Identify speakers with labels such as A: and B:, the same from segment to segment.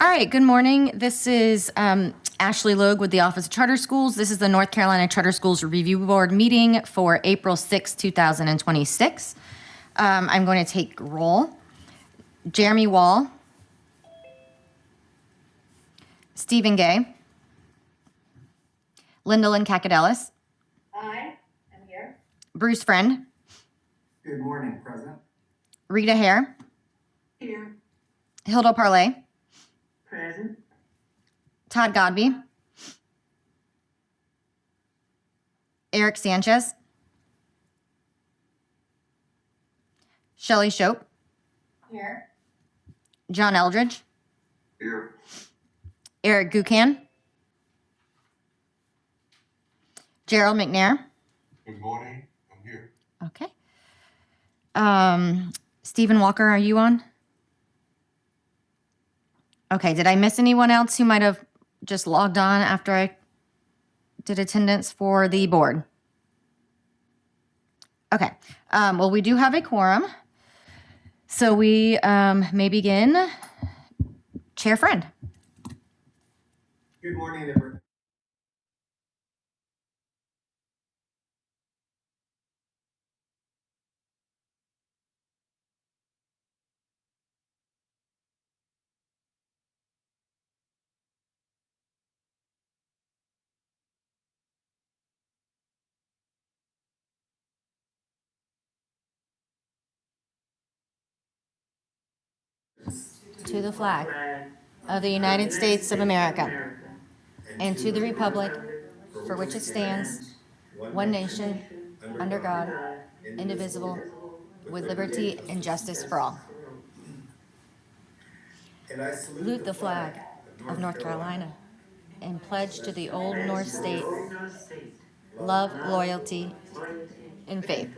A: All right, good morning. This is Ashley Logue with the Office of Charter Schools. This is the North Carolina Charter Schools Review Board meeting for April 6, 2026. I'm going to take roll. Jeremy Wall. Stephen Gay. Linda Lynn Kakadelis.
B: I am here.
A: Bruce Friend.
C: Good morning, President.
A: Rita Hare.
B: Here.
A: Hilda Parlay.
B: Present.
A: Todd Godby. Eric Sanchez. Shelley Shope.
B: Here.
A: John Eldridge.
C: Here.
A: Eric Gucan. Gerald McNair.
C: Good morning. I'm here.
A: Okay. Stephen Walker, are you on? Okay, did I miss anyone else who might have just logged on after I did attendance for the board? Okay, well, we do have a quorum. So we may begin. Chair Friend.
C: Good morning, everyone.
A: To the flag of the United States of America and to the republic for which it stands, one nation, under God, indivisible, with liberty and justice for all.
C: And I
A: Salute the flag of North Carolina and pledge to the Old North State love, loyalty, and faith.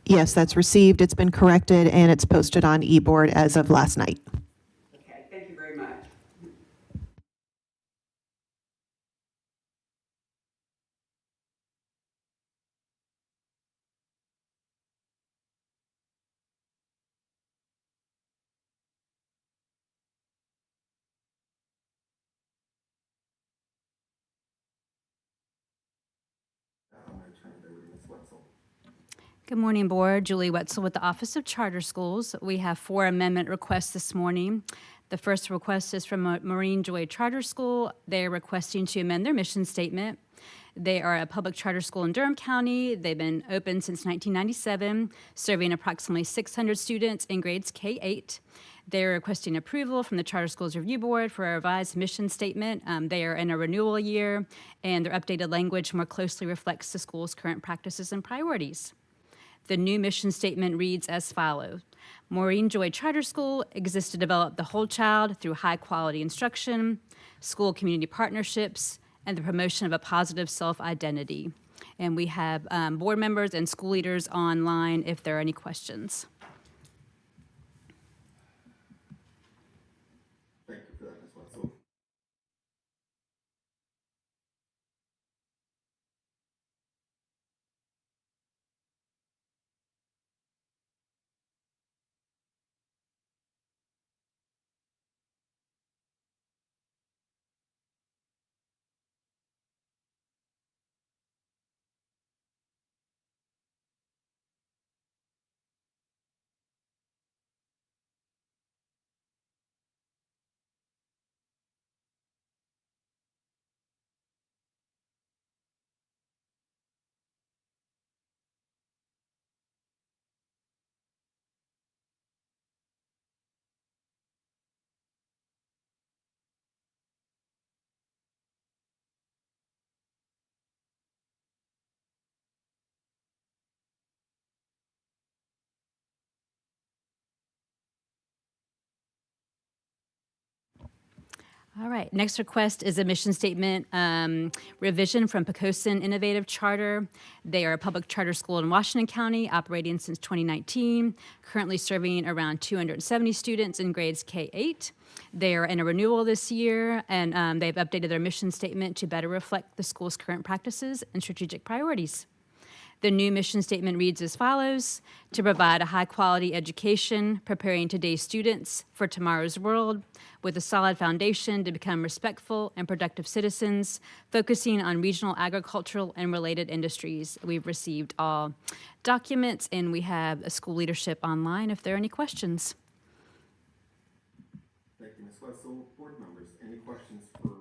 D: Yes, that's received, it's been corrected, and it's posted on eBoard as of last night.
B: Okay, thank you very much.
E: Good morning, Board. Julie Wetzel with the Office of Charter Schools. We have 4 amendment requests this morning. The first request is from Marine Joy Charter School. They're requesting to amend their mission statement. They are a public charter school in Durham County. They've been open since 1997, serving approximately 600 students in grades K-8. They're requesting approval from the Charter Schools Review Board for a revised mission statement. They are in a renewal year, and their updated language more closely reflects the school's current practices and priorities. The new mission statement reads as follows. Maureen Joy Charter School exists to develop the whole child through high-quality instruction, school community partnerships, and the promotion of a positive self-identity. And we have board members and school leaders online if there are any questions.
C: Thank you for that, Ms. Wetzel.
E: All right, next request is a mission statement revision from Poquoson Innovative Charter. They are a public charter school in Washington County, operating since 2019, currently serving around 270 students in grades K-8. They are in a renewal this year, and they've updated their mission statement to better reflect the school's current practices and strategic priorities. The new mission statement reads as follows: to provide a high-quality education, preparing today's students for tomorrow's world, with a solid foundation to become respectful and productive citizens, focusing on regional agricultural and related industries. We've received all documents, and we have a school leadership online if there are any questions.
C: Thank you, Ms. Wetzel. Board members, any questions for?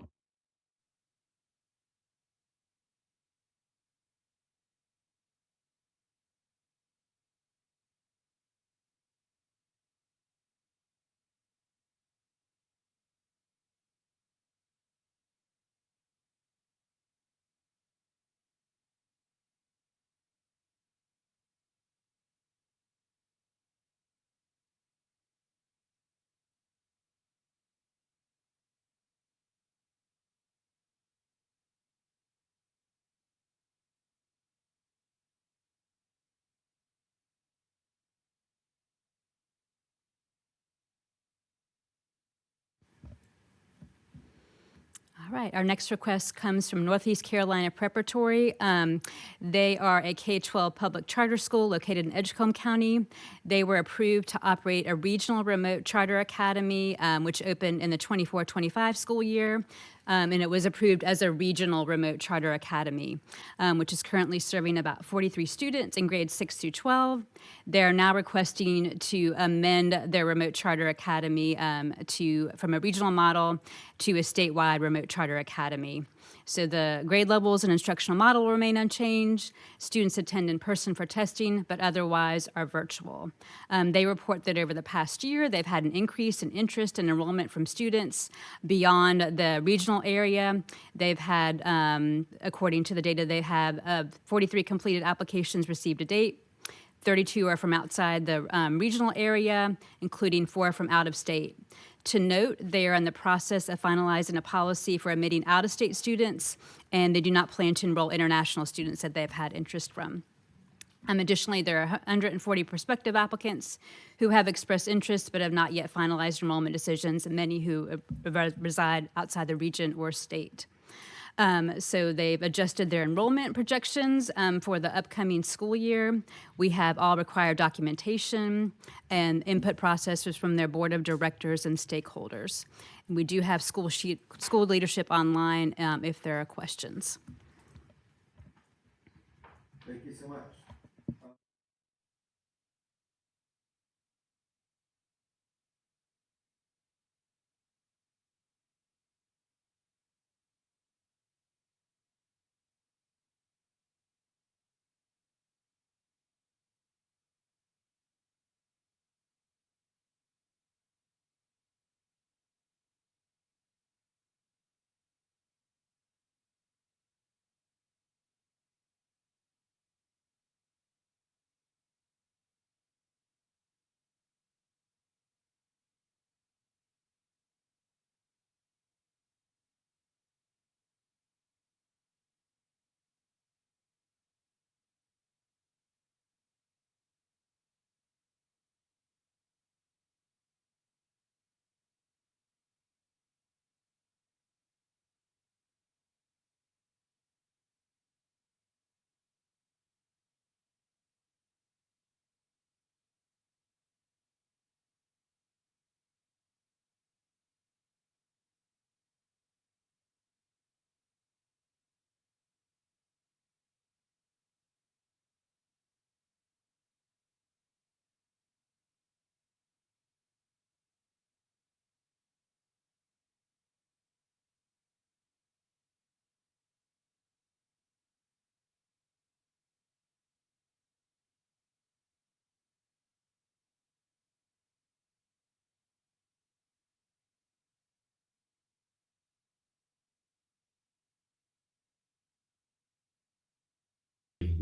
E: All right, our next request comes from Northeast Carolina Preparatory. They are a K-12 public charter school located in Edgecombe County. They were approved to operate a regional remote charter academy, which opened in the 24-25 school year. And it was approved as a regional remote charter academy, which is currently serving about 43 students in grades 6 through 12. They're now requesting to amend their remote charter academy from a regional model to a statewide remote charter academy. So the grade levels and instructional model remain unchanged. Students attend in person for testing, but otherwise are virtual. They report that over the past year, they've had an increase in interest and enrollment from students beyond the regional area. They've had, according to the data they have, 43 completed applications received to date. 32 are from outside the regional area, including 4 from out of state. To note, they are in the process of finalizing a policy for admitting out-of-state students, and they do not plan to enroll international students that they've had interest from. Additionally, there are 140 prospective applicants who have expressed interest but have not yet finalized enrollment decisions, and many who reside outside the region or state. So they've adjusted their enrollment projections for the upcoming school year. We have all required documentation and input processes from their board of directors and stakeholders. And we do have school leadership online if there are questions.
C: Thank you so much.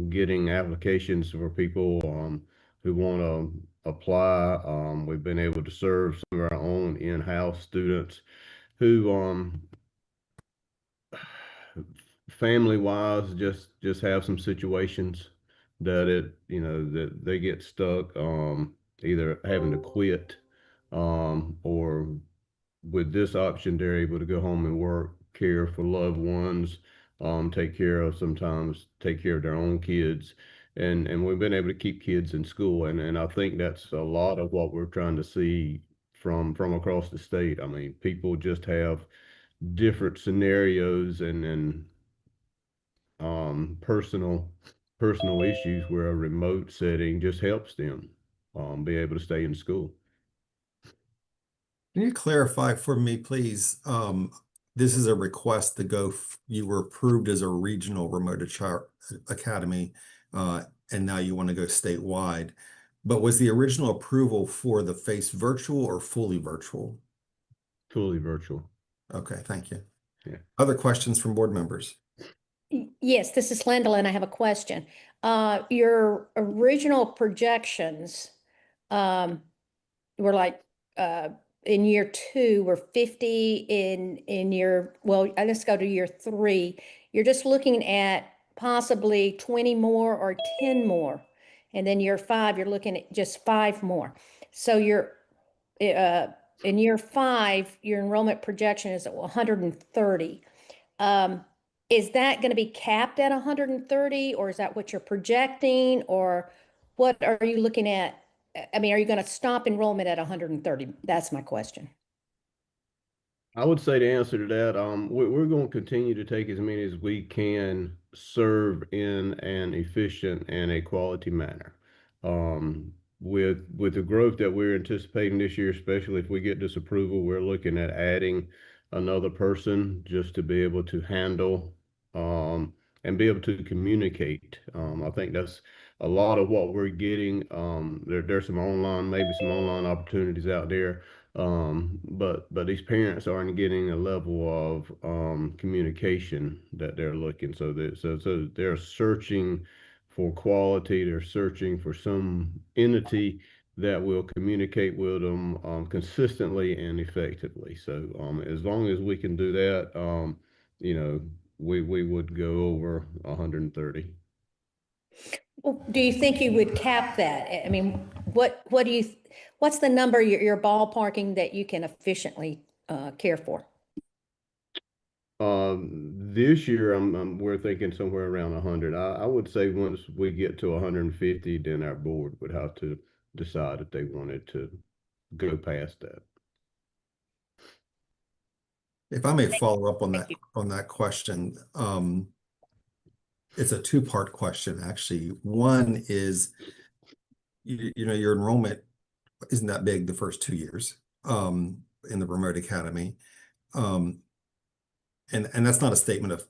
F: getting applications for people who want to apply. We've been able to serve some of our own in-house students who family wise just have some situations that that they get stuck either having to quit or with this option they're able to go home and work, care for loved ones, sometimes take care of their own kids, and we've been able to keep kids in school, and I think that's a lot of what we're trying to see from across the state. I mean, people just have different scenarios and personal issues where a remote setting just helps them be able to stay in school.
G: Can you clarify for me, please? This is a request to go, you were approved as a regional remote academy, and now you want to go statewide. But was the original approval for the FACE virtual or fully virtual?
F: Fully virtual.
G: Okay, thank you.
F: Yeah.
G: Other questions from board members?
H: Yes, this is Linda, and I have a question. Your original projections were like in year 2 were 50 in year, well, let's go to year 3. You're just looking at possibly 20 more or 10 more. And then year 5, you're looking at just 5 more. So you're in year 5, your enrollment projection is at 130. Is that going to be capped at 130, or is that what you're projecting, or what are you looking at? I mean, are you going to stop enrollment at 130? That's my question.
F: I would say the answer to that, we're going to continue to take as many as we can serve in an efficient and a quality manner. With the growth that we're anticipating this year, especially if we get this approval, we're looking at adding another person just to be able to handle and be able to communicate. I think that's a lot of what we're getting. There's some online opportunities out there. But these parents aren't getting a level of communication that they're looking. So they're searching for quality. They're searching for some entity that will communicate with them consistently and effectively. So as long as we can do that, we would go over 130.
H: Well, do you think you would cap that? I mean, what's the number you're ballparking that you can efficiently care for?
F: This year, we're thinking somewhere around 100. I would say once we get to 150, then our board would have to decide if they wanted to go past that.
G: If I may follow up on that question, it's a 2-part question, actually. One is, your enrollment isn't that big the first 2 years in the remote academy. And that's not a statement of,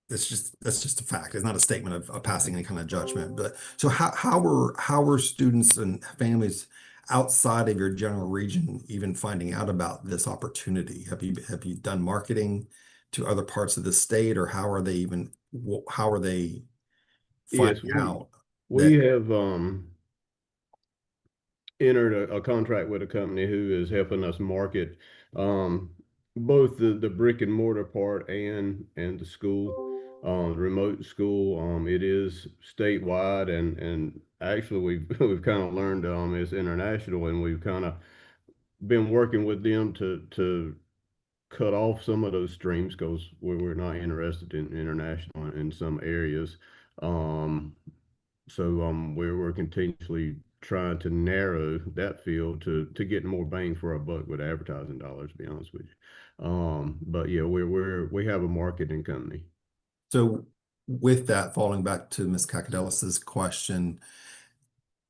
G: that's just a fact. It's not a statement of passing any kind of judgment. But so how are students and families outside of your general region even finding out about this opportunity? Have you done marketing to other parts of the state, or how are they finding out?
F: We have entered a contract with a company who is helping us market both the brick and mortar part and the school, remote school. It is statewide, and actually we've kind of learned it's international, and we've kind of been working with them to cut off some of those streams because we're not interested in international in some areas. So we're continuously trying to narrow that field to get more bang for our buck with advertising dollars, to be honest with you. But yeah, we have a marketing company.
G: So with that, falling back to Ms. Kakadelis's question,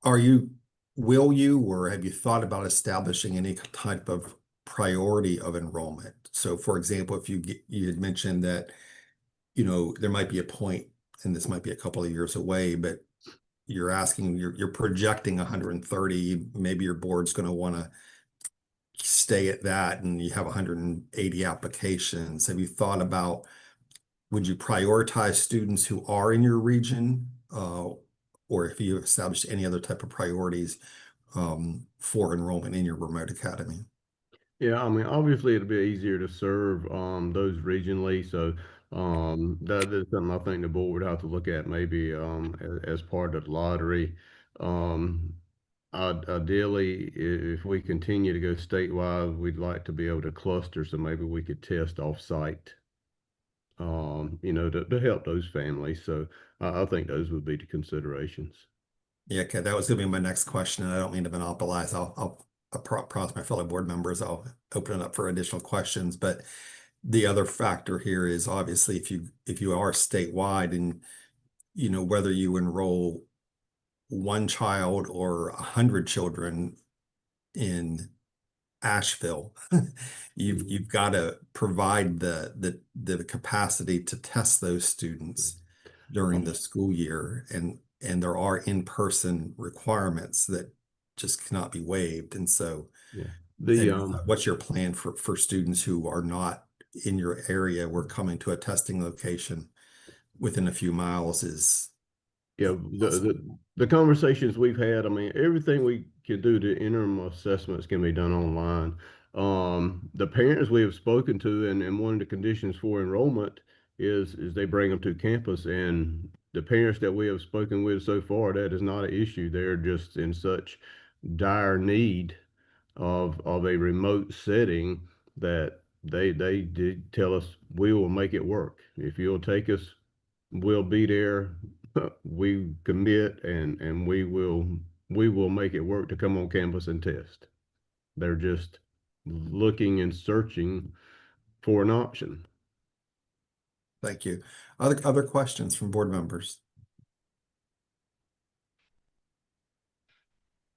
G: will you or have you thought about establishing any type of priority of enrollment? So for example, if you had mentioned that, there might be a point, and this might be a couple of years away, but you're projecting 130, maybe your board's going to want to stay at that, and you have 180 applications. Have you thought about would you prioritize students who are in your region? Or if you established any other type of priorities for enrollment in your remote academy?
F: Yeah, I mean, obviously it'll be easier to serve those regionally. So that is something I think the board would have to look at maybe as part of the lottery. Um, Ideally, if we continue to go statewide, we'd like to be able to cluster, so maybe we could test off-site, to help those families. So I think those would be the considerations.
G: Yeah, okay, that was gonna be my next question, and I don't mean to monopolize. I'll promise my fellow board members, I'll open it up for additional questions. But the other factor here is obviously if you are statewide and whether you enroll one child or 100 children in Asheville, you've got to provide the capacity to test those students during the school year, and there are in-person requirements that just cannot be waived. And so,
F: Yeah.
G: what's your plan for students who are not in your area? We're coming to a testing location within a few miles is.
F: Yeah, the conversations we've had, I mean, everything we can do to interim assessments can be done online. The parents we have spoken to, and one of the conditions for enrollment is they bring them to campus, and the parents that we have spoken with so far, that is not an issue. They're just in such dire need of a remote setting that they did tell us, we will make it work. If you'll take us, we'll be there. We commit, and we will make it work to come on campus and test. They're just looking and searching for an option.
G: Thank you. Other questions from board members?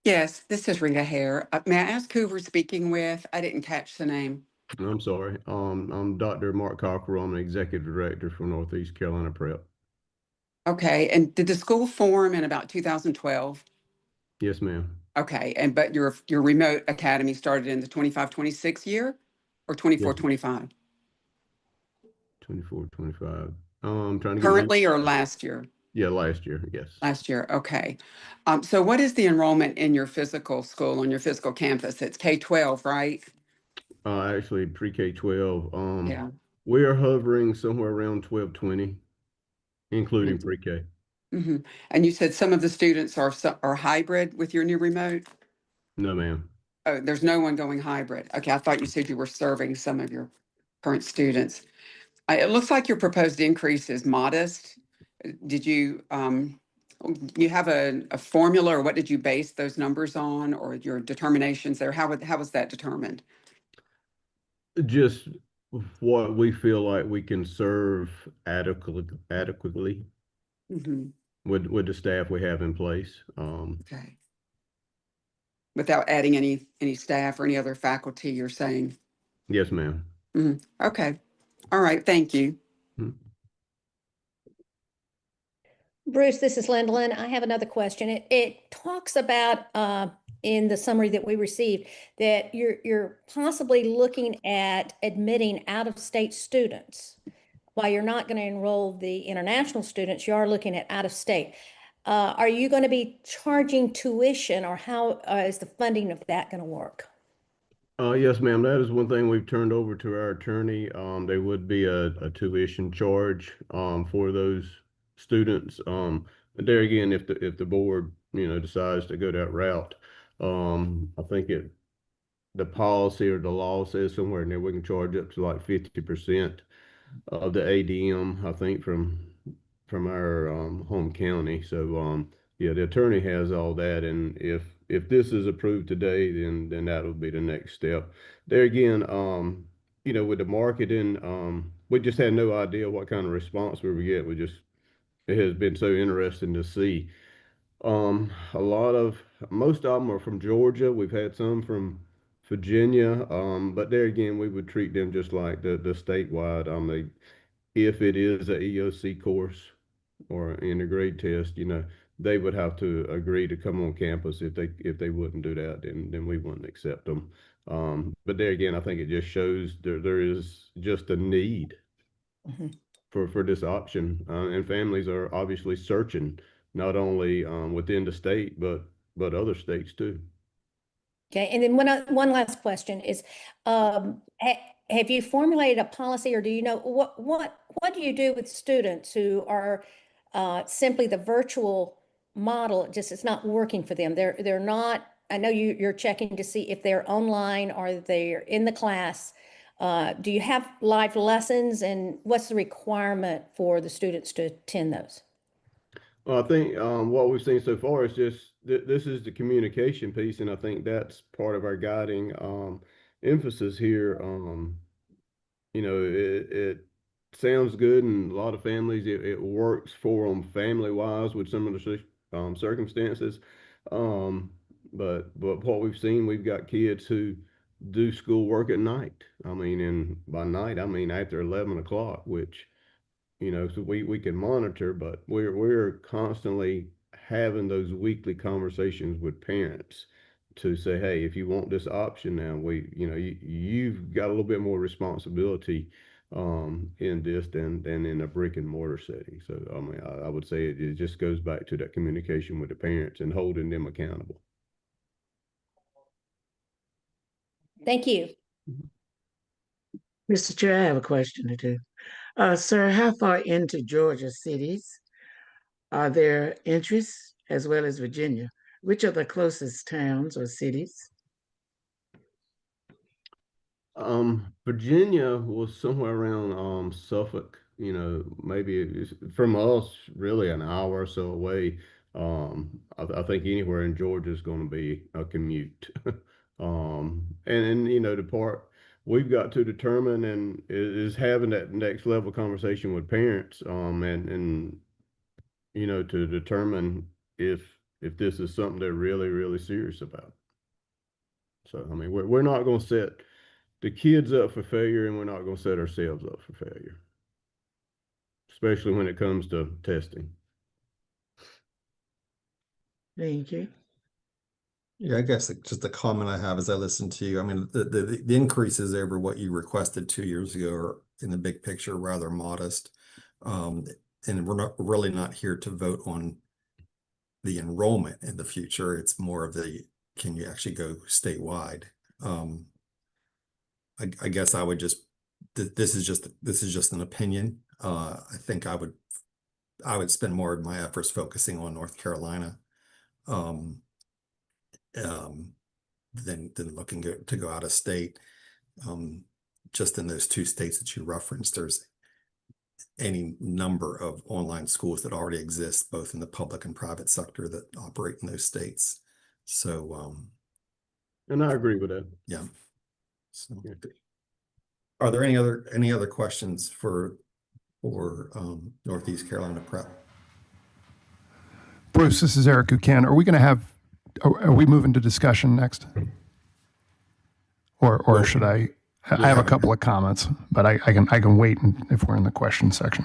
I: Yes, this is Rita Hare. May I ask who we're speaking with? I didn't catch the name.
F: I'm sorry. I'm Dr. Mark Cockrell. I'm an executive director for Northeast Carolina Prep.
I: Okay, and did the school form in about 2012?
F: Yes, ma'am.
I: Okay, but your remote academy started in the 25-26 year or 24-25?
F: 24-25. I'm trying to get
I: Currently or last year?
F: Yeah, last year, yes.
I: Last year, okay. So what is the enrollment in your physical school, on your physical campus? It's K-12, right?
F: Actually, pre-K-12.
I: Yeah.
F: We are hovering somewhere around 12-20, including
I: Mhm.
F: pre-K.
I: Mm-hmm. And you said some of the students are hybrid with your new remote?
F: No, ma'am.
I: Oh, there's no one going hybrid. Okay, I thought you said you were serving some of your current students. It looks like your proposed increase is modest. Did you have a formula, or what did you base those numbers on, or your determinations there? How was that determined?
F: Just what we feel like we can serve adequately
I: Mm-hmm.
F: with the staff we have in place.
I: Okay. Without adding any staff or any other faculty, you're saying?
F: Yes, ma'am.
I: Mm-hmm. Okay. All right. Thank you.
H: Bruce, this is Lindlin. I have another question. It talks about in the summary that we received that you're possibly looking at admitting out-of-state students. While you're not going to enroll the international students, you are looking at out-of-state. Are you going to be charging tuition, or how is the funding of that going to work?
F: Yes, ma'am. That is one thing we've turned over to our attorney. There would be a tuition charge for those students. There again, if the board decides to go that route, I think the policy or the law says somewhere in there we can charge up to like 50% of the ADM, I think, from our home county. So yeah, the attorney has all that, and if this is approved today, then that'll be the next step. There again, with the marketing, we just had no idea what kind of response we would get. It has been so interesting to see. Most of them are from Georgia. We've had some from Virginia, but there again, we would treat them just like the statewide. If it is a EOC course or an integrated test, they would have to agree to come on campus. If they wouldn't do that, then we wouldn't accept them. But there again, I think it just shows there is just a need.
H: Mm-hmm.
F: for this option. And families are obviously searching not only within the state, but other states too.
H: Okay, and then one last question is, have you formulated a policy, or do you know what do you do with students who are simply the virtual model, just it's not working for them? They're not, I know you're checking to see if they're online or they're in the class. Do you have live lessons, and what's the requirement for the students to attend those?
F: Well, I think what we've seen so far is just this is the communication piece, and I think that's part of our guiding emphasis here. It sounds good, and a lot of families it works for them family wise with some of the circumstances. But what we've seen, we've got kids who do school work at night. I mean, and by night I mean after 11 o'clock, which so we can monitor, but we're constantly having those weekly conversations with parents to say, hey, if you want this option now, you've got a little bit more responsibility in this than in a brick and mortar setting. So I mean, I would say it just goes back to that communication with the parents and holding them accountable.
H: Thank you.
J: Mr. Chair, I have a question or two. Sir, how far into Georgia cities are there interests, as well as Virginia? Which are the closest towns or cities?
F: Virginia was somewhere around Suffolk, maybe it's from us really an hour or so away. I think anywhere in Georgia is going to be a commute. And the part we've got to determine and is having that next level conversation with parents, and to determine if this is something they're really, really serious about. So, I mean, we're not going to set the kids up for failure, and we're not going to set ourselves up for failure, especially when it comes to testing.
J: Thank you.
G: Yeah, I guess just a comment I have as I listen to you. I mean, the increases over what you requested 2 years ago are in the big picture rather modest. And we're really not here to vote on the enrollment in the future. It's more of can you actually go statewide? I guess I would this is just an opinion. I think I would spend more of my efforts focusing on North Carolina. Than looking to go out of state. Just in those 2 states that you referenced, there's any number of online schools that already exist, both in the public and private sector, that operate in those states. So,
F: and I agree with that.
G: Yeah. So, are there any other questions for Northeast Carolina Prep?
K: Bruce, this is Eric Ucan. Are we moving to discussion next? Or should I have a couple of comments, but I can wait if we're in the question section.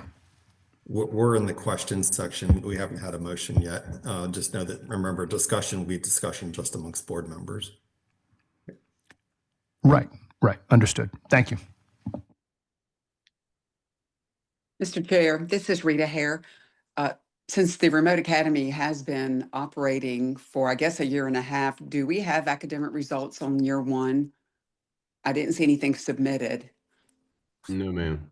G: We're in the questions section. We haven't had a motion yet. Just know that, remember, discussion will be discussion just amongst board members.
K: Right. Understood. Thank you.
I: Mr. Chair, this is Rita Hare. Since the Remote Academy has been operating for, I guess, 1.5 years, do we have academic results on year 1? I didn't see anything submitted.
F: No, ma'am.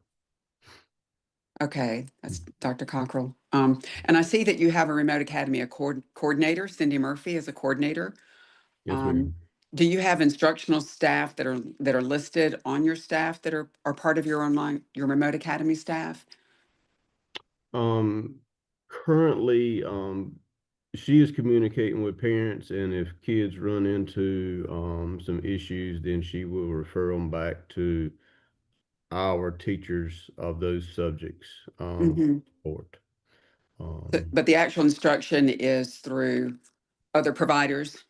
I: Okay, that's Dr. Cockrell. And I see that you have a Remote Academy coordinator, Cindy Murphy, as a coordinator.
F: Yes, ma'am.
I: Do you have instructional staff that are listed on your staff that are part of your Remote Academy staff?
F: Currently, she is communicating with parents, and if kids run into some issues, then she will refer them back to our teachers of those subjects. Support.
I: But the actual instruction is through other providers?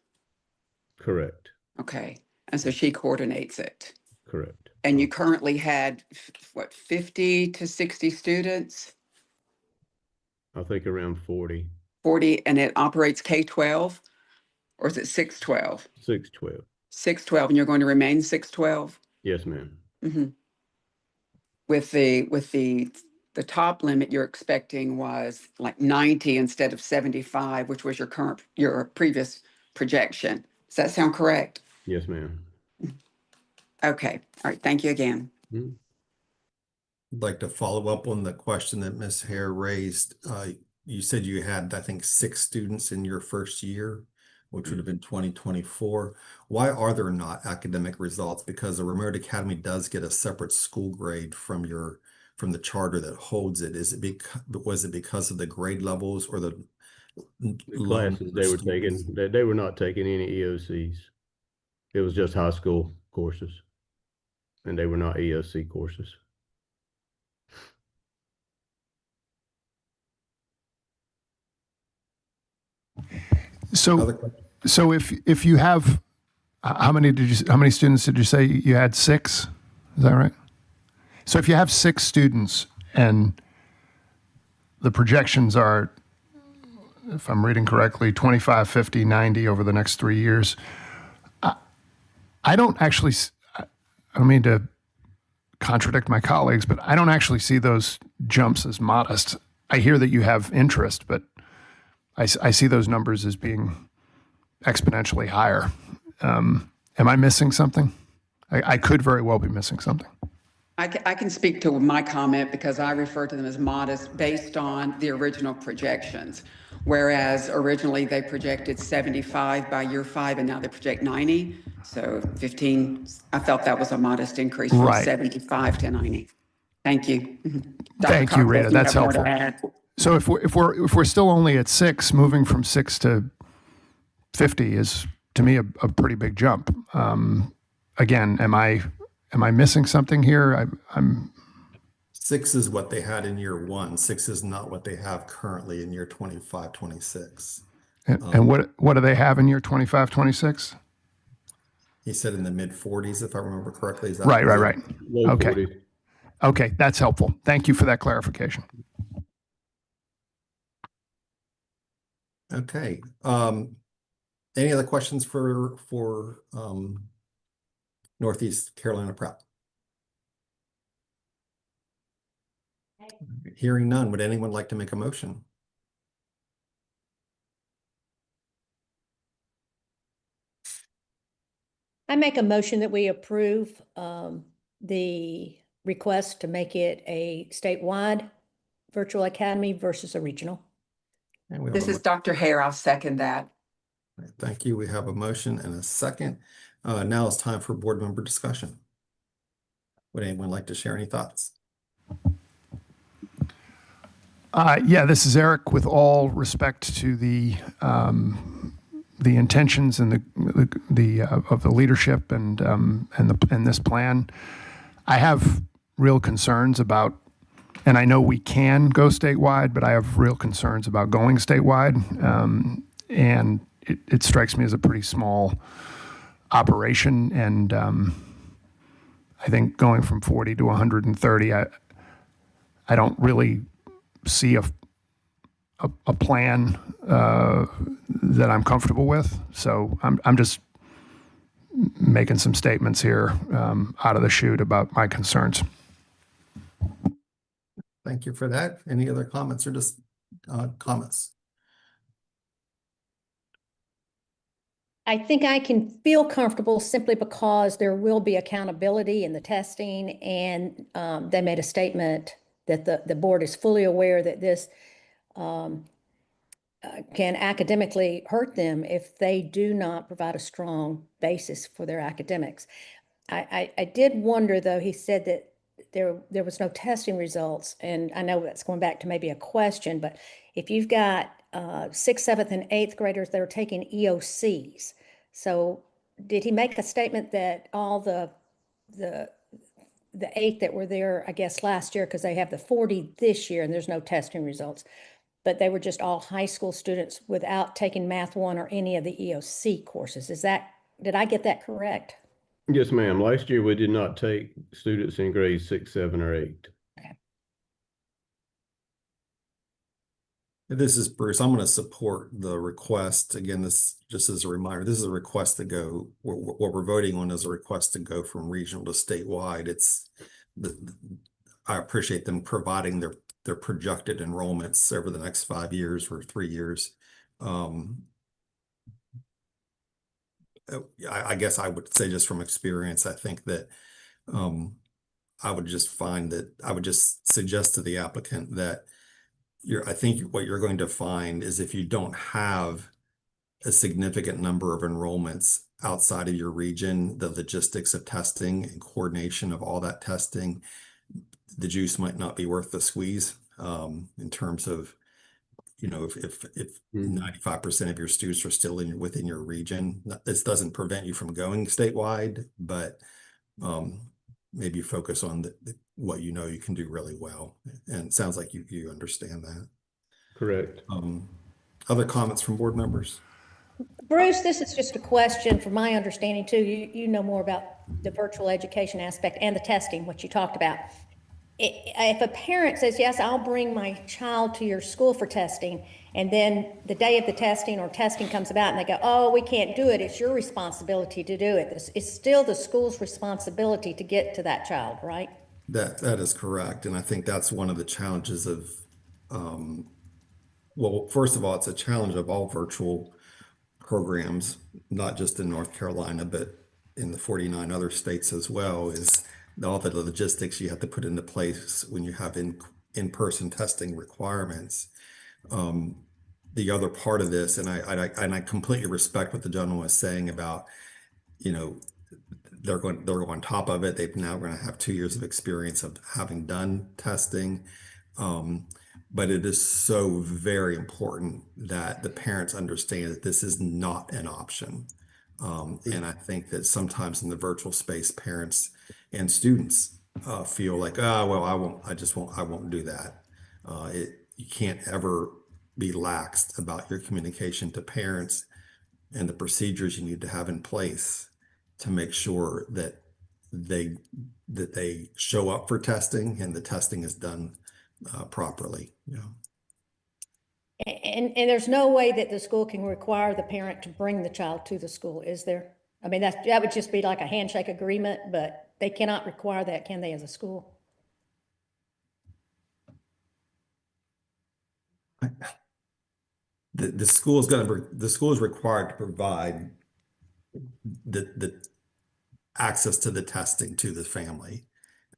F: Correct.
I: Okay, and so she coordinates it.
F: Correct.
I: And you currently had, 50 to 60 students?
F: I think around 40.
I: 40, and it operates K-12? Or is it 6-12?
F: 6-12.
I: 6-12, and you're going to remain 6-12?
F: Yes, ma'am.
I: Mm-hmm. With the the top limit you're expecting was like 90 instead of 75, which was your previous projection. Does that sound correct?
F: Yes, ma'am.
I: Okay, all right, thank you again.
F: Mhm.
G: I'd like to follow up on the question that Ms. Hare raised. You said you had, I think, 6 students in your first year, which would have been 2024. Why are there not academic results? Because the Remote Academy does get a separate school grade from the charter that holds it. Was it because of the grade levels or the
F: The classes they were taking, they were not taking any EOCs. It was just high school courses, and they were not EOC courses.
K: So, so if you have, how many students did you say you had? 6? Is that right? So if you have 6 students and the projections are, if I'm reading correctly, 25, 50, 90 over the next 3 years, I don't actually, I don't mean to contradict my colleagues, but I don't actually see those jumps as modest. I hear that you have interest, but I see those numbers as being exponentially higher. Am I missing something? I could very well be missing something.
I: I can speak to my comment because I refer to them as modest based on the original projections. Whereas originally they projected 75 by year 5 and now they project 90. So 15, I felt that was a modest increase from
K: Right.
I: 75 to 90. Thank you.
K: Thank you, Rita. That's helpful. So if we're still only at 6, moving from 6 to 50 is to me a pretty big jump. Again, am I missing something here? I'm
G: 6 is what they had in year 1. 6 is not what they have currently in year 25, 26.
K: and what do they have in year 25, 26?
G: He said in the mid 40s, if I remember correctly. Is that
K: Right.
F: Low
K: Okay.
F: 40s.
K: Okay, that's helpful. Thank you for that clarification.
G: Okay. Any other questions for Northeast Carolina Prep? Hearing none, would anyone like to make a motion?
H: I make a motion that we approve the request to make it a statewide virtual academy versus a regional.
G: And we have
I: This
G: a
I: is Dr. Hare. I'll second that.
G: Thank you. We have a motion and a second. Now it's time for board member discussion. Would anyone like to share any thoughts?
K: Yeah, this is Eric. With all respect to the intentions and the of the leadership and this plan, I have real concerns about. And I know we can go statewide, but I have real concerns about going statewide. And it strikes me as a pretty small operation. And I think going from 40 to 130, I don't really see a plan that I'm comfortable with. So I'm just making some statements here out of the chute about my concerns.
G: Thank you for that. Any other comments or just comments?
H: I think I can feel comfortable simply because there will be accountability in the testing, and they made a statement that the board is fully aware that this can academically hurt them if they do not provide a strong basis for their academics. I did wonder, though, he said that there was no testing results, and I know that's going back to maybe a question, but if you've got 6th, 7th, and 8th graders that are taking EOCs, so did he make a statement that all the 8 that were there, I guess, last year, because they have the 40 this year and there's no testing results, but they were just all high school students without taking Math 1 or any of the EOC courses? Did I get that correct?
F: Yes, ma'am. Last year, we did not take students in grades 6, 7, or 8.
G: This is Bruce. I'm going to support the request. Again, this just as a reminder, this is a request to go, what we're voting on is a request to go from regional to statewide. I appreciate them providing their projected enrollments over the next 5 years or 3 years. I guess I would say, just from experience, I think that I would just suggest to the applicant that I think what you're going to find is, if you don't have a significant number of enrollments outside of your region, the logistics of testing and coordination of all that testing, the juice might not be worth the squeeze, in terms of, if 95% of your students are still within your region. This doesn't prevent you from going statewide, but maybe focus on what you can do really well. And it sounds like you understand that.
F: Correct.
G: Other comments from board members?
H: Bruce, this is just a question from my understanding too. You know more about the virtual education aspect and the testing, what you talked about. If a parent says, yes, I'll bring my child to your school for testing, and then the day of the testing or testing comes about and they go, oh, we can't do it, it's your responsibility to do it. It's still the school's responsibility to get to that child, right?
G: That is correct. And I think that's one of the challenges of, well, first of all, it's a challenge of all virtual programs, not just in North Carolina, but in the 49 other states as well, is all the logistics you have to put into place when you have in-person testing requirements. The other part of this, and I completely respect what the gentleman was saying about, they're on top of it. They've now going to have 2 years of experience of having done testing. But it is so very important that the parents understand that this is not an option. And I think that sometimes in the virtual space, parents and students feel like, well, I won't do that. You can't ever be laxed about your communication to parents and the procedures you need to have in place to make sure that they show up for testing and the testing is done properly.
H: And there's no way that the school can require the parent to bring the child to the school, is there? I mean, that would just be like a handshake agreement, but they cannot require that, can they, as a school?
G: The school is required to provide the access to the testing to the family.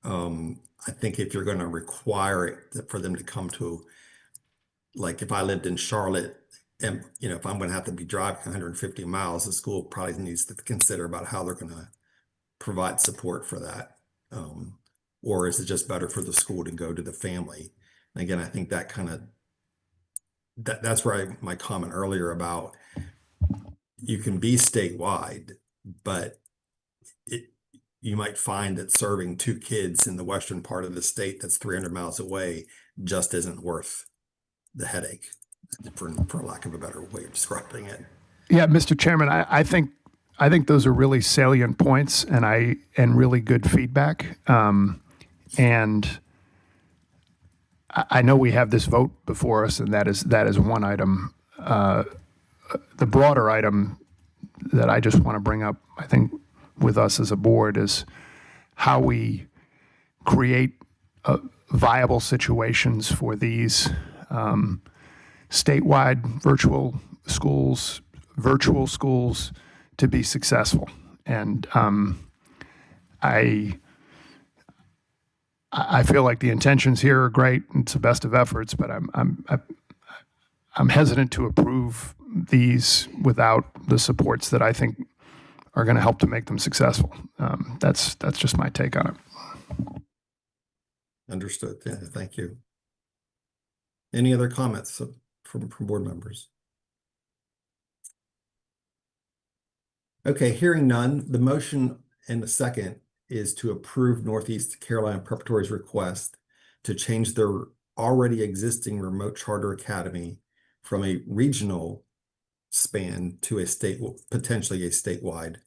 G: I think if you're going to require it for them to come to, like if I lived in Charlotte and, if I'm going to have to be driving 150 miles, the school probably needs to consider about how they're going to provide support for that. Or is it just better for the school to go to the family? And again, I think that that's where my comment earlier about you can be statewide, but you might find that serving 2 kids in the western part of the state that's 300 miles away just isn't worth the headache, for lack of a better way of describing it.
K: Yeah, Mr. Chairman, I think those are really salient points and really good feedback. And I know we have this vote before us, and that is one item. The broader item that I just want to bring up, I think, with us as a board is how we create viable situations for these statewide virtual schools to be successful. And I feel like the intentions here are great. It's the best of efforts, but I'm hesitant to approve these without the supports that I think are going to help to make them successful. That's just my take on it.
G: Understood. Yeah, thank you. Any other comments from board members? Okay, hearing none, the motion and the second is to approve Northeast Carolina Preparatory's request to change their already existing remote charter academy from a regional span to potentially a statewide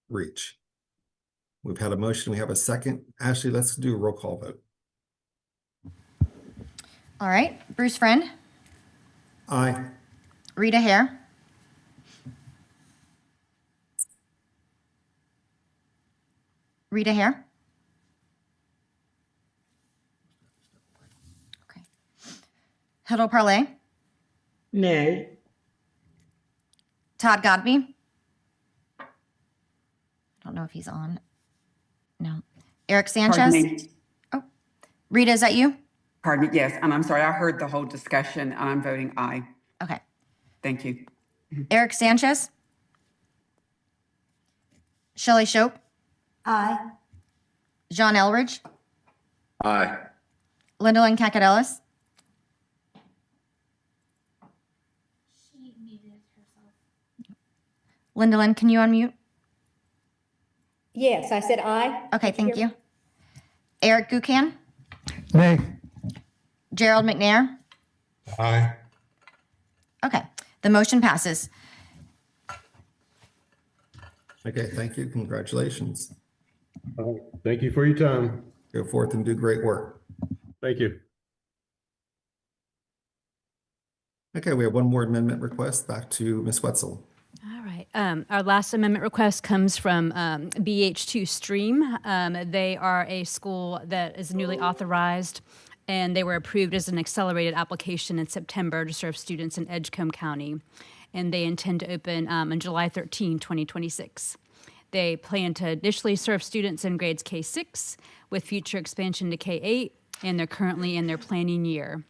G: reach. We've had a motion, we have a second. Ashley, let's do a roll call vote.
A: All right, Bruce Friend,
G: Aye.
A: Rita Hare, Rita Hare, Hiddle Parlay,
J: Nay.
A: Todd Godby. I don't know if he's on. No. Eric
I: Pardon
A: Sanchez.
I: me.
A: Rita, is that you?
I: Pardon me, yes, and I'm sorry, I heard the whole discussion, and I'm voting aye.
A: Okay.
I: Thank you.
A: Eric Sanchez. Shelley Shope.
B: Aye.
A: John Elridge.
C: Aye.
A: Lindalyn Caccadellis. Lindalyn, can you unmute?
H: Yes, I said aye.
A: Okay, thank you. Eric Gucan.
K: Nay.
A: Gerald McNair.
C: Aye.
A: Okay, the motion passes.
G: Okay, thank you. Congratulations.
F: Thank you for your time.
G: Go forth and do great work.
F: Thank you.
G: Okay, we have one more amendment request. Back to Ms. Wetzel.
E: All right. Our last amendment request comes from BH2 Stream. They are a school that is newly authorized, and they were approved as an accelerated application in September to serve students in Edgecombe County. And they intend to open on July 13, 2026. They plan to initially serve students in grades K-6 with future expansion to K-8, and they're currently in their planning year.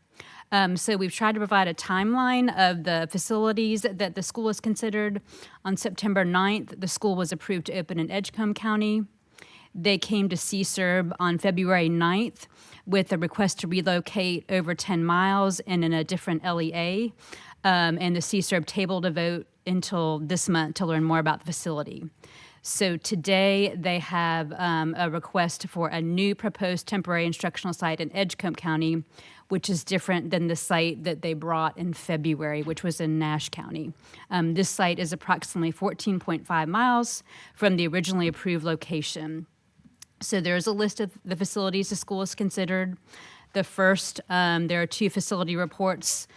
E: So we've tried to provide a timeline of the facilities that the school has considered. On September 9th, the school was approved to open in Edgecombe County. They came to CSERB on February 9th with a request to relocate over 10 miles and in a different LEA. And the CSERB tabled a vote until this month to learn more about the facility. So today they have a request for a new proposed temporary instructional site in Edgecombe County, which is different than the site that they brought in February, which was in Nash County. This site is approximately 14.5 miles from the originally approved location. So there's a list of the facilities the school has considered. The first, there are 2 facility reports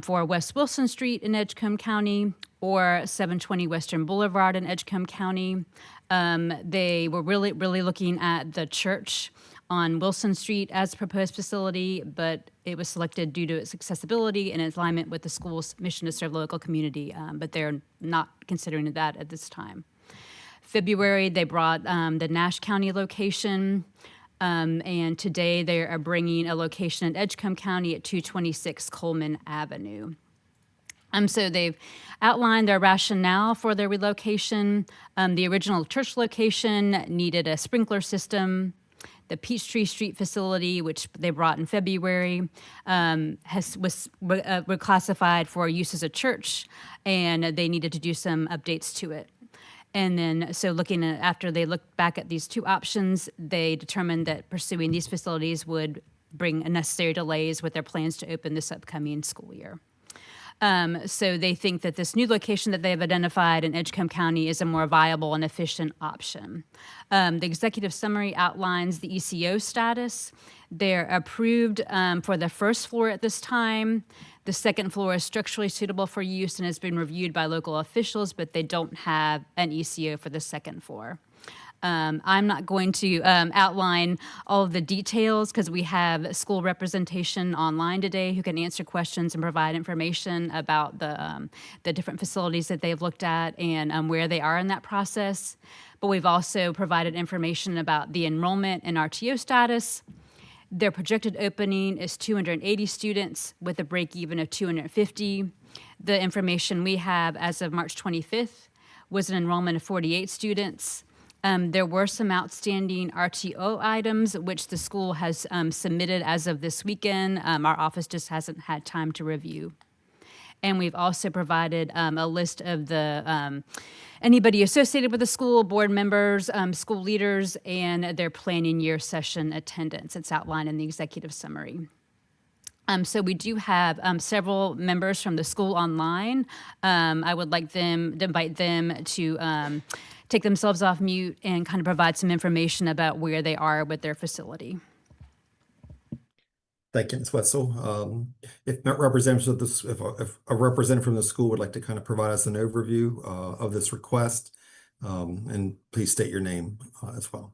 E: for West Wilson Street in Edgecombe County or 720 Western Boulevard in Edgecombe County. They were really looking at the church on Wilson Street as a proposed facility, but it was selected due to its accessibility and its alignment with the school's mission to serve the local community, but they're not considering that at this time. February, they brought the Nash County location, and today they are bringing a location in Edgecombe County at 226 Coleman Avenue. So they've outlined their rationale for their relocation. The original church location needed a sprinkler system. The Peachtree Street facility, which they brought in February, was reclassified for use as a church, and they needed to do some updates to it. And then, so looking at, after they looked back at these 2 options, they determined that pursuing these facilities would bring unnecessary delays with their plans to open this upcoming school year. So they think that this new location that they've identified in Edgecombe County is a more viable and efficient option. The executive summary outlines the ECO status. They're approved for the first floor at this time. The second floor is structurally suitable for use and has been reviewed by local officials, but they don't have an ECO for the second floor. I'm not going to outline all of the details because we have school representation online today who can answer questions and provide information about the different facilities that they've looked at and where they are in that process. But we've also provided information about the enrollment and RTO status. Their projected opening is 280 students with a break even of 250. The information we have as of March 25th was an enrollment of 48 students. There were some outstanding RTO items, which the school has submitted as of this weekend. Our office just hasn't had time to review. And we've also provided a list of the anybody associated with the school, board members, school leaders, and their planning year session attendance. It's outlined in the executive summary. So we do have several members from the school online. I would like to invite them to take themselves off mute and kind of provide some information about where they are with their facility.
G: Thank you, Ms. Wetzel. If representatives of this, if a representative from the school would like to kind of provide us an overview of this request, and please state your name as well.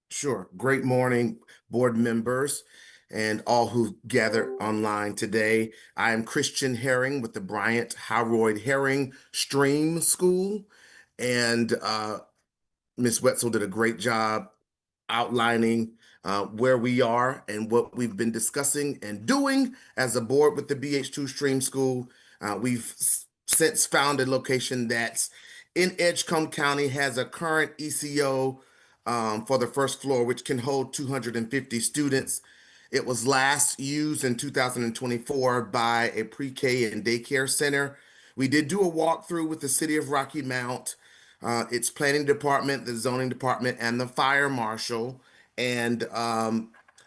L: Sure. Great morning, board members. and all who gathered online today. I am Christian Herring with the Bryant Howroyd Herring Stream School, and Ms. Wetzel did a great job outlining where we are and what we've been discussing and doing as a board with the BH2 Stream School. We've since found a location that's in Edgecombe County, has a current ECO for the first floor, which can hold 250 students. It was last used in 2024 by a pre-K and daycare center. We did do a walkthrough with the city of Rocky Mount, its planning department, the zoning department, and the fire marshal. And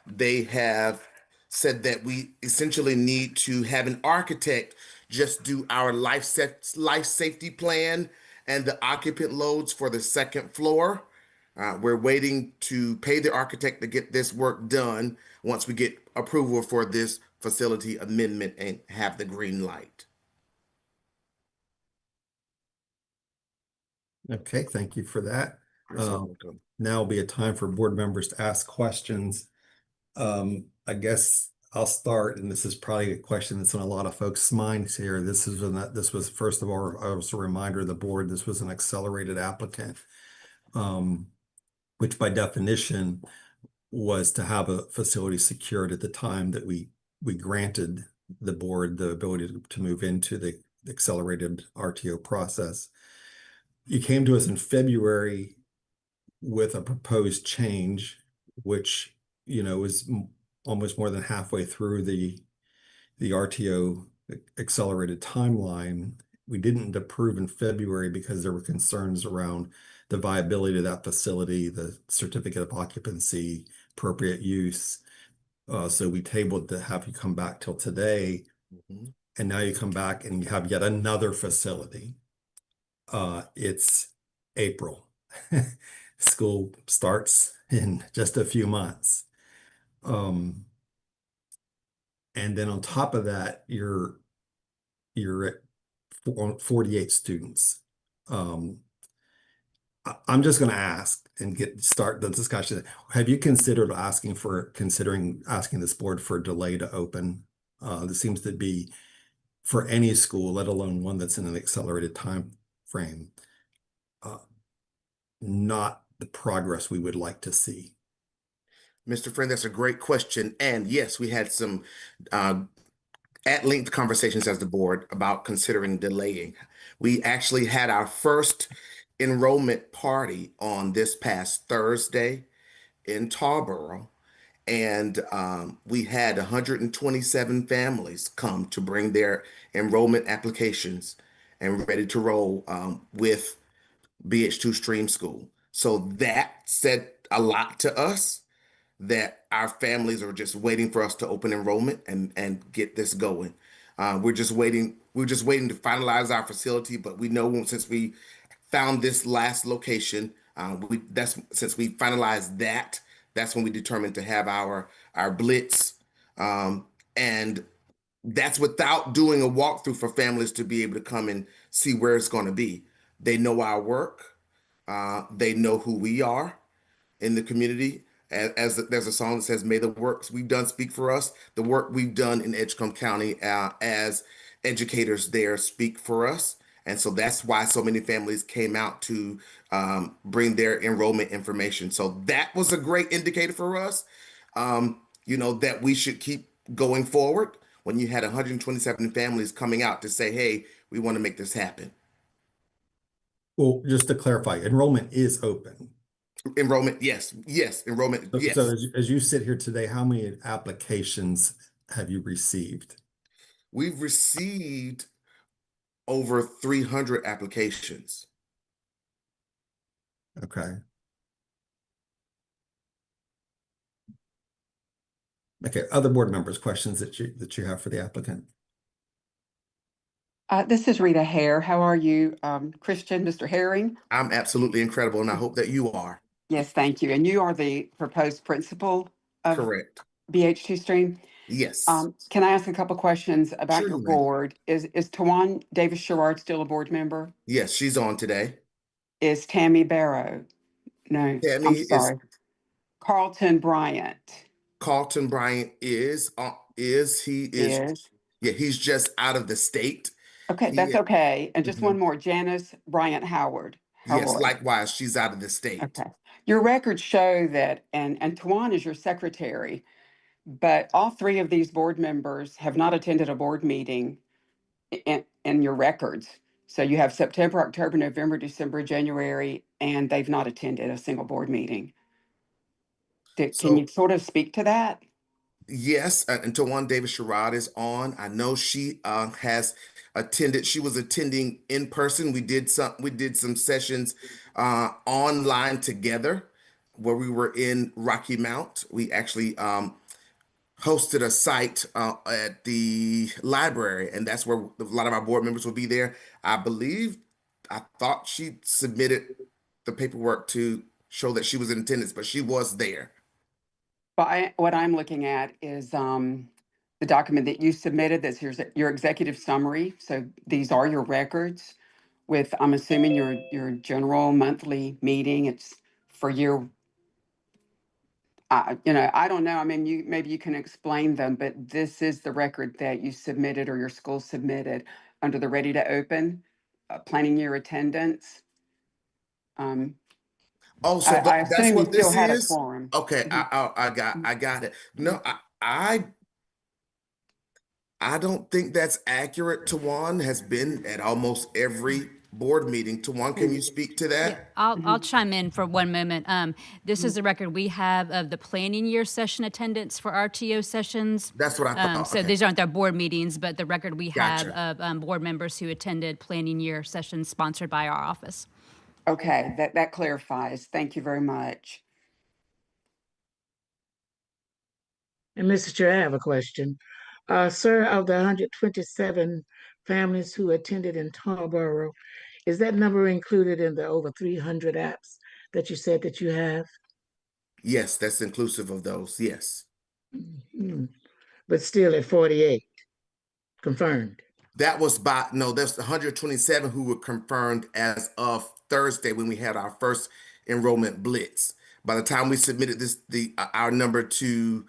L: they have said that we essentially need to have an architect just do our life safety plan and the occupant loads for the second floor. We're waiting to pay the architect to get this work done once we get approval for this facility amendment and have the green light.
G: Okay, thank you for that.
L: You're so welcome.
G: Now will be a time for board members to ask questions. I guess I'll start, and this is probably a question that's on a lot of folks' minds here. This was first of all, also a reminder of the board, this was an accelerated applicant, which by definition was to have a facility secured at the time that we granted the board the ability to move into the accelerated RTO process. You came to us in February with a proposed change, which, you know, is almost more than halfway through the RTO accelerated timeline. We didn't approve in February because there were concerns around the viability of that facility, the certificate of occupancy, appropriate use. So we tabled to have you come back till today. And now you come back and you have yet another facility. It's April. School starts in just a few months. And then on top of that, you're at 48 students. I'm just going to ask and start the discussion. Have you considered asking this board for a delay to open? This seems to be for any school, let alone one that's in an accelerated time frame, not the progress we would like to see.
L: Mr. Friend, that's a great question. And yes, we had some at-length conversations as the board about considering delaying. We actually had our first enrollment party on this past Thursday in Tarboro, and we had 127 families come to bring their enrollment applications and ready to roll with BH2 Stream School. So that said a lot to us, that our families are just waiting for us to open enrollment and get this going. We're just waiting to finalize our facility, but we know since we found this last location, since we finalized that, that's when we determined to have our blitz. And that's without doing a walkthrough for families to be able to come and see where it's going to be. They know our work. They know who we are in the community. As there's a song that says, "May the works we've done speak for us." The work we've done in Edgecombe County as educators there speak for us. And so that's why so many families came out to bring their enrollment information. So that was a great indicator for us, that we should keep going forward when you had 127 families coming out to say, hey, we want to make this happen.
G: Well, just to clarify, enrollment is open.
L: Enrollment, yes, enrollment, yes.
G: So as you sit here today, how many applications have you received?
L: We've received over 300 applications.
G: Okay. Okay, other board members, questions that you have for the applicant?
I: This is Rita Hare. How are you, Christian, Mr. Herring?
L: I'm absolutely incredible, and I hope that you are.
I: Yes, thank you. And you are the proposed principal of
L: Correct.
I: BH2 Stream?
L: Yes.
I: Can I ask a couple questions about
L: Sure,
I: your
L: ma'am.
I: board? Is Tawan Davis Sherrard still a board member?
L: Yes, she's on today.
I: Is Tammy Barrow? No,
L: Tammy
I: I'm
L: is-
I: sorry. Carlton Bryant.
L: Carlton Bryant he is,
I: Is.
L: yeah, he's just out of the state.
I: Okay,
L: He-
I: that's okay. And just
L: Mhm.
I: one more, Janice Bryant Howard.
L: Yes,
I: Howard.
L: likewise, she's out of the state.
I: Okay. Your records show that, and Tawan is your secretary, but all three of these board members have not attended a board meeting in your records. So you have September, October, November, December, January, and they've not attended a single board meeting. Can
L: So-
I: you sort of speak to that?
L: Yes, and Tawan Davis Sherrod is on. I know she has attended. She was attending in person. We did some sessions online together where we were in Rocky Mount. We actually hosted a site at the library, and that's where a lot of our board members will be there. I thought she submitted the paperwork to show that she was in attendance, but she was there.
I: But what I'm looking at is the document that you submitted. That's your executive summary. So these are your records with, I'm assuming, your general monthly meeting. It's for your, I don't know. I mean, maybe you can explain them, but this is the record that you submitted or your school submitted under the Ready to Open, planning your attendance.
L: Oh, so
I: I
L: that's
I: assume you
L: what
I: still
L: this
I: had a
L: is?
I: quorum.
L: Okay,
I: Mhm.
L: I got it. No, I don't think that's accurate. Tawan has been at almost every board meeting. Tawan, can you speak to that?
E: I'll chime in for one moment. This is the record we have of the planning year session attendance for RTO sessions.
L: That's what I thought.
E: So
L: Okay.
E: these aren't their board meetings, but the record we have
L: Gotcha.
E: of board members who attended planning year sessions sponsored by our office.
I: Okay, that clarifies. Thank you very much.
J: And Mr. Chair, I have a question. Sir, of the 127 families who attended in Tarboro, is that number included in the over 300 apps that you said that you have?
L: Yes, that's inclusive of those. Yes.
J: Mhm. But still at 48, confirmed.
L: That's 127 who were confirmed as of Thursday when we had our first enrollment blitz. By the time we submitted our number to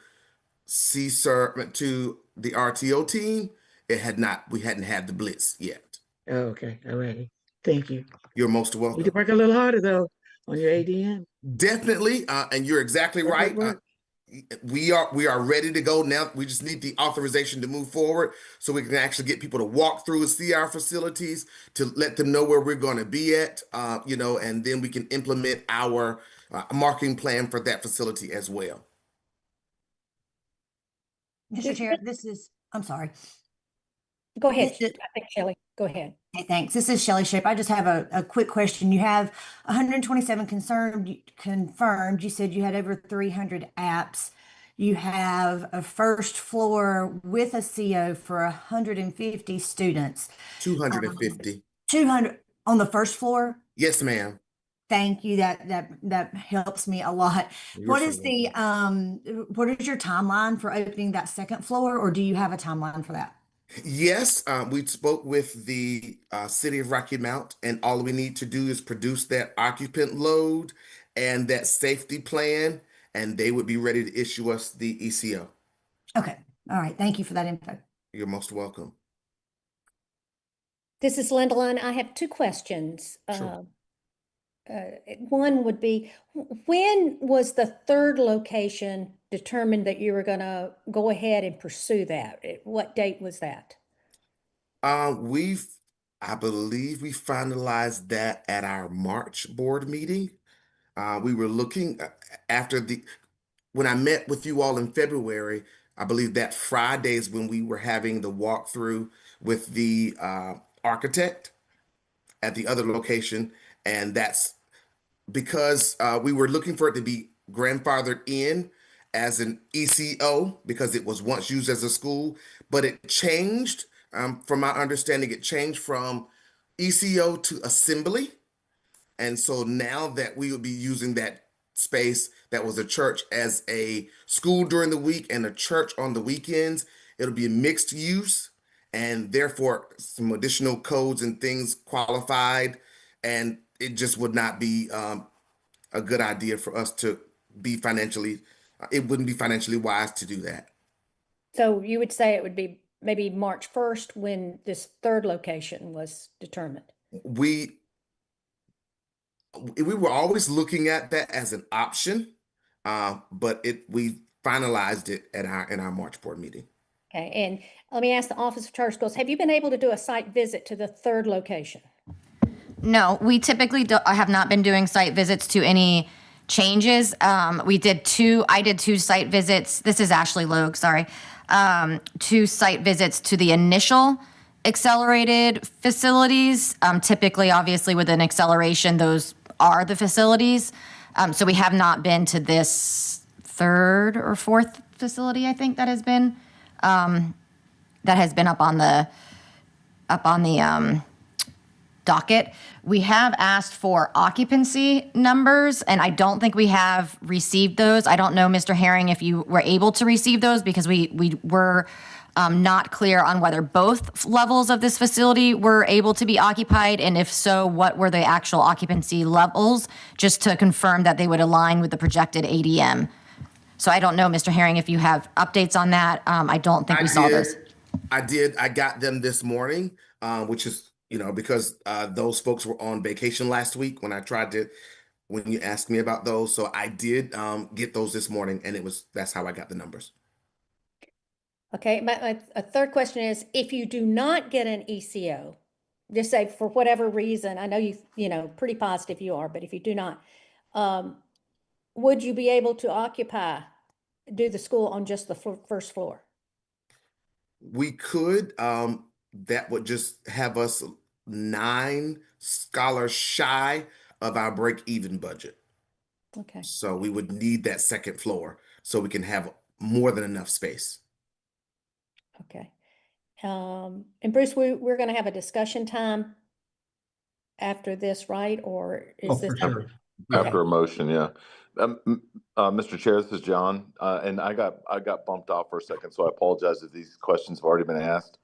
L: CSER to the RTO team, we hadn't had the blitz yet.
J: Oh, okay, all righty. Thank you.
L: You're most
J: You
L: welcome.
J: can work a little harder though on your ADM.
L: Definitely, and you're exactly
J: Work,
L: right.
J: work, work.
L: We are ready to go now. We just need the authorization to move forward so we can actually get people to walk through and see our facilities, to let them know where we're going to be at, and then we can implement our marketing plan for that facility as well.
A: Mr. Chair, I'm sorry.
H: Go ahead.
A: This is-
H: I think Shelley, go ahead.
A: Hey, thanks. This is Shelley Shape. I just have a quick question. You have 127 confirmed. You said you had over 300 apps. You have a first floor with a CO for 150 students.
L: 250.
A: 200 on the first floor?
L: Yes, ma'am.
A: Thank you. That helps me a lot.
L: You're
A: What
L: so
A: is what is your timeline for opening that second floor, or do you have a timeline for that?
L: Yes, we spoke with the city of Rocky Mount, and all we need to do is produce that occupant load and that safety plan, and they would be ready to issue us the ECO.
A: Okay. All right. Thank you for that info.
L: You're most welcome.
H: This is Linda Lund. I have two questions.
L: Sure.
H: One would be, when was the third location determined that you were going to go ahead and pursue that? What date was that?
L: I believe we finalized that at our March board meeting. We were looking when I met with you all in February. I believe that Friday is when we were having the walkthrough with the architect at the other location, and that's because we were looking for it to be grandfathered in as an ECO because it was once used as a school, but it changed. From my understanding, it changed from ECO to assembly. And so now that we will be using that space that was a church as a school during the week and a church on the weekends, it'll be a mixed use, and therefore some additional codes and things qualified. And it just would not be a good idea for us to be financially it wouldn't be financially wise to do that.
H: So you would say it would be maybe March 1st when this third location was determined?
L: We were always looking at that as an option, but we finalized it at in our March board meeting.
H: Okay, and let me ask the Office of Charter Schools, have you been able to do a site visit to the third location?
A: No, we typically have not been doing site visits to any changes. I did two site visits. This is Ashley Logue, sorry. 2 site visits to the initial accelerated facilities. Typically, obviously, with an acceleration, those are the facilities. So we have not been to this 3rd or 4th facility, I think, that has been up on the docket. We have asked for occupancy numbers, and I don't think we have received those. I don't know, Mr. Herring, if you were able to receive those, because we were not clear on whether both levels of this facility were able to be occupied, and if so, what were the actual occupancy levels, just to confirm that they would align with the projected ADM. So I don't know, Mr. Herring, if you have updates on that. I don't think we saw those.
L: I did. I got them this morning, which is, because those folks were on vacation last week when you asked me about those. So I did get those this morning, and that's how I got the numbers.
H: Okay, my third question is, if you do not get an ECO, just say for whatever reason, I know pretty positive you are, but if you do not, would you be able to do the school on just the first floor?
L: We could. That would just have us 9 scholars shy of our break-even budget.
H: Okay.
L: So we would need that second floor so we can have more than enough space.
H: Okay. And Bruce, we're going to have a discussion time after this, right? Or is this?
G: For sure.
C: After a motion, yeah. Mr. Chair, this is John, and I got bumped off for a second, so I apologize if these questions have already been asked.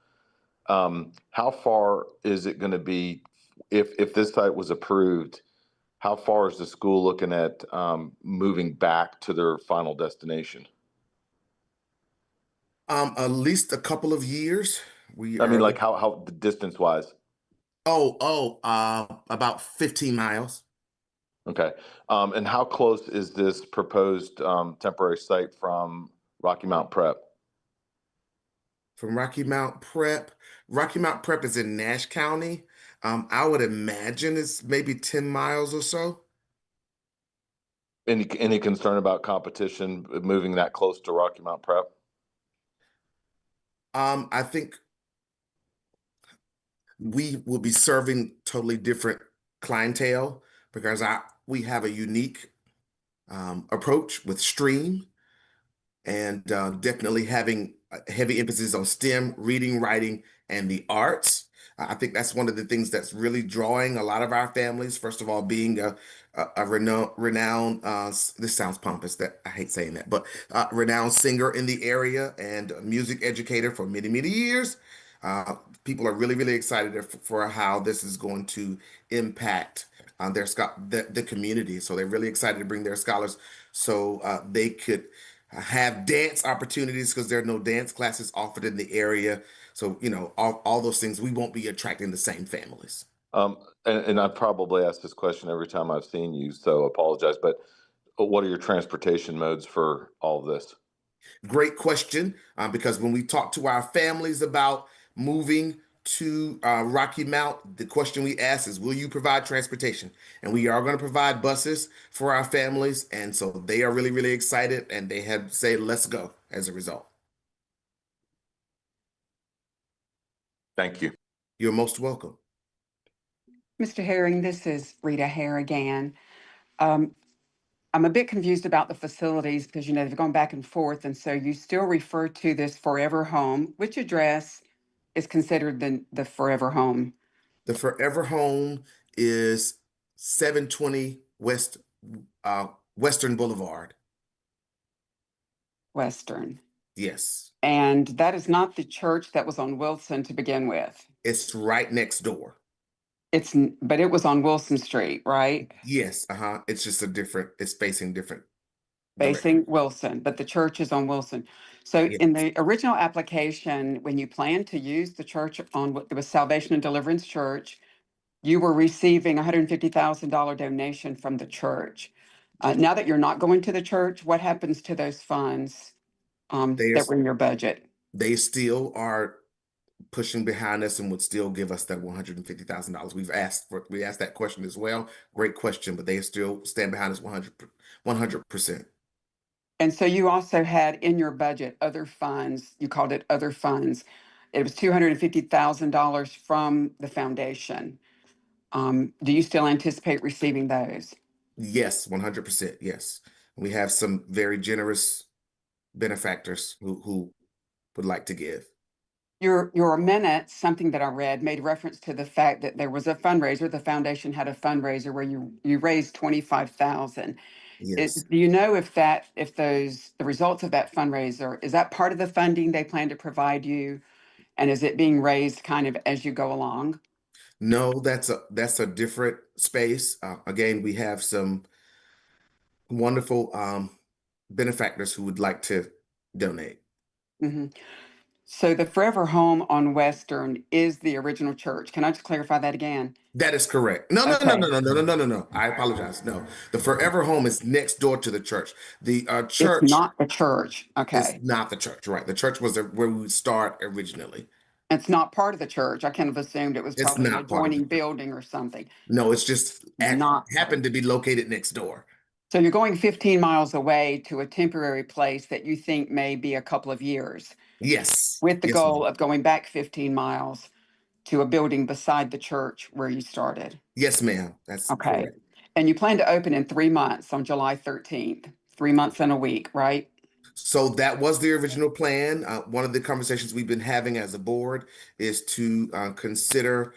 C: How far is it going to be if this site was approved? How far is the school looking at moving back to their final destination?
L: At least a couple of years.
C: Like how distance wise?
L: About 15 miles.
C: Okay. And how close is this proposed temporary site from Rocky Mount Prep?
L: From Rocky Mount Prep is in Nash County. I would imagine it's maybe 10 miles or so.
C: Any concern about competition moving that close to Rocky Mount Prep?
L: I think we will be serving totally different clientele because we have a unique approach with STREAM, and definitely having a heavy emphasis on STEM, reading, writing, and the arts. I think that's one of the things that's really drawing a lot of our families. First of all, being a renowned, this sounds pompous, that I hate saying that, but renowned singer in the area and a music educator for many, many years. People are really, really excited for how this is going to impact the community. So they're really excited to bring their scholars so they could have dance opportunities because there are no dance classes offered in the area. So, all those things, we won't be attracting the same families.
C: And I probably ask this question every time I've seen you, so apologize, but what are your transportation modes for all of this?
L: Great question, because when we talk to our families about moving to Rocky Mount, the question we ask is, will you provide transportation? And we are going to provide buses for our families. And so they are really, really excited, and they have said, let's go as a result.
C: Thank you.
L: You're most welcome.
I: Mr. Herring, this is Rita Hare again. I'm a bit confused about the facilities because, they've gone back and forth. And so you still refer to this Forever Home. Which address is considered the Forever Home?
L: The Forever Home is 720 Western Boulevard.
I: Western.
L: Yes.
I: And that is not the church that was on Wilson to begin with.
L: It's right next door.
I: But it was on Wilson Street, right?
L: Yes. It's just it's facing different
I: facing Wilson, but the church is on Wilson. So
L: Yeah.
I: in the original application, when you planned to use the church on what it was Salvation and Deliverance Church, you were receiving a $150,000 donation from the church. Now that you're not going to the church, what happens to those funds that were in your budget?
L: They still are pushing behind us and would still give us that $150,000. We asked that question as well. Great question, but they still stand behind us 100%.
I: And so you also had in your budget other funds, you called it other funds. It was $250,000 from the foundation. Do you still anticipate receiving those?
L: Yes, 100%. Yes. We have some very generous benefactors who would like to give.
I: Your minutes, something that I read, made reference to the fact that there was a fundraiser. The foundation had a fundraiser where you raised $25,000.
L: Yes.
I: Do you know if the results of that fundraiser, is that part of the funding they plan to provide you? And is it being raised kind of as you go along?
L: No, that's a different space. Again, we have some wonderful benefactors who would like to donate.
I: hmm So the Forever Home on Western is the original church. Can I just clarify that again?
L: That is correct. No. I apologize. No, the Forever Home is next door to the church. The
I: It's
L: church
I: not the church.
L: is
I: Okay.
L: not the church, right? The church was where we would start originally.
I: It's not part of the church. I kind of assumed it was
L: It's
I: probably an
L: not part of the
I: adjoining
L: church.
I: building or something.
L: No, it's just
I: Not
L: happened to be located next door.
I: So you're going 15 miles away to a temporary place that you think may be a couple of years,
L: Yes.
I: with the
L: Yes,
I: goal
L: ma'am.
I: of going back 15 miles to a building beside the church where you started.
L: Yes, ma'am. That's
I: Okay.
L: correct.
I: And you plan to open in 3 months on July 13th, 3 months and a week, right?
L: So that was the original plan. One of the conversations we've been having as a board is to consider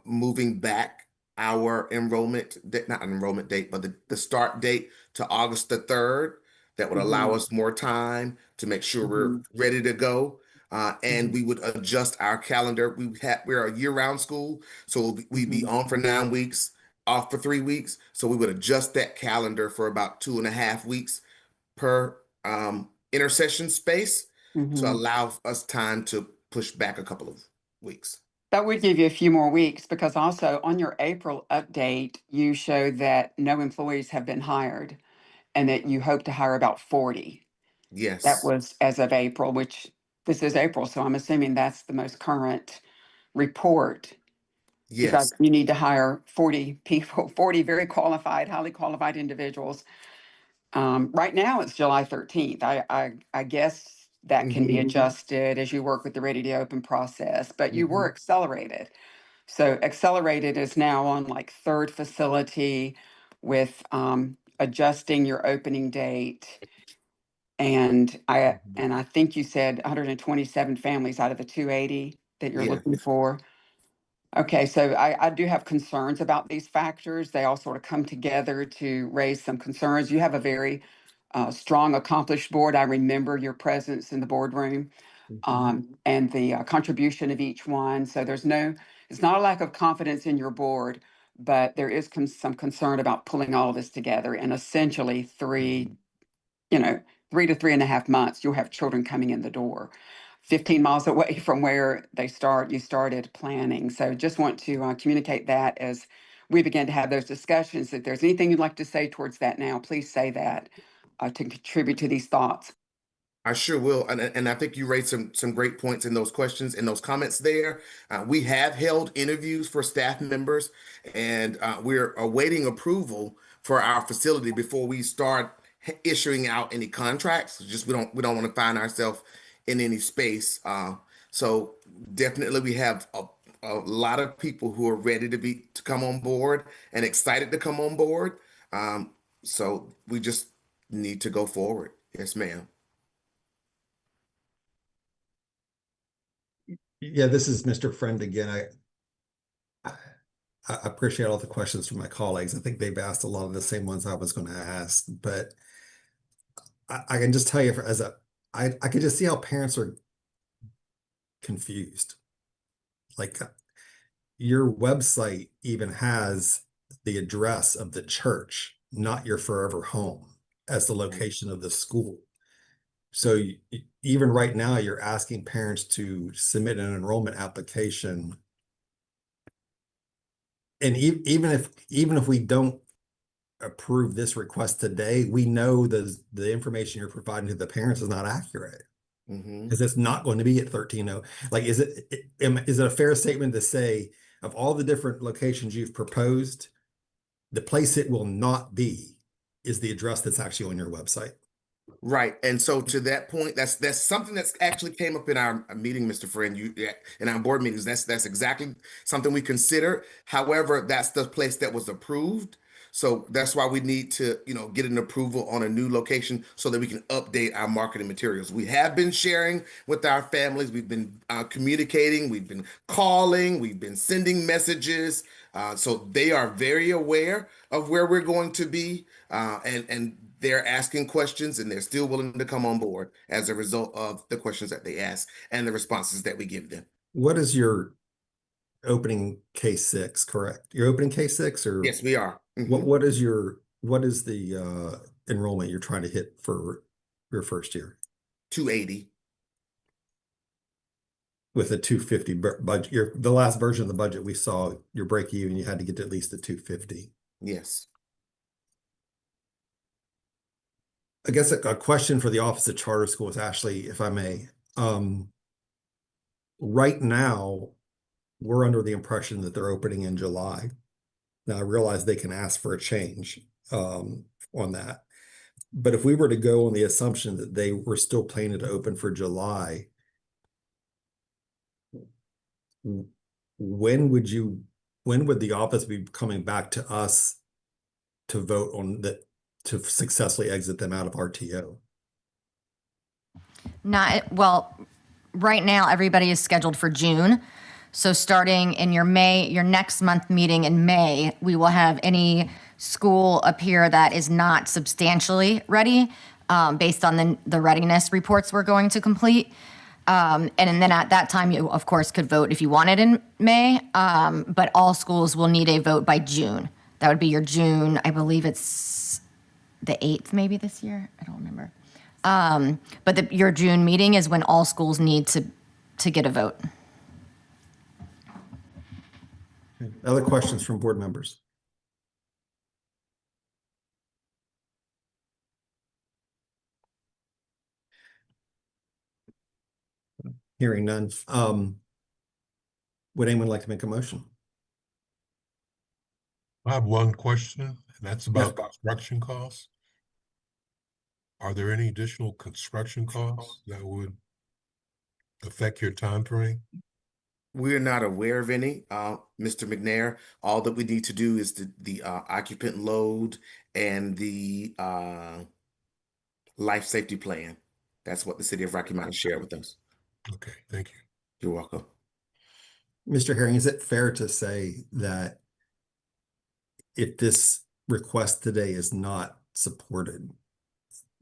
L: moving back our not an enrollment date, but the start date to August the 3rd. That would allow us more time to make sure we're ready to go. And we would adjust our calendar. We're a year-round school, so we'd be on for 9 weeks, off for 3 weeks. So we would adjust that calendar for about 2.5 weeks per intercession space to allow us time to push back a couple of weeks.
I: That would give you a few more weeks, because also on your April update, you showed that no employees have been hired and that you hope to hire about 40. That
L: Yes.
I: was as of April, which this is April, so I'm assuming that's the most current report.
L: Yes.
I: You need to hire 40 people, 40 very qualified, highly qualified individuals. Right now, it's July 13th. I guess that can be adjusted as you work with the Ready to Open process, but you were accelerated. So accelerated is now on like third facility with adjusting your opening date. And I think you said 127 families out of the 280 that you're
L: Yeah.
I: looking for. Okay, so I do have concerns about these factors. They all sort of come together to raise some concerns. You have a very strong, accomplished board. I remember your presence in the boardroom and the contribution of each one. So it's not a lack of confidence in your board, but there is some concern about pulling all of this together. And essentially 3 to 3.5 months, you'll have children coming in the door. 15 miles away from where you started planning. So just want to communicate that as we begin to have those discussions. If there's anything you'd like to say towards that now, please say that to contribute to these thoughts.
L: I sure will. And I think you raised some great points in those questions and those comments there. We have held interviews for staff members, and we're awaiting approval for our facility before we start issuing out any contracts. Just we don't want to find ourselves in any space. So definitely we have a lot of people who are ready to come on board and excited to come on board. So we just need to go forward. Yes, ma'am.
G: Yeah, this is Mr. Friend again. I appreciate all the questions from my colleagues. I think they've asked a lot of the same ones I was going to ask, but I can just tell you I can just see how parents are confused. Like your website even has the address of the church, not your Forever Home. as the location of the school. So even right now, you're asking parents to submit an enrollment application. And even if we don't approve this request today, we know the information you're providing to the parents is not accurate. Because it's not going to be at 13. Like, is it a fair statement to say of all the different locations you've proposed, the place it will not be is the address that's actually on your website?
L: Right. And so to that point, that's something that's actually came up in our meeting, Mr. Friend, in our board meetings. That's exactly something we consider. However, that's the place that was approved. So that's why we need to, get an approval on a new location so that we can update our marketing materials. We have been sharing with our families. We've been communicating. We've been calling. We've been sending messages. So they are very aware of where we're going to be. And they're asking questions, and they're still willing to come on board as a result of the questions that they ask and the responses that we give them.
G: What is your opening K6, correct? Your opening K6, or?
L: Yes, we are.
G: What is the enrollment you're trying to hit for your first year?
L: 280.
G: With a 250 budget. The last version of the budget we saw, your break even, you had to get to at least a 250.
L: Yes.
G: I guess a question for the Office of Charter Schools, Ashley, if I may. Right now, we're under the impression that they're opening in July. Now, I realize they can ask for a change on that. But if we were to go on the assumption that they were still planning to open for July, when would the office be coming back to us to vote on that, to successfully exit them out of RTO?
A: Right now, everybody is scheduled for June. So starting in your next month meeting in May, we will have any school appear that is not substantially ready based on the readiness reports we're going to complete. And then at that time, you, of course, could vote if you wanted in May, but all schools will need a vote by June. That would be your June, I believe it's the 8th maybe this year. I don't remember. But your June meeting is when all schools need to get a vote.
G: Other questions from board members? Hearing none. Would anyone like to make a motion?
M: I have one question, and that's about construction costs. Are there any additional construction costs that would affect your time frame?
L: We're not aware of any, Mr. McNair. All that we need to do is the occupant load and the life safety plan. That's what the city of Rocky Mount shared with us.
M: Okay, thank you.
L: You're welcome.
G: Mr. Herring, is it fair to say that if this request today is not supported,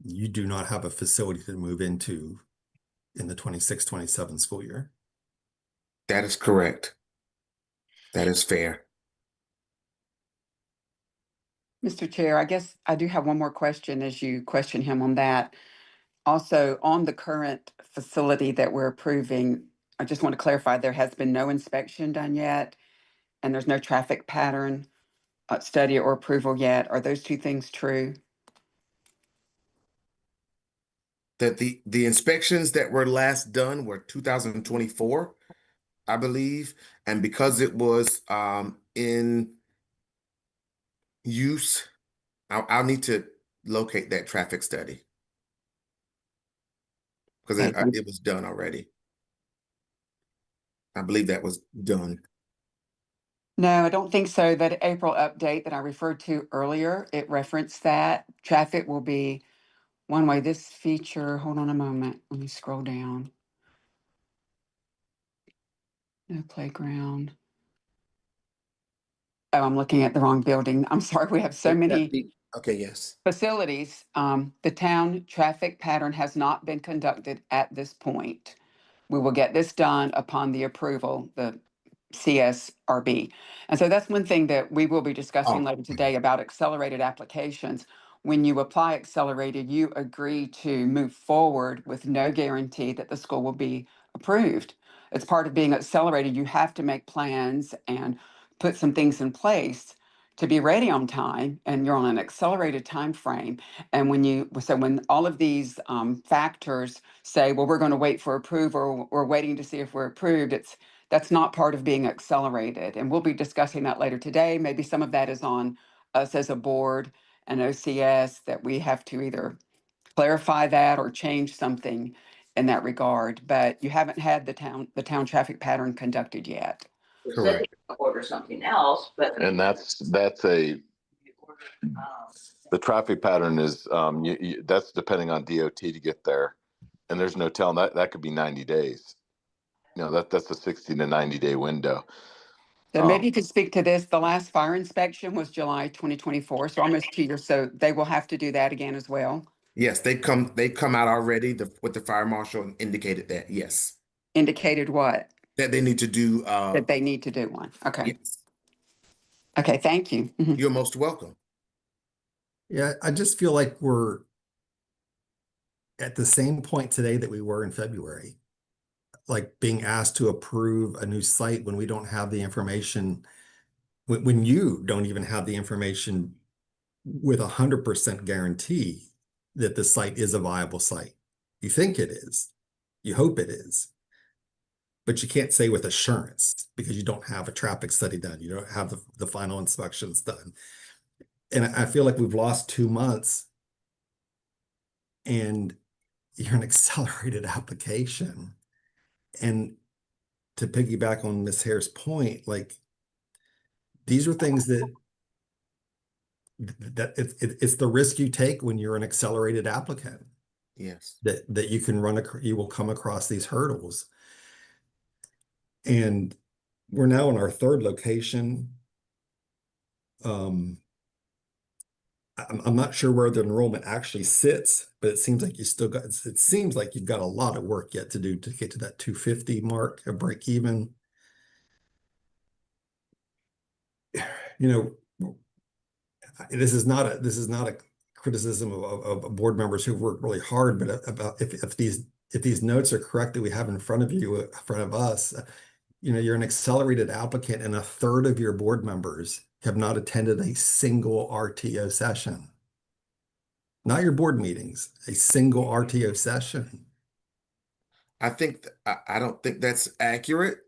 G: you do not have a facility to move into in the 26-27 school year?
L: That is correct. That is fair.
I: Mr. Chair, I guess I do have one more question as you question him on that. Also, on the current facility that we're approving, I just want to clarify, there has been no inspection done yet, and there's no traffic pattern study or approval yet. Are those two things true?
L: That the inspections that were last done were 2024, I believe, and because it was in use, I'll need to locate that traffic study because it was done already. I believe that was done.
I: No, I don't think so. That April update that I referred to earlier, it referenced that traffic will be one way. This feature, hold on a moment, let me scroll down. No playground. Oh, I'm looking at the wrong building. I'm sorry, we have so many
L: Okay, yes.
I: facilities. The town traffic pattern has not been conducted at this point. We will get this done upon the approval, the CSRB. And so that's one thing that we will be discussing later today about accelerated applications. when you apply accelerated, you agree to move forward with no guarantee that the school will be approved. It's part of being accelerated. You have to make plans and put some things in place to be ready on time, and you're on an accelerated time frame. And when all of these factors say, well, we're going to wait for approval, or we're waiting to see if we're approved, that's not part of being accelerated. And we'll be discussing that later today. Maybe some of that is on us as a board and OCS, that we have to either clarify that or change something in that regard. But you haven't had the town traffic pattern conducted yet.
L: Correct.
B: Order something else, but.
C: And the traffic pattern is, that's depending on DOT to get there. And there's no telling, that could be 90 days. That's a 60 to 90 day window.
I: So maybe you could speak to this. The last fire inspection was July 2024, so almost 2 years. So they will have to do that again as well.
L: Yes, they come out already. What the fire marshal indicated that, yes.
I: Indicated what?
L: That they need to do.
I: That they need to do one. Okay.
L: Yes.
I: Okay, thank you. Mhm.
L: You're most welcome.
G: Yeah, I just feel like we're at the same point today that we were in February. Like being asked to approve a new site when we don't have the information, when you don't even have the information with 100% guarantee that the site is a viable site. You think it is, you hope it is, but you can't say with assurance because you don't have a traffic study done. You don't have the final inspections done. And I feel like we've lost 2 months, and you're an accelerated application. And to piggyback on Ms. Hare's point, like these are things that it's the risk you take when you're an accelerated applicant.
L: Yes.
G: That you can you will come across these hurdles. And we're now in our third location. I'm not sure where the enrollment actually sits, but it seems like it seems like you've got a lot of work yet to do to get to that 250 mark, a break even. This is not a criticism of board members who've worked really hard, but about if these notes are correct that we have in front of us, you're an accelerated applicant, and a third of your board members have not attended a single RTO session. Not your board meetings, a single RTO session.
L: I don't think that's accurate.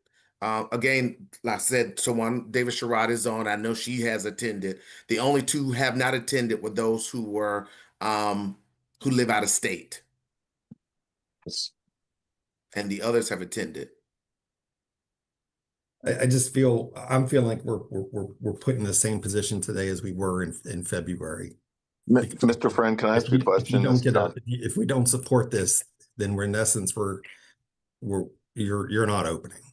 L: Again, like I said, David Sherrod is on. I know she has attended. The only two who have not attended were those who live out of state. And the others have attended.
G: I'm feeling like we're put in the same position today as we were in February.
C: Mr. Friend, can I ask you a question?
G: If we don't support this, then we're in essence you're not opening.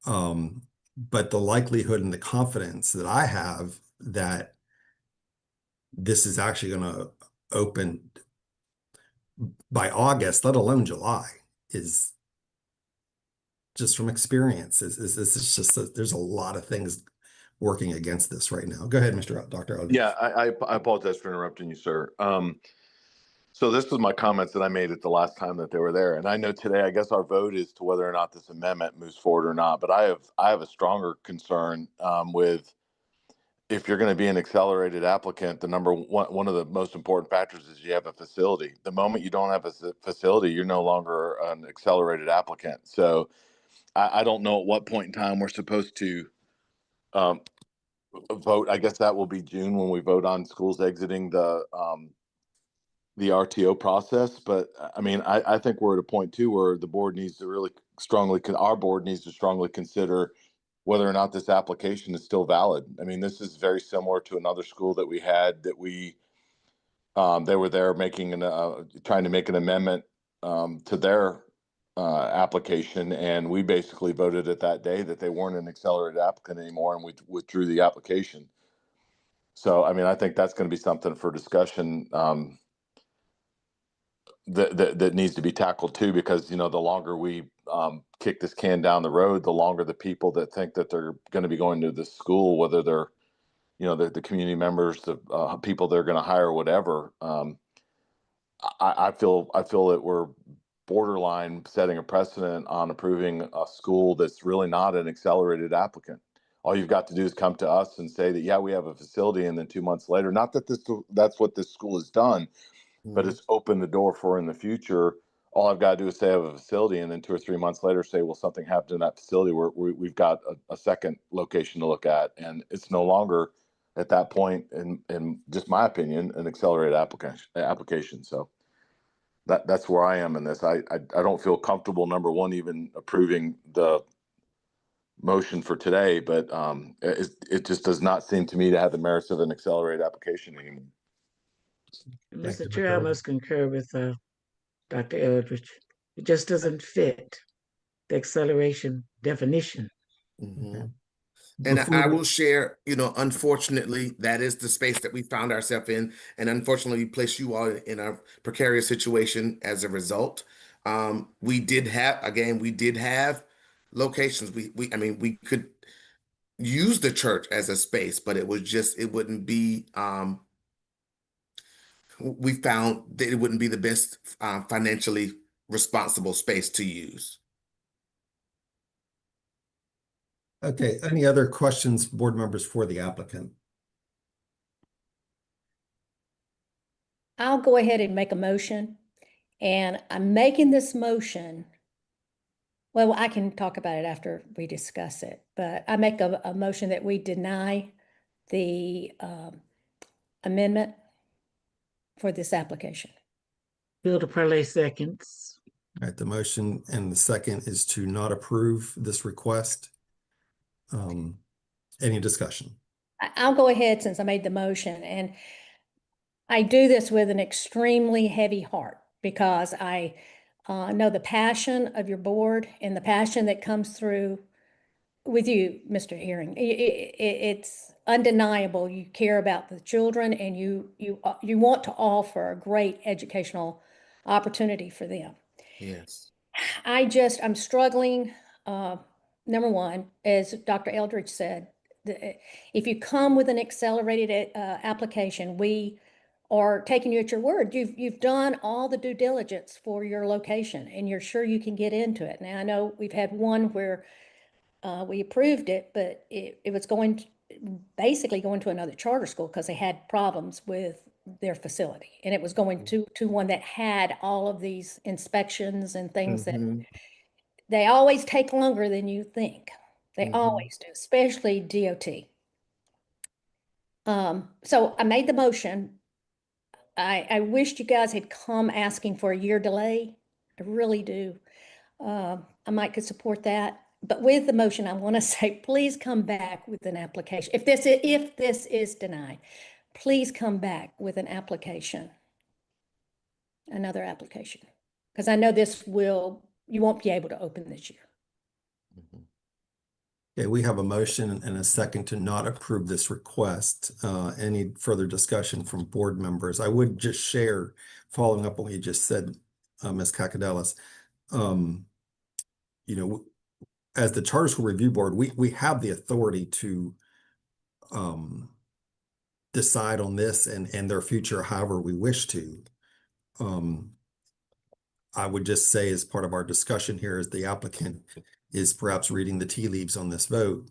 G: But the likelihood and the confidence that I have that this is actually going to open by August, let alone July, is just from experience. It's just there's a lot of things working against this right now. Go ahead, Dr. Eldridge.
C: Yeah, I apologize for interrupting you, sir. So this was my comments that I made at the last time that they were there. And I know today, I guess our vote is to whether or not this amendment moves forward or not. But I have a stronger concern with if you're going to be an accelerated applicant, one of the most important factors is you have a facility. The moment you don't have a facility, you're no longer an accelerated applicant. So I don't know at what point in time we're supposed to vote. I guess that will be June when we vote on schools exiting the RTO process. But I mean, I think we're at a point too where the board needs to really our board needs to strongly consider whether or not this application is still valid. I mean, this is very similar to another school that we had that they were there trying to make an amendment to their application, and we basically voted at that day that they weren't an accelerated applicant anymore, and we withdrew the application. So, I mean, I think that's going to be something for discussion that needs to be tackled too, because the longer we kick this can down the road, the longer the people that think that they're going to be going to this school, whether they're the community members, the people they're going to hire, whatever. I feel that we're borderline setting a precedent on approving a school that's really not an accelerated applicant. All you've got to do is come to us and say that, yeah, we have a facility, and then 2 months later, not that that's what this school has done, but it's opened the door for in the future. All I've got to do is say I have a facility, and then 2 or 3 months later say, well, something happened in that facility where we've got a second location to look at, and it's no longer at that point, in just my opinion, an accelerated application. So that's where I am in this. I don't feel comfortable, number one, even approving the motion for today, but it just does not seem to me to have the merits of an accelerated application anymore.
J: Mr. Chair, I must concur with Dr. Eldridge. It just doesn't fit the acceleration definition.
L: Mhm. And I will share, unfortunately, that is the space that we found ourselves in. And unfortunately, we placed you all in a precarious situation as a result. We did have locations. We could use the church as a space, but it wouldn't be, we found that it wouldn't be the best financially responsible space to use.
G: Okay, any other questions, board members, for the applicant?
H: I'll go ahead and make a motion, and I'm making this motion. Well, I can talk about it after we discuss it, but I make a motion that we deny the amendment for this application.
J: Bill DeParle seconds.
G: All right, the motion and the second is to not approve this request. Any discussion?
H: I'll go ahead since I made the motion, and I do this with an extremely heavy heart because I know the passion of your board and the passion that comes through with you, Mr. Herring. It's undeniable. You care about the children, and you want to offer a great educational opportunity for them.
L: Yes.
H: I'm struggling. Number one, as Dr. Eldridge said, if you come with an accelerated application, we are taking you at your word. You've done all the due diligence for your location, and you're sure you can get into it. Now, I know we've had one where we approved it, but it was basically going to another charter school because they had problems with their facility, and it was going to one that had all of these inspections and things that they always take longer than you think. They always do, especially DOT. So I made the motion. I wished you guys had come asking for a year delay. I really do. I might could support that. But with the motion, I want to say, please come back with an application. If this is denied, please come back with an application, another application. Because I know you won't be able to open this year.
G: Okay, we have a motion and a second to not approve this request. Any further discussion from board members? I would just share, following up on what you just said, Ms. Kakadelis, as the Charter School Review Board, we have the authority to decide on this and their future however we wish to. I would just say, as part of our discussion here, as the applicant is perhaps reading the tea leaves on this vote,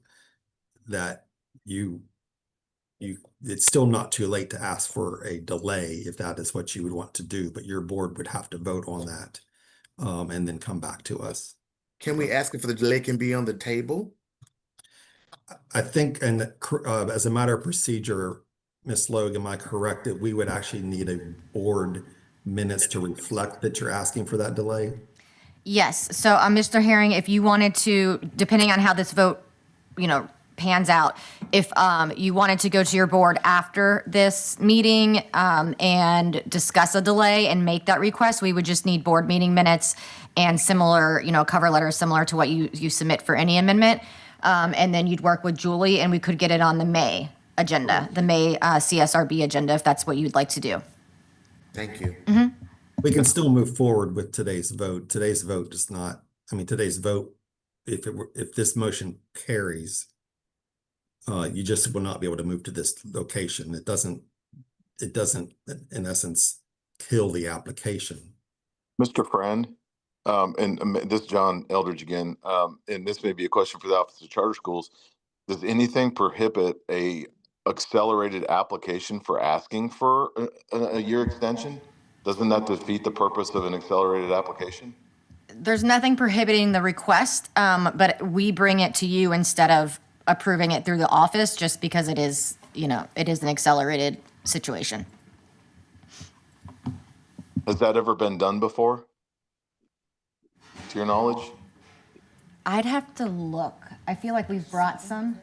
G: that it's still not too late to ask for a delay if that is what you would want to do, but your board would have to vote on that and then come back to us.
L: Can we ask if the delay can be on the table?
G: I think, and as a matter of procedure, Ms. Logue, am I correct that we would actually need a board minutes to reflect that you're asking for that delay?
A: Yes. So, Mr. Herring, if you wanted to, depending on how this vote, pans out, if you wanted to go to your board after this meeting and discuss a delay and make that request, we would just need board meeting minutes and similar, cover letters similar to what you submit for any amendment. And then you'd work with Julie, and we could get it on the May agenda, the May CSRB agenda, if that's what you'd like to do.
L: Thank you.
G: We can still move forward with today's vote. Today's vote does not, today's vote, if this motion carries, You just will not be able to move to this location. It doesn't, in essence, kill the application.
C: Mr. Friend, this is John Eldridge again, and this may be a question for the Office of Charter Schools. Does anything prohibit a accelerated application for asking for a year extension? Doesn't that defeat the purpose of an accelerated application?
A: There's nothing prohibiting the request, but we bring it to you instead of approving it through the office, just because it is, it is an accelerated situation.
C: Has that ever been done before? To your knowledge?
A: I'd have to look. I feel like we've brought some.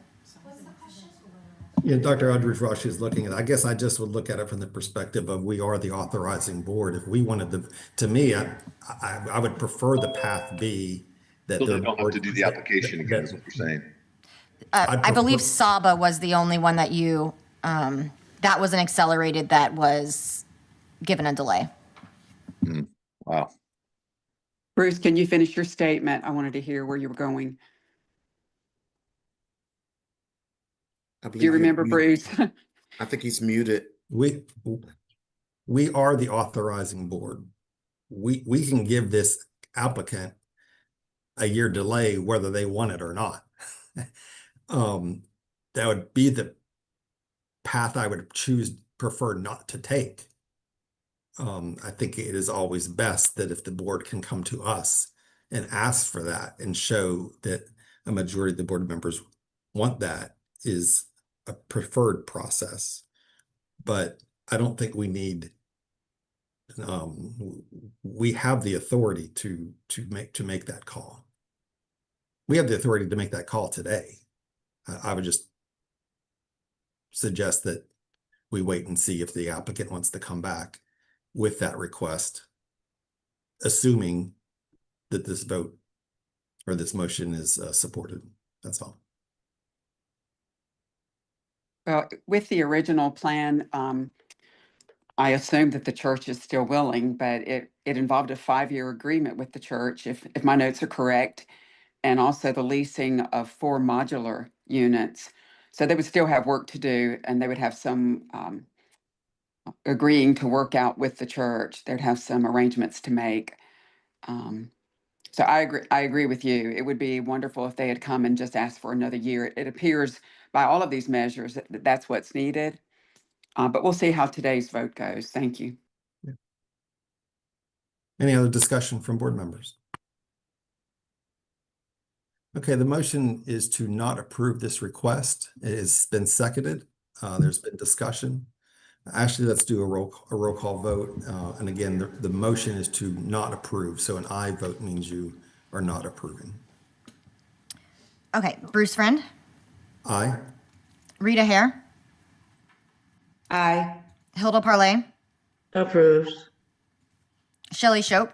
G: Yeah, Dr. Eldridge Rush is looking at it. I guess I just would look at it from the perspective of we are the authorizing board. If we wanted to me, I would prefer the path B. That
C: So they
G: the
C: don't have
G: board-
C: to do the application again, is what you're saying?
A: I believe Saba was the only one that that was an accelerated that was given a delay.
C: Wow.
I: Bruce, can you finish your statement? I wanted to hear where you were going.
L: I
I: Do
L: believe
I: you
L: you're
I: remember,
L: muted.
I: Bruce?
L: I think he's muted.
G: We are the authorizing board. We can give this applicant a year delay whether they want it or not. That would be the path I would prefer not to take. I think it is always best that if the board can come to us and ask for that and show that a majority of the board members want that is a preferred process. But I don't think we need, we have the authority to make that call. We have the authority to make that call today. I would just suggest that we wait and see if the applicant wants to come back with that request, assuming that this vote or this motion is supported. That's all.
I: Well, with the original plan, I assume that the church is still willing, but it involved a 5-year agreement with the church, if my notes are correct, and also the leasing of 4 modular units. So they would still have work to do, and they would have some agreeing to work out with the church. They'd have some arrangements to make. So I agree with you. It would be wonderful if they had come and just asked for another year. It appears by all of these measures that that's what's needed. But we'll see how today's vote goes. Thank you.
G: Any other discussion from board members? Okay, the motion is to not approve this request. It has been seconded. There's been discussion. Actually, let's do a roll call vote. And again, the motion is to not approve. So an aye vote means you are not approving.
A: Okay, Bruce Friend,
G: Aye.
A: Rita Hare,
B: Aye.
A: Hilda Parlay,
J: Approves.
A: Shelley Shope,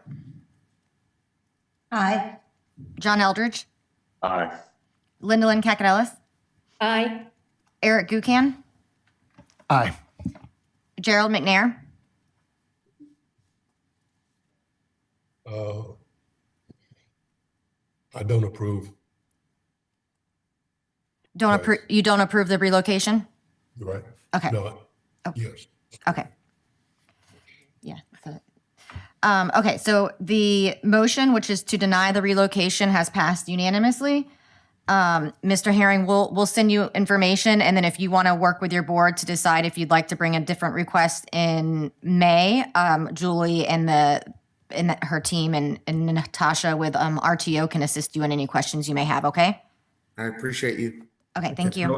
B: Aye.
A: John Eldridge,
C: Aye.
A: Linda Lynn Cacadelis,
H: Aye.
A: Eric Gucan,
K: Aye.
A: Gerald McNair,
M: I don't approve,
A: you don't approve the relocation?
M: right?
A: Okay.
M: No,
A: Oh.
M: yes.
A: Okay. Yeah. Okay, so the motion, which is to deny the relocation, has passed unanimously. Mr. Herring, we'll send you information, and then if you want to work with your board to decide if you'd like to bring a different request in May, Julie and her team and Natasha with RTO can assist you in any questions you may have, okay?
L: I appreciate you.
A: Okay, thank
G: So
A: you.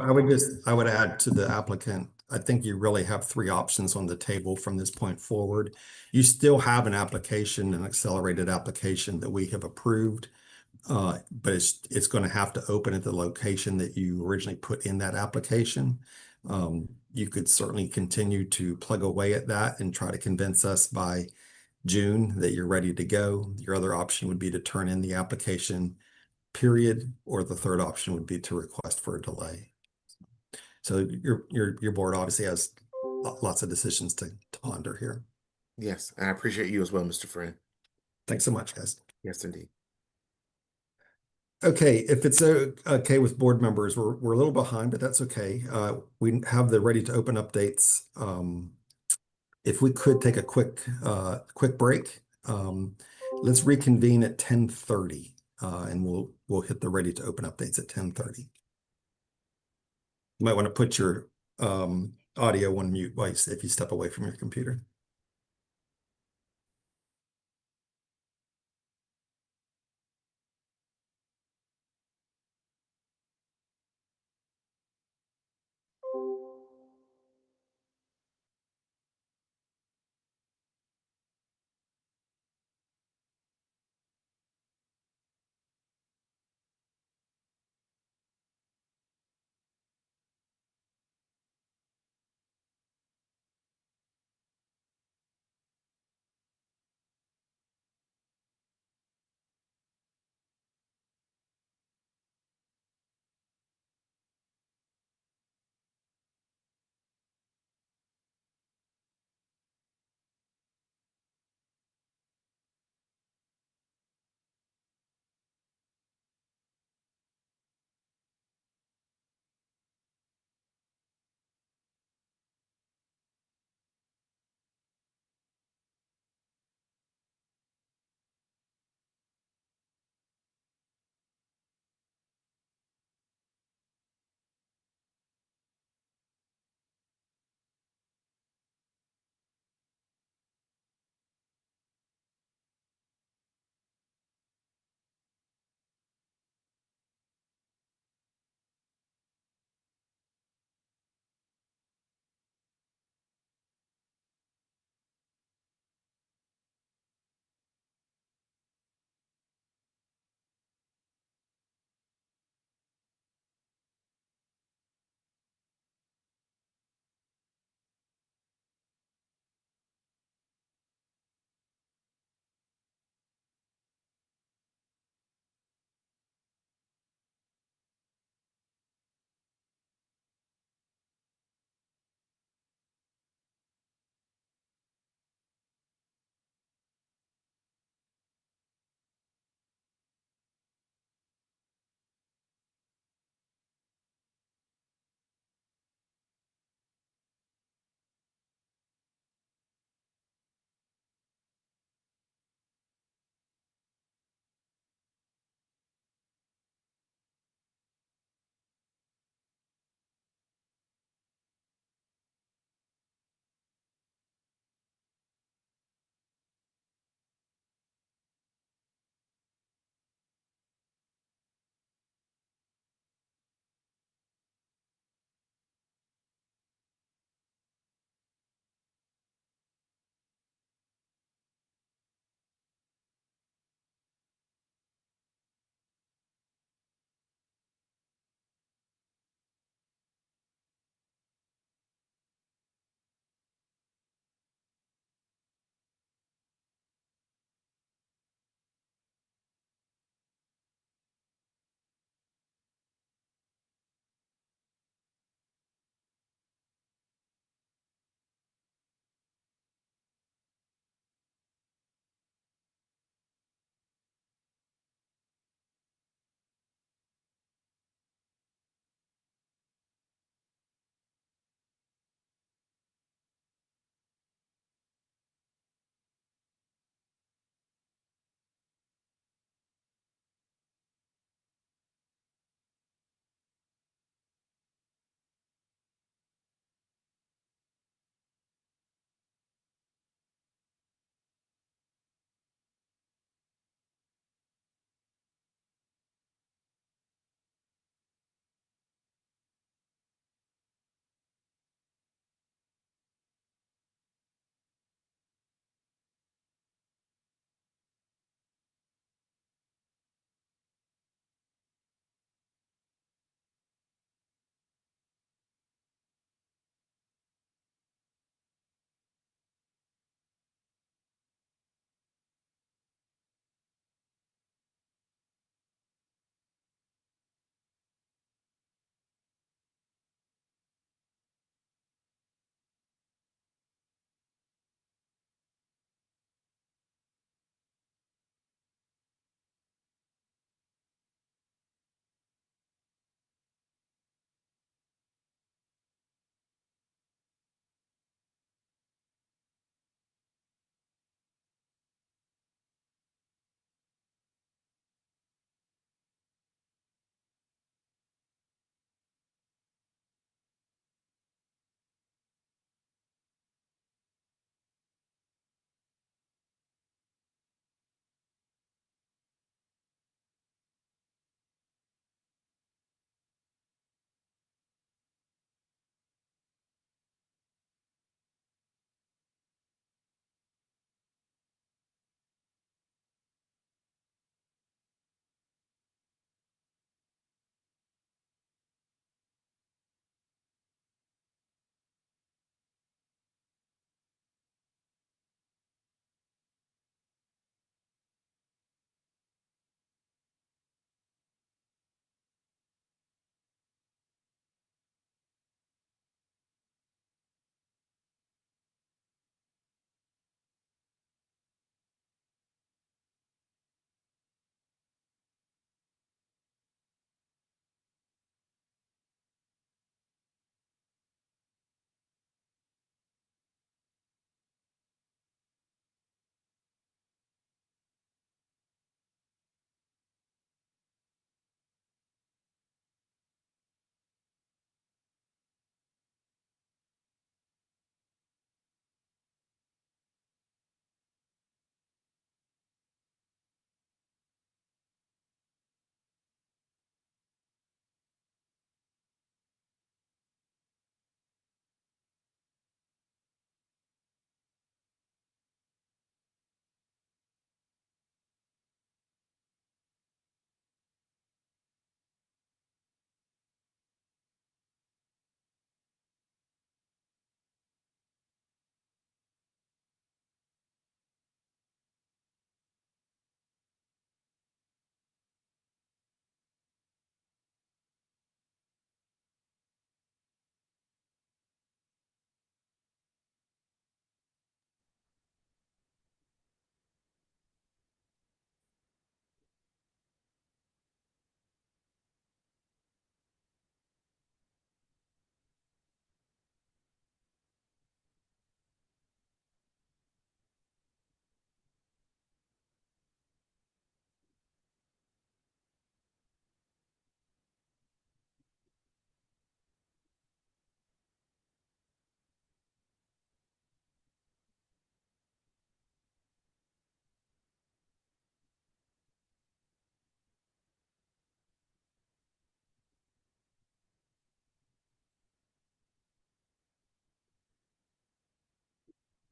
G: I would add to the applicant, I think you really have 3 options on the table from this point forward. You still have an application, an accelerated application that we have approved, but it's going to have to open at the location that you originally put in that application. You could certainly continue to plug away at that and try to convince us by June that you're ready to go. Your other option would be to turn in the application, period, or the third option would be to request for a delay. So your board obviously has lots of decisions to ponder here.
L: Yes, and I appreciate you as well, Mr. Friend.
G: Thanks so much, guys.
L: Yes, indeed.
G: Okay, if it's okay with board members, we're a little behind, but that's okay. We have the ready to open updates. If we could take a quick break, let's reconvene at 10:30, and we'll hit the ready to open updates at 10:30. You might want to put your audio on mute if you step away from your computer.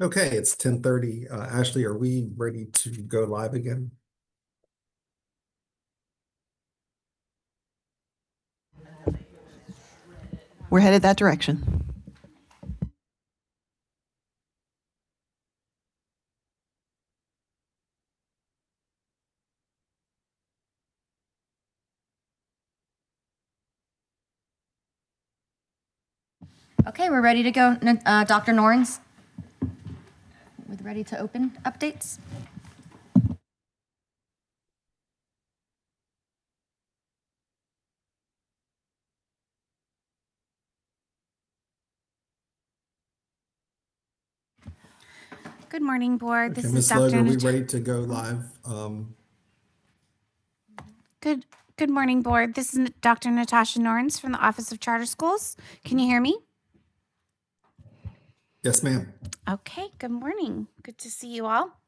G: Okay, it's 10:30. Ashley, are we ready to go live again?
D: We're headed that direction.
A: Okay, we're ready to go. Dr. Norns? We're ready to open updates?
N: Good morning, board.
G: Okay,
N: This is
G: Ms. Logue,
N: Dr.
G: are we
N: Nat-
G: ready to go live?
N: Good morning, board. This is Dr. Natasha Norns from the Office of Charter Schools. Can you hear me?
G: Yes, ma'am.
N: Okay, good morning. Good to see you all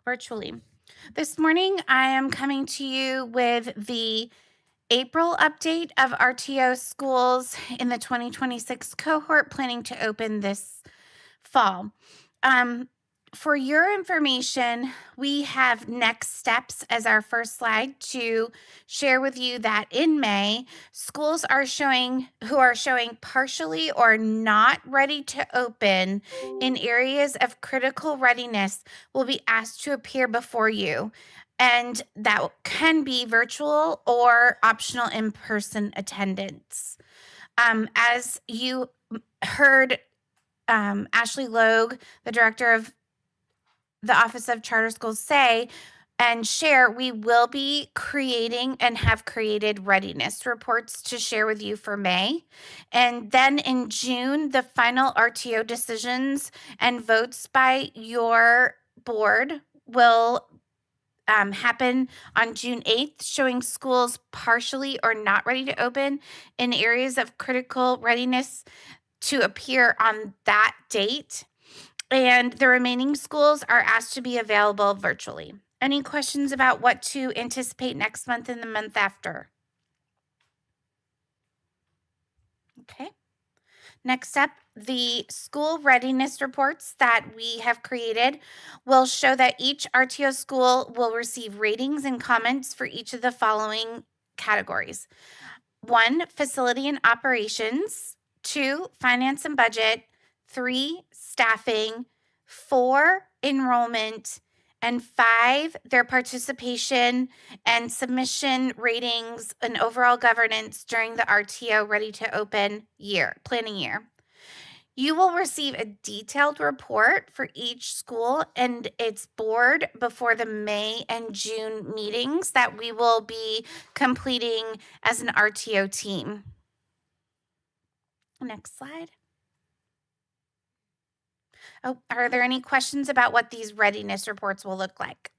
N: virtually. This morning, I am coming to you with the April update of RTO schools in the 2026 cohort planning to open this fall. For your information, we have next steps as our first slide to share with you that in May, schools who are showing partially or not ready to open in areas of critical readiness will be asked to appear before you. And that can be virtual or optional in-person attendance. As you heard Ashley Logue, the director of the Office of Charter Schools, say and share, we will be creating and have created readiness reports to share with you for May. And then in June, the final RTO decisions and votes by your board will happen on June 8th, showing schools partially or not ready to open in areas of critical readiness to appear on that date. And the remaining schools are asked to be available virtually. Any questions about what to anticipate next month and the month after? Okay. Next up, the school readiness reports that we have created will show that each RTO school will receive ratings and comments for each of the following categories. 1, facility and operations. 2, finance and budget. 3, staffing. 4, enrollment. And 5, their participation and submission ratings and overall governance during the RTO Ready to Open planning year. You will receive a detailed report for each school and its board before the May and June meetings that we will be completing as an RTO team. Next slide. Oh, are there any questions about what these readiness reports will look like?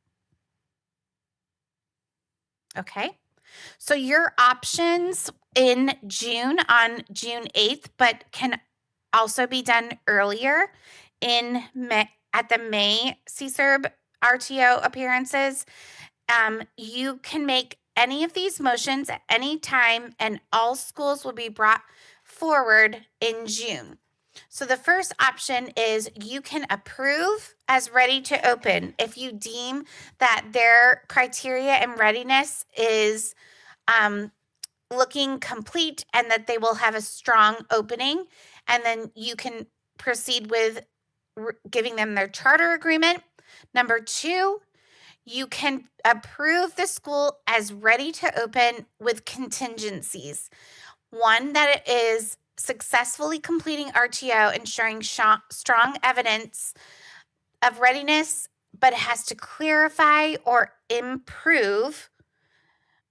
N: Okay. So your options in June on June 8th, but can also be done earlier in May, at the May CSERB RTO appearances. You can make any of these motions at any time, and all schools will be brought forward in June. So the first option is you can approve as ready to open if you deem that their criteria and readiness is looking complete and that they will have a strong opening. And then you can proceed with giving them their charter agreement. Number 2, you can approve the school as ready to open with contingencies. 1, that it is successfully completing RTO, ensuring strong evidence of readiness, but it has to clarify or improve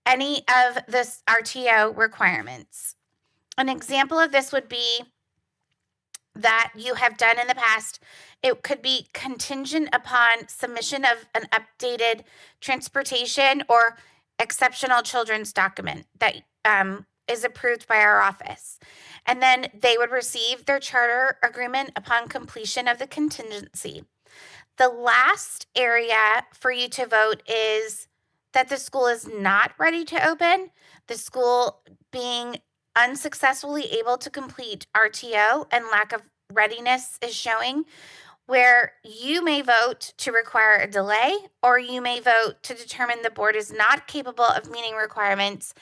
N: any of the RTO requirements. An example of this would be that you have done in the past. It could be contingent upon submission of an updated transportation or exceptional children's document that is approved by our office. And then they would receive their charter agreement upon completion of the contingency. The last area for you to vote is that the school is not ready to open, the school being unsuccessfully able to complete RTO and lack of readiness is showing. where you may vote to require a delay, or you may vote to determine the board is not capable of meeting requirements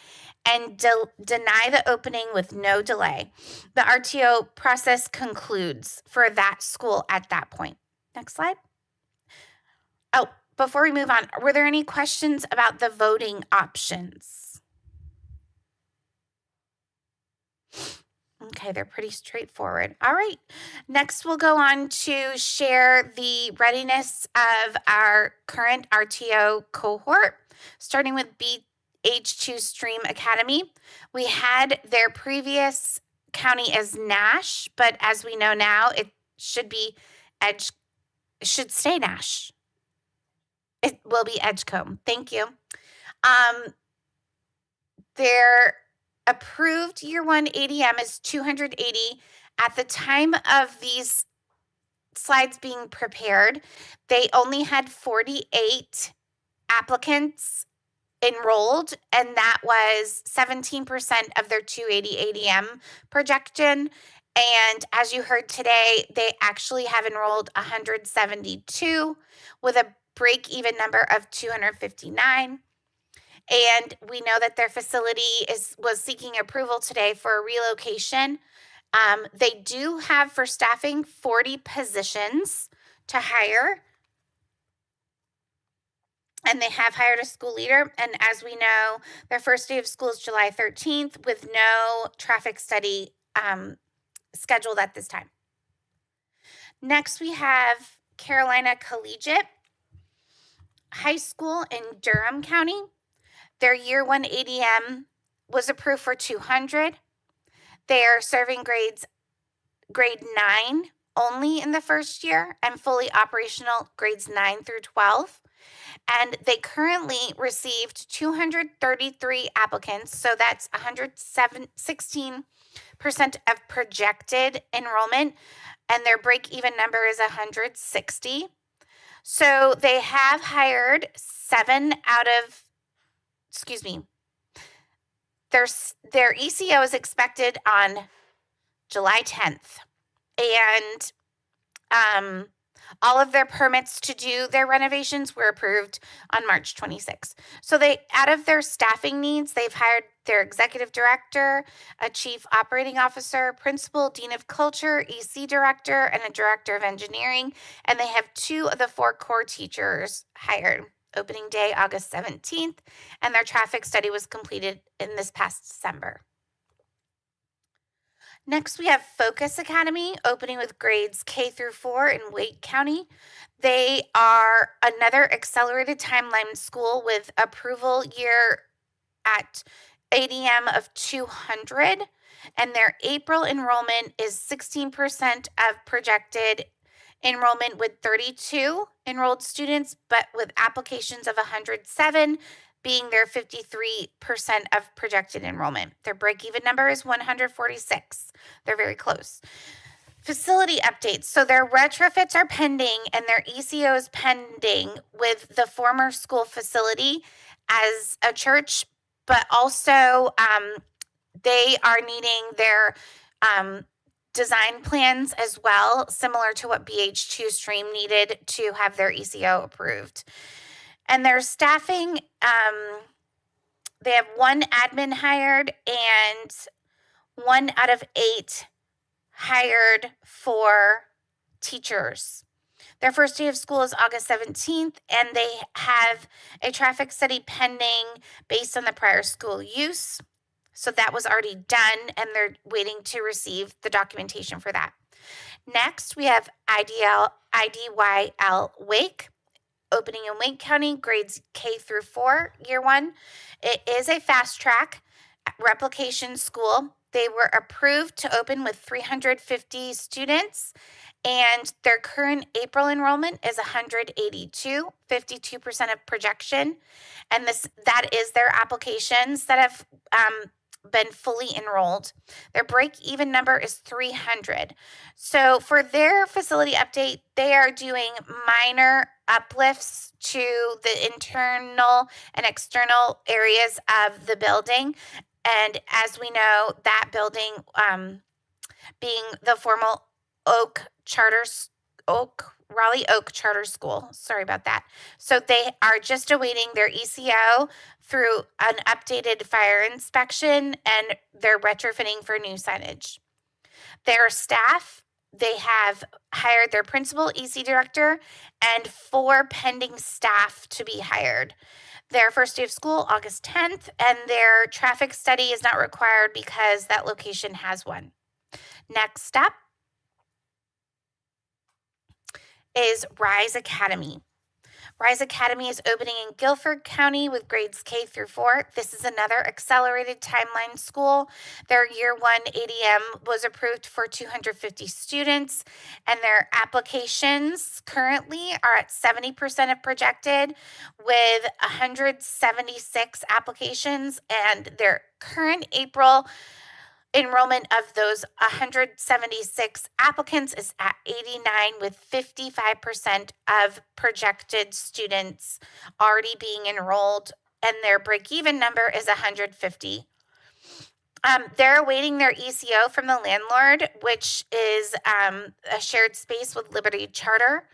N: and deny the opening with no delay. The RTO process concludes for that school at that point. Next slide. Oh, before we move on, were there any questions about the voting options? Okay, they're pretty straightforward. All right, next we'll go on to share the readiness of our current RTO cohort, starting with BH2 Stream Academy. We had their previous county as Nash, but as we know now, it should stay Nash. It will be Edgecombe. Thank you. Their approved year one ADM is 280. At the time of these slides being prepared, they only had 48 applicants enrolled, and that was 17% of their 280 ADM projection. And as you heard today, they actually have enrolled 172 with a break-even number of 259. And we know that their facility was seeking approval today for a relocation. They do have for staffing 40 positions to hire. And they have hired a school leader. And as we know, their first day of school is July 13th with no traffic study scheduled at this time. Next, we have Carolina Collegiate High School in Durham County. Their year one ADM was approved for 200. They are serving grade 9 only in the first year and fully operational grades 9 through 12. And they currently received 233 applicants. So that's 16% of projected enrollment. And their break-even number is 160. So they have hired 7 out of their ECO is expected on July 10th. And all of their permits to do their renovations were approved on March 26th. So out of their staffing needs, they've hired their executive director, a chief operating officer, principal, dean of culture, EC director, and a director of engineering. And they have 2 of the 4 core teachers hired. Opening day, August 17th, and their traffic study was completed in this past December. Next, we have Focus Academy, opening with grades K through 4 in Wake County. They are another accelerated timeline school with approval year at ADM of 200, and their April enrollment is 16% of projected enrollment with 32 enrolled students, but with applications of 107 being their 53% of projected enrollment. Their break-even number is 146. They're very close. Facility updates. So their retrofits are pending and their ECO is pending with the former school facility as a church, but also they are needing their design plans as well, similar to what BH2 Stream needed to have their ECO approved. And their staffing, they have 1 admin hired and 1 out of 8 hired for teachers. Their first day of school is August 17th, and they have a traffic study pending based on the prior school use. So that was already done, and they're waiting to receive the documentation for that. Next, we have IDYL Wake, opening in Wake County, grades K through 4, year 1. It is a fast track replication school. They were approved to open with 350 students, and their current April enrollment is 182, 52% of projection. And that is their applications that have been fully enrolled. Their break-even number is 300. So for their facility update, they are doing minor uplifts to the internal and external areas of the building. And as we know, that building being the former Oak Raleigh Oak Charter School. Sorry about that. So they are just awaiting their ECO through an updated fire inspection, and they're retrofitting for new signage. Their staff, they have hired their principal, EC director, and 4 pending staff to be hired. Their first day of school, August 10th, and their traffic study is not required because that location has one. Next up is Rise Academy. Rise Academy is opening in Guilford County with grades K through 4. This is another accelerated timeline school. Their year 1 ADM was approved for 250 students, and their applications currently are at 70% of projected with 176 applications, and their current April enrollment of those 176 applicants is at 89, with 55% of projected students already being enrolled, and their break-even number is 150. They're awaiting their ECO from the landlord, which is a shared space with Liberty Charter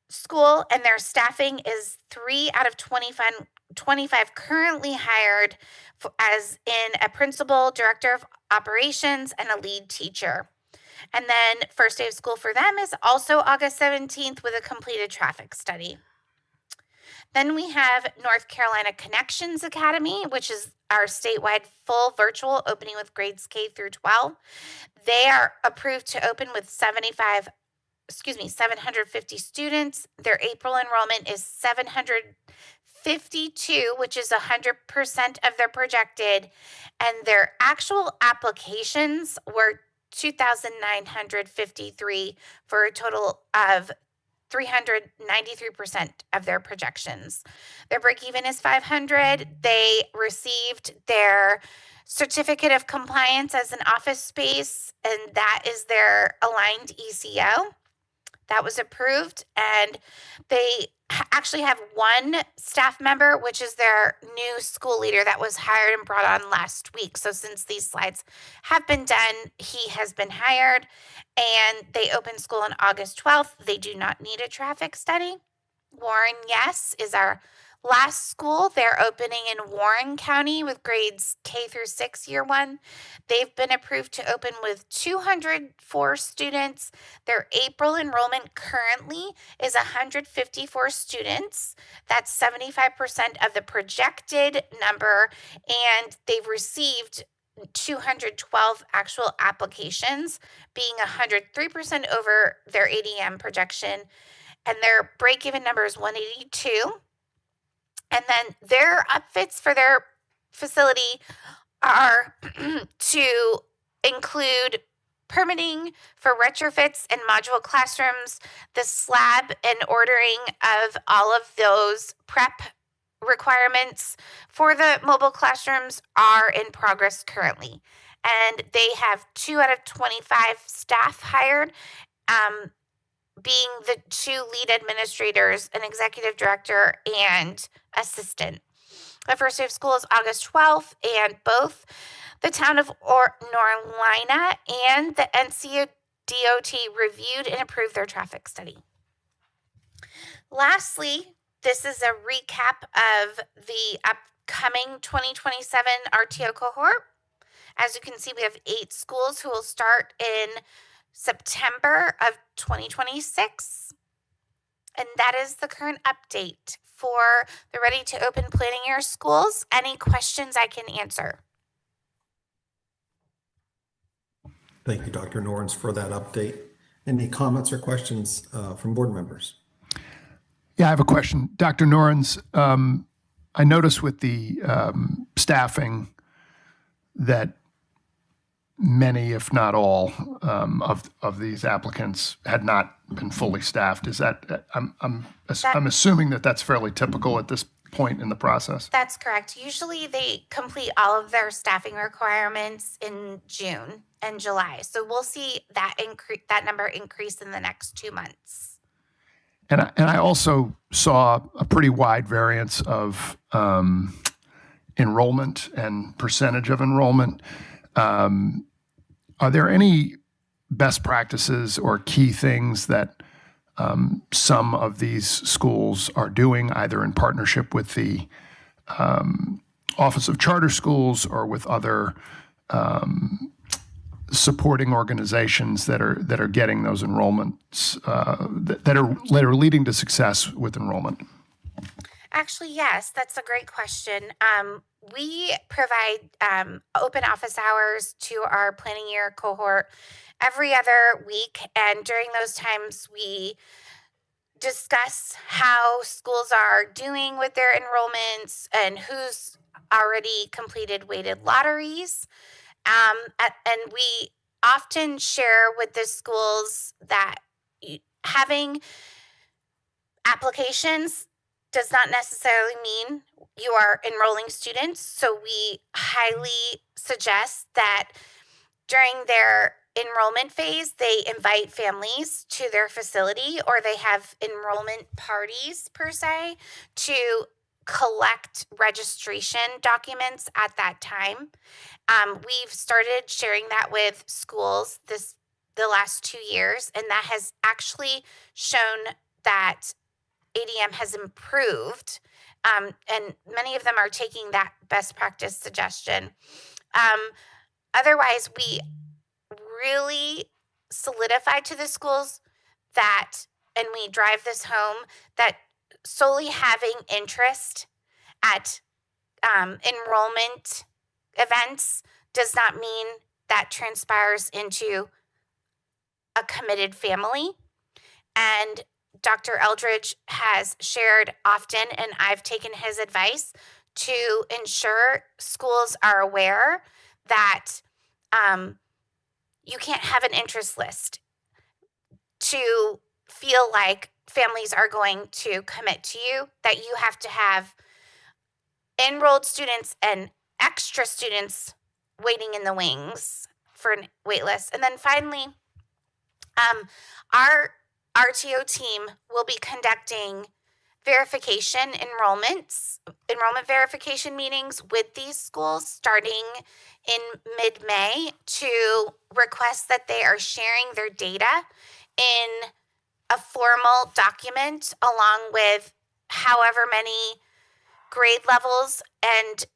N: School, and their staffing is 3 out of 25 currently hired as in a principal, director of operations, and a lead teacher. And then first day of school for them is also August 17th with a completed traffic study. Then we have North Carolina Connections Academy, which is our statewide full virtual opening with grades K through 12. They are approved to open with 750 students. Their April enrollment is 752, which is 100% of their projected, and their actual applications were 2,953 for a total of 393% of their projections. Their break-even is 500. They received their certificate of compliance as an office space, and that is their aligned ECO. That was approved, and they actually have 1 staff member, which is their new school leader that was hired and brought on last week. So since these slides have been done, he has been hired, and they open school on August 12th. They do not need a traffic study. Warren, yes, is our last school. They're opening in Warren County with grades K through 6 year 1. They've been approved to open with 204 students. Their April enrollment currently is 154 students. That's 75% of the projected number, and they've received 212 actual applications, being 103% over their ADM projection, and their break-even number is 182. And then their upfits for their facility are to include permitting for retrofits and modular classrooms, the slab and ordering of all of those prep requirements for the mobile classrooms are in progress currently. And they have 2 out of 25 staff hired, being the 2 lead administrators, an executive director, and assistant. The first day of school is August 12th, and both the town of Norlina and the NCDOT reviewed and approved their traffic study. Lastly, this is a recap of the upcoming 2027 RTO cohort. As you can see, we have 8 schools who will start in September of 2026. And that is the current update for the Ready to Open Planning Year schools. Any questions I can answer?
G: Thank you, Dr. Norns, for that update. Any comments or questions from board members?
K: Yeah, I have a question. Dr. Norns, I noticed with the staffing that many, if not all, of these applicants had not been fully staffed. Is that I'm assuming that that's fairly typical at this point in the process?
N: That's correct. Usually they complete all of their staffing requirements in June and July. So we'll see that number increase in the next 2 months.
K: And I also saw a pretty wide variance of enrollment and percentage of enrollment. Are there any best practices or key things that some of these schools are doing, either in partnership with the Office of Charter Schools or with other supporting organizations that are getting those enrollments that are leading to success with enrollment?
N: Actually, yes, that's a great question. We provide open office hours to our planning year cohort every other week. And during those times, we discuss how schools are doing with their enrollments and who's already completed weighted lotteries. And we often share with the schools that having applications does not necessarily mean you are enrolling students. So we highly suggest that during their enrollment phase, they invite families to their facility, or they have enrollment parties per se to collect registration documents at that time. We've started sharing that with schools the last 2 years, and that has actually shown that ADM has improved, and many of them are taking that best practice suggestion. Otherwise, we really solidify to the schools that, and we drive this home, that solely having interest at enrollment events does not mean that transpires into a committed family. And Dr. Eldridge has shared often, and I've taken his advice to ensure schools are aware that you can't have an interest list to feel like families are going to commit to you, that you have to have enrolled students and extra students waiting in the wings for a wait list. And then finally, our RTO team will be conducting enrollment verification meetings with these schools starting in mid-May to request that they are sharing their data in a formal document along with however many grade levels and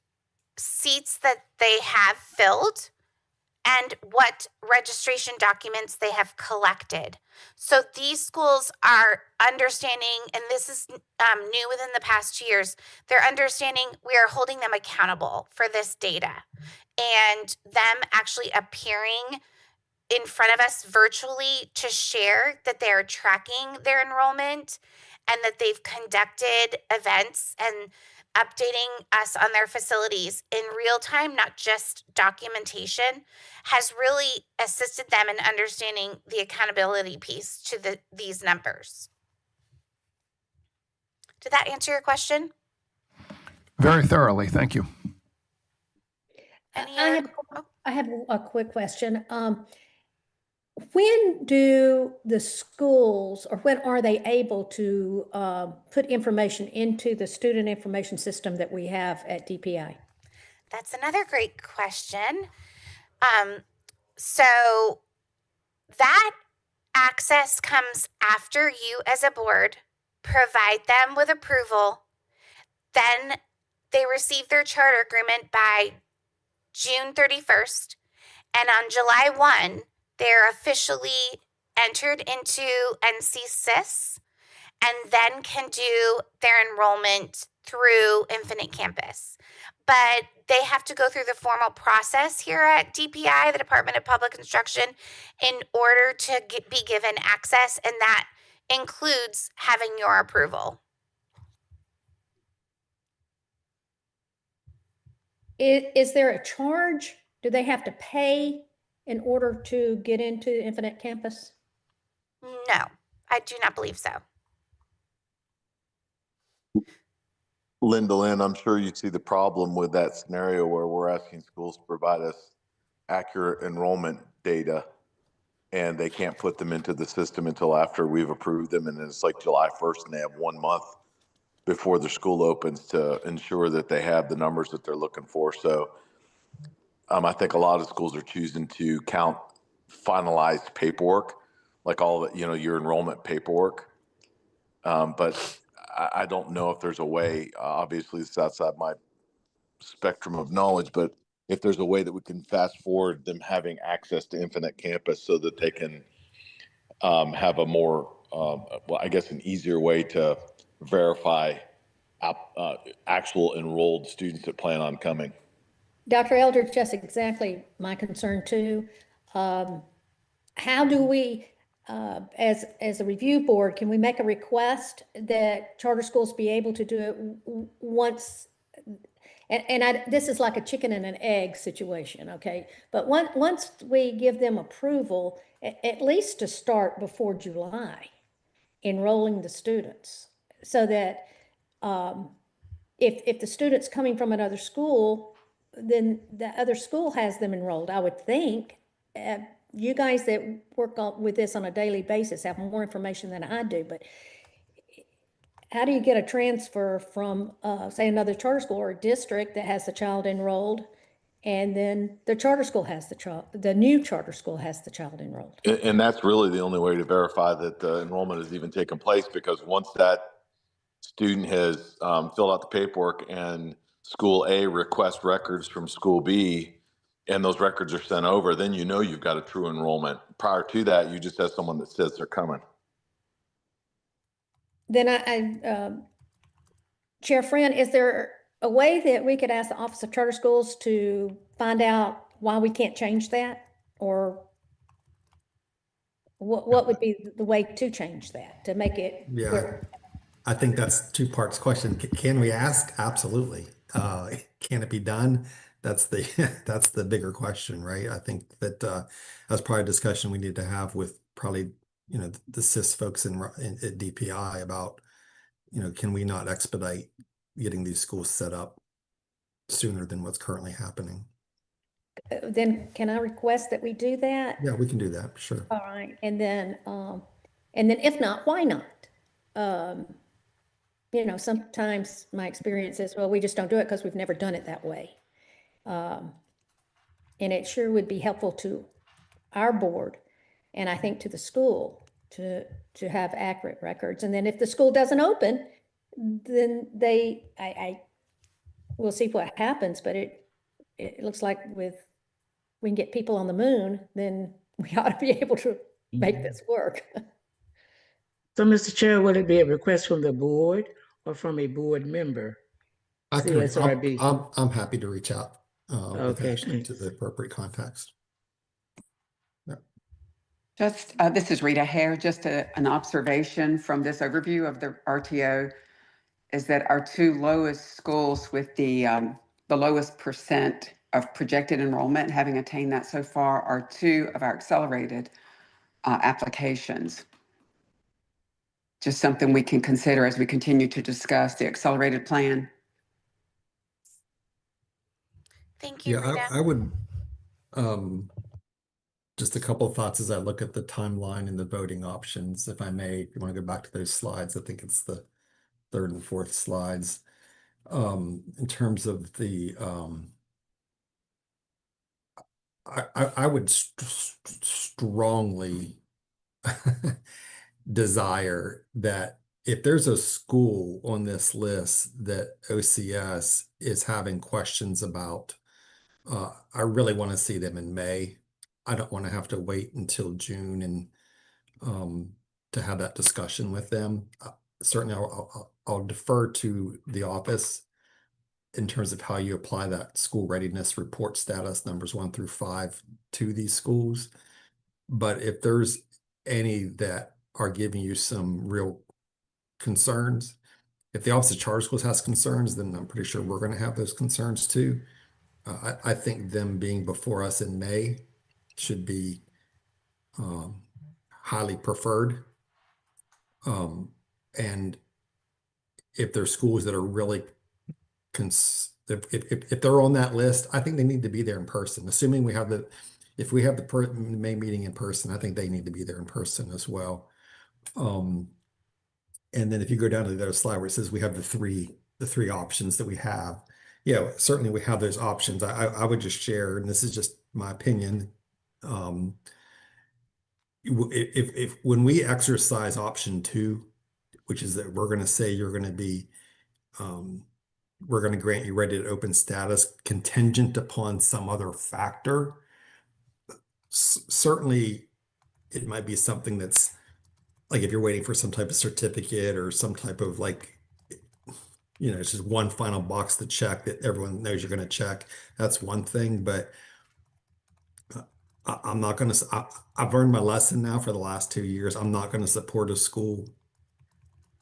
N: seats that they have filled and what registration documents they have collected. So these schools are understanding, and this is new within the past 2 years, they're understanding we are holding them accountable for this data, and them actually appearing in front of us virtually to share that they are tracking their enrollment and that they've conducted events and updating us on their facilities in real time, not just documentation, has really assisted them in understanding the accountability piece to these numbers. Did that answer your question?
K: Very thoroughly, thank you.
H: I have a quick question. When do the schools, or when are they able to put information into the student information system that we have at DPI?
N: That's another great question. So that access comes after you as a board provide them with approval. Then they receive their charter agreement by June 31st. And on July 1, they're officially entered into NCSIS and then can do their enrollment through Infinite Campus. But they have to go through the formal process here at DPI, the Department of Public Instruction, in order to be given access, and that includes having your approval.
H: Is there a charge? Do they have to pay in order to get into Infinite Campus?
N: No, I do not believe so.
C: Linda Lynn, I'm sure you see the problem with that scenario where we're asking schools to provide us accurate enrollment data, and they can't put them into the system until after we've approved them, and it's like July 1st, and they have 1 month before the school opens to ensure that they have the numbers that they're looking for. So I think a lot of schools are choosing to count finalized paperwork, like all the, your enrollment paperwork. But I don't know if there's a way, obviously it's outside my spectrum of knowledge, but if there's a way that we can fast forward them having access to Infinite Campus so that they can have a more, well, I guess an easier way to verify actual enrolled students that plan on coming.
H: Dr. Eldridge, that's exactly my concern too. How do we, as a review board, can we make a request that charter schools be able to do it once? This is like a chicken and an egg situation, okay? But once we give them approval, at least to start before July, enrolling the students, so that if the student's coming from another school, then the other school has them enrolled, I would think. You guys that work with this on a daily basis have more information than I do, but how do you get a transfer from, say, another charter school or a district that has the child enrolled, and then the charter school has the new charter school has the child enrolled?
C: And that's really the only way to verify that the enrollment has even taken place, because once that student has filled out the paperwork and school A requests records from school B, and those records are sent over, then you've got a true enrollment. Prior to that, you just have someone that says they're coming.
H: Then Chair Friend, is there a way that we could ask the Office of Charter Schools to find out why we can't change that? Or what would be the way to change that, to make it?
G: Yeah, I think that's two parts question. Can we ask? Absolutely. Can it be done? That's the bigger question, right? I think that that's probably a discussion we need to have with probably, the CIS folks at DPI about, can we not expedite getting these schools set up sooner than what's currently happening?
H: Then can I request that we do that?
G: Yeah, we can do that, sure.
H: All right, and then if not, why not? Sometimes my experience is, well, we just don't do it because we've never done it that way. And it sure would be helpful to our board, and I think to the school, to have accurate records. And then if the school doesn't open, then we'll see what happens. But it looks like we can get people on the moon, then we ought to be able to make this work.
J: So, Mr. Chair, would it be a request from the board or from a board member? CSRB.
G: I'm happy to reach out with
J: Okay,
G: that to the appropriate context.
I: Just, this is Rita Hare, just an observation from this overview of the RTO is that our two lowest schools with the lowest percent of projected enrollment, having attained that so far, are two of our accelerated applications. Just something we can consider as we continue to discuss the accelerated plan.
N: Thank you,
G: Yeah,
N: Rita.
G: I would, just a couple of thoughts as I look at the timeline and the voting options, if I may. If you want to go back to those slides, I think it's the third and fourth slides. In terms of the, I would strongly desire that if there's a school on this list that OCS is having questions about, I really want to see them in May. I don't want to have to wait until June and to have that discussion with them. Certainly, I'll defer to the office in terms of how you apply that school readiness report status numbers 1 through 5 to these schools. But if there's any that are giving you some real concerns, if the Office of Charter Schools has concerns, then I'm pretty sure we're going to have those concerns too. I think them being before us in May should be highly preferred. And if there's schools that are really, if they're on that list, I think they need to be there in person. Assuming we have if we have the May meeting in person, I think they need to be there in person as well. And then if you go down to the other slide where it says we have the three options that we have, yeah, certainly we have those options. I would just share, and this is just my opinion, if when we exercise option 2, which is that we're going to say you're going to be, we're going to grant you ready to open status contingent upon some other factor, certainly it might be something that's like if you're waiting for some type of certificate or some type of like, it's just one final box to check that everyone knows you're going to check. That's one thing, but I'm not going to, I've learned my lesson now for the last 2 years. I'm not going to support a school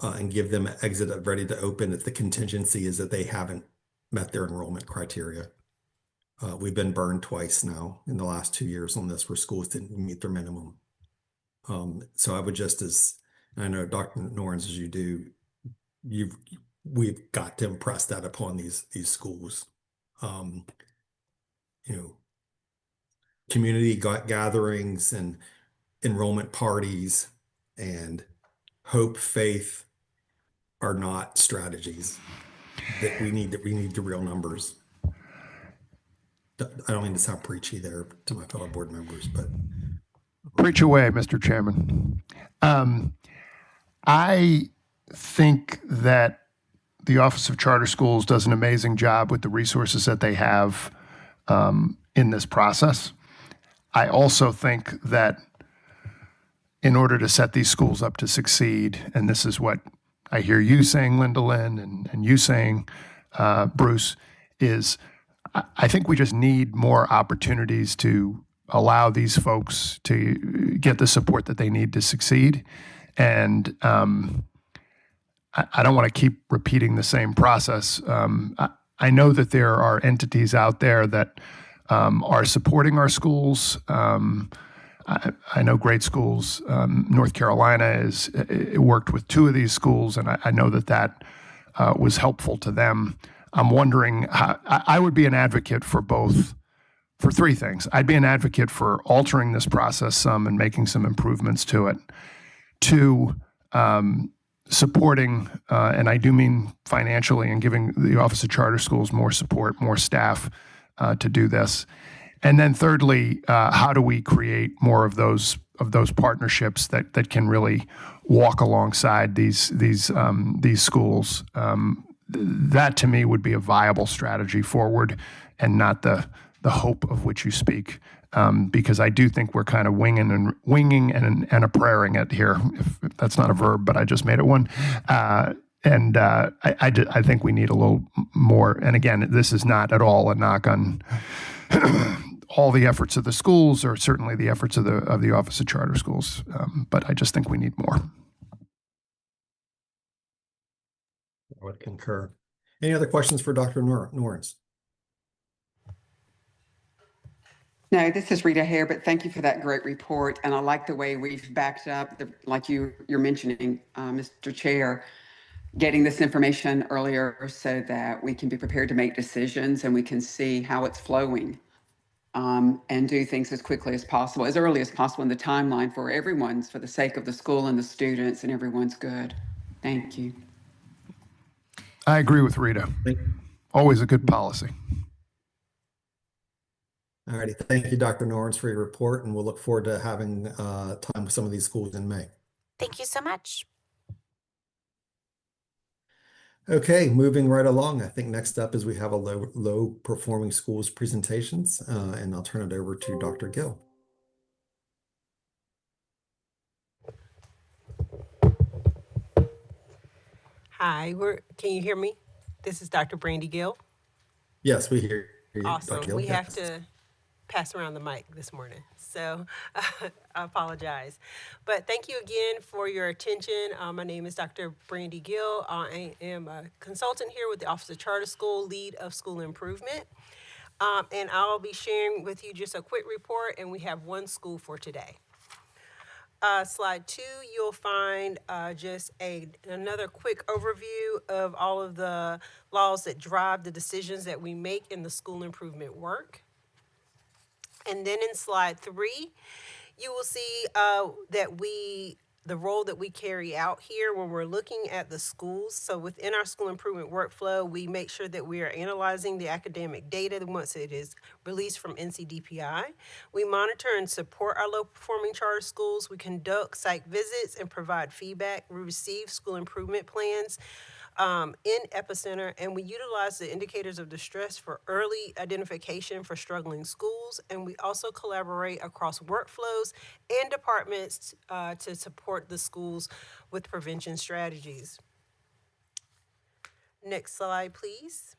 G: and give them an exit of ready to open if the contingency is that they haven't met their enrollment criteria. We've been burned twice now in the last 2 years on this where schools didn't meet their minimum. So I would just and I know Dr. Norns, as you do, we've got to impress that upon these schools. Community gatherings and enrollment parties and hope, faith are not strategies that we need the real numbers. I don't mean to sound preachy there to my fellow board members, but
K: Preach away, Mr. Chairman. I think that the Office of Charter Schools does an amazing job with the resources that they have in this process. I also think that in order to set these schools up to succeed, and this is what I hear you saying, Linda Lynn, and you saying, Bruce, is I think we just need more opportunities to allow these folks to get the support that they need to succeed. And I don't want to keep repeating the same process. I know that there are entities out there that are supporting our schools. I know great schools. North Carolina worked with 2 of these schools, and I know that was helpful to them. I'm wondering, I would be an advocate for both, for 3 things. I'd be an advocate for altering this process some and making some improvements to it. 2, supporting, and I do mean financially, and giving the Office of Charter Schools more support, more staff to do this. And then thirdly, how do we create more of those partnerships that can really walk alongside these schools? That to me would be a viable strategy forward, and not the hope of which you speak. Because I do think we're kind of winging and a praying it here. If that's not a verb, but I just made it one. I think we need a little more. And again, this is not at all a knock on all the efforts of the schools, or certainly the efforts of the Office of Charter Schools. But I just think we need more.
G: I would concur. Any other questions for Dr. Norns?
I: No, this is Rita Hare, but thank you for that great report. And I like the way we've backed up, like you're mentioning, Mr. Chair, getting this information earlier so that we can be prepared to make decisions and we can see how it's flowing, and do things as quickly as possible, as early as possible in the timeline for everyone's, for the sake of the school and the students and everyone's good. Thank you.
K: I agree with Rita. Always a good policy.
G: All righty. Thank you, Dr. Norns, for your report, and we'll look forward to having time with some of these schools in May.
N: Thank you so much.
G: Okay, moving right along. I think next up is we have a low performing schools presentations, and I'll turn it over to Dr. Gill.
O: Hi, can you hear me? This is Dr. Brandy Gill.
G: Yes, we hear you.
O: Awesome.
G: Dr. Gill.
O: We have
G: Yes.
O: to pass around the mic this morning, so I apologize. But thank you again for your attention. My name is Dr. Brandy Gill. I am a consultant here with the Office of Charter School, lead of school improvement. And I'll be sharing with you just a quick report, and we have 1 school for today. Slide 2, you'll find just another quick overview of all of the laws that drive the decisions that we make in the school improvement work. And then in slide 3, you will see that the role that we carry out here when we're looking at the schools. So within our school improvement workflow, we make sure that we are analyzing the academic data once it is released from NCDPI. We monitor and support our low-performing charter schools. We conduct site visits and provide feedback. We receive school improvement plans in Epicenter, and we utilize the indicators of distress for early identification for struggling schools. And we also collaborate across workflows and departments to support the schools with prevention strategies. Next slide, please.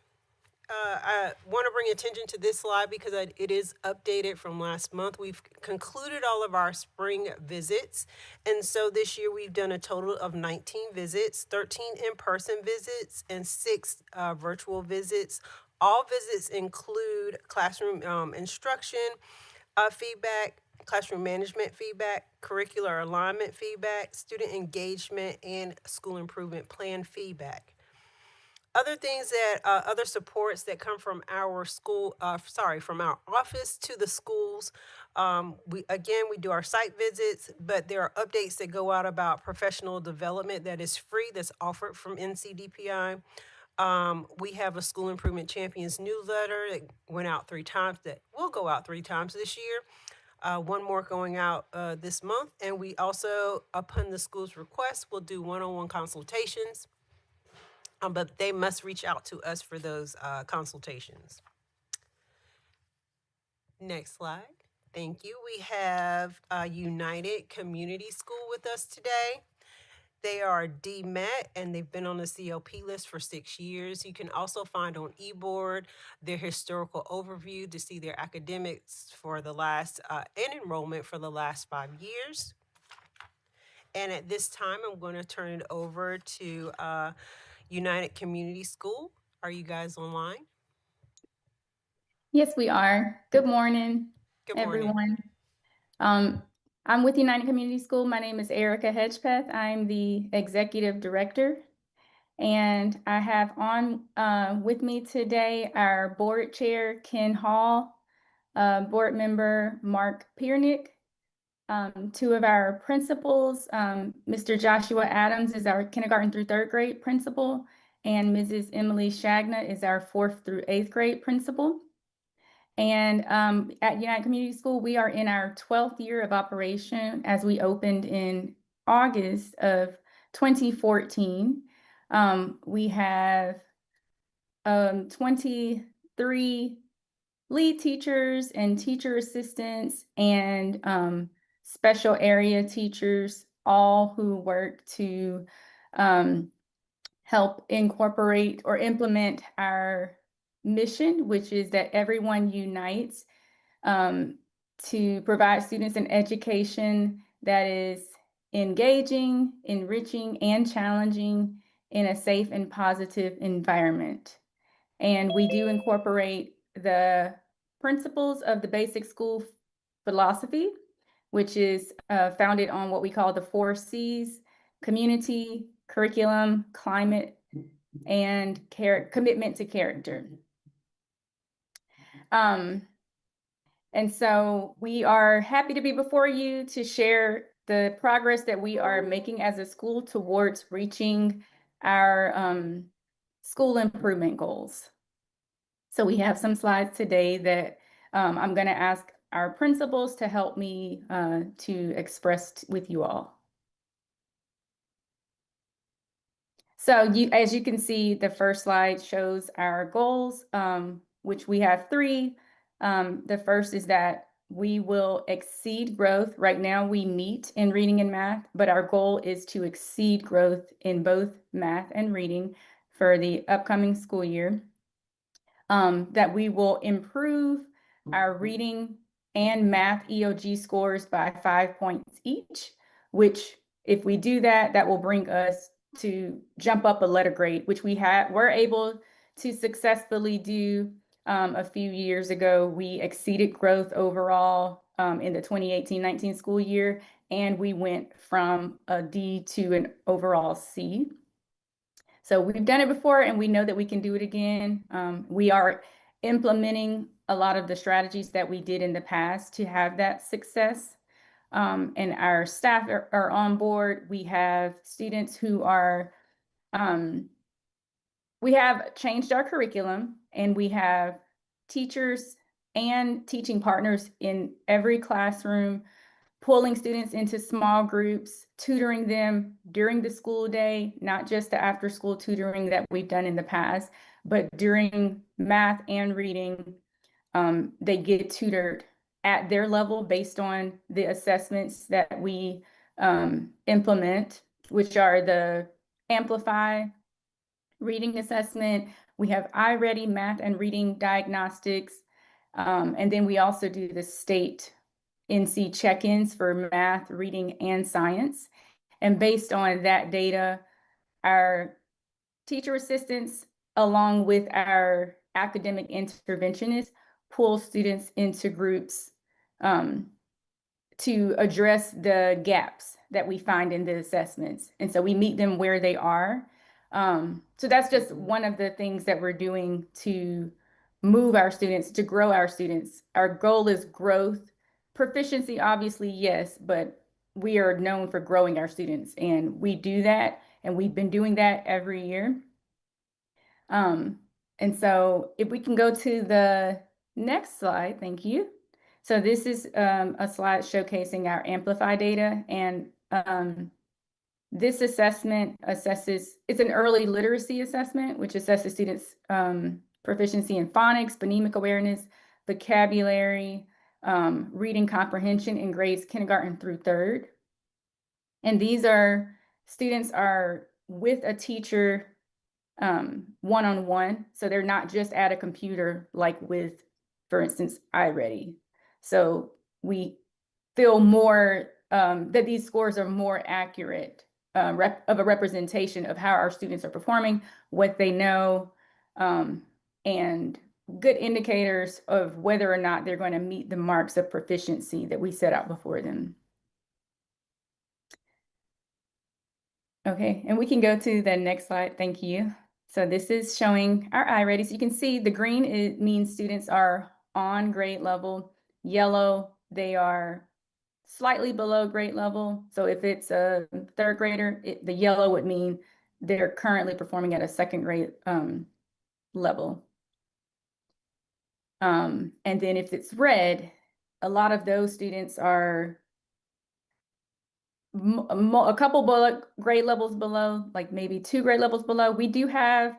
O: I want to bring attention to this slide because it is updated from last month. We've concluded all of our spring visits. And so this year we've done a total of 19 visits, 13 in-person visits, and 6 virtual visits. All visits include classroom instruction feedback, classroom management feedback, curricular alignment feedback, student engagement, and school improvement plan feedback. Other things that, other supports that come from our school, from our office to the schools. We do our site visits, but there are updates that go out about professional development that is free, that's offered from NCDPI. We have a School Improvement Champions newsletter that went out 3 times, that will go out 3 times this year. One more going out this month. And we also, upon the school's request, will do one-on-one consultations. But they must reach out to us for those consultations. Next slide. Thank you. We have United Community School with us today. They are DMET, and they've been on the COP list for 6 years. You can also find on eBoard their historical overview to see their academics for the last, and enrollment for the last 5 years. And at this time, I'm going to turn it over to United Community School. Are you guys online?
P: Yes, we are. Good morning,
O: Good morning.
P: everyone. I'm with United Community School. My name is Erica Hedgepeth. I'm the executive director. And I have on with me today our board chair, Ken Hall, board member, Mark Piernick, 2 of our principals. Mr. Joshua Adams is our kindergarten through 3rd grade principal, and Mrs. Emily Shagna is our 4th through 8th grade principal. And at United Community School, we are in our 12th year of operation as we opened in August of 2014. We have 23 lead teachers and teacher assistants and special area teachers, all who work to help incorporate or implement our mission, which is that everyone unites to provide students an education that is engaging, enriching, and challenging in a safe and positive environment. And we do incorporate the principles of the basic school philosophy, which is founded on what we call the 4 C's: community, curriculum, climate, and commitment to character. And so we are happy to be before you to share the progress that we are making as a school towards reaching our school improvement goals. So we have some slides today that I'm going to ask our principals to help me to express with you all. So as you can see, the first slide shows our goals, which we have 3. The first is that we will exceed growth. Right now we meet in reading and math, but our goal is to exceed growth in both math and reading for the upcoming school year. That we will improve our reading and math EOG scores by 5 points each, which if we do that, that will bring us to jump up a letter grade, which we're able to successfully do a few years ago. We exceeded growth overall in the 2018-19 school year, and we went from a D to an overall C. So we've done it before, and we know that we can do it again. We are implementing a lot of the strategies that we did in the past to have that success. and our staff are on board. We have students who are, we have changed our curriculum, and we have teachers and teaching partners in every classroom, pulling students into small groups, tutoring them during the school day, not just the after school tutoring that we've done in the past, but during math and reading, they get tutored at their level based on the assessments that we implement, which are the Amplify reading assessment. We have iReady math and reading diagnostics. And then we also do the state NC check-ins for math, reading, and science. And based on that data, our teacher assistants, along with our academic interventionists, pull students into groups to address the gaps that we find in the assessments. And so we meet them where they are. So that's just one of the things that we're doing to move our students, to grow our students. Our goal is growth. Proficiency, obviously, yes, but we are known for growing our students, and we do that, and we've been doing that every year. And so if we can go to the next slide, thank you. So this is a slide showcasing our Amplify data, and this assessment assesses, it's an early literacy assessment, which assesses students' proficiency in phonics, phonemic awareness, vocabulary, reading comprehension in grades kindergarten through third. And these are, students are with a teacher one-on-one. So they're not just at a computer like with, for instance, iReady. So we feel more that these scores are more accurate of a representation of how our students are performing, what they know, and good indicators of whether or not they're going to meet the marks of proficiency that we set out before them. Okay, and we can go to the next slide. Thank you. So this is showing our iReady. So you can see the green, it means students are on grade level. Yellow, they are slightly below grade level. So if it's a third grader, the yellow would mean they're currently performing at a second grade level. And then if it's red, a lot of those students are a couple grade levels below, like maybe 2 grade levels below. We do have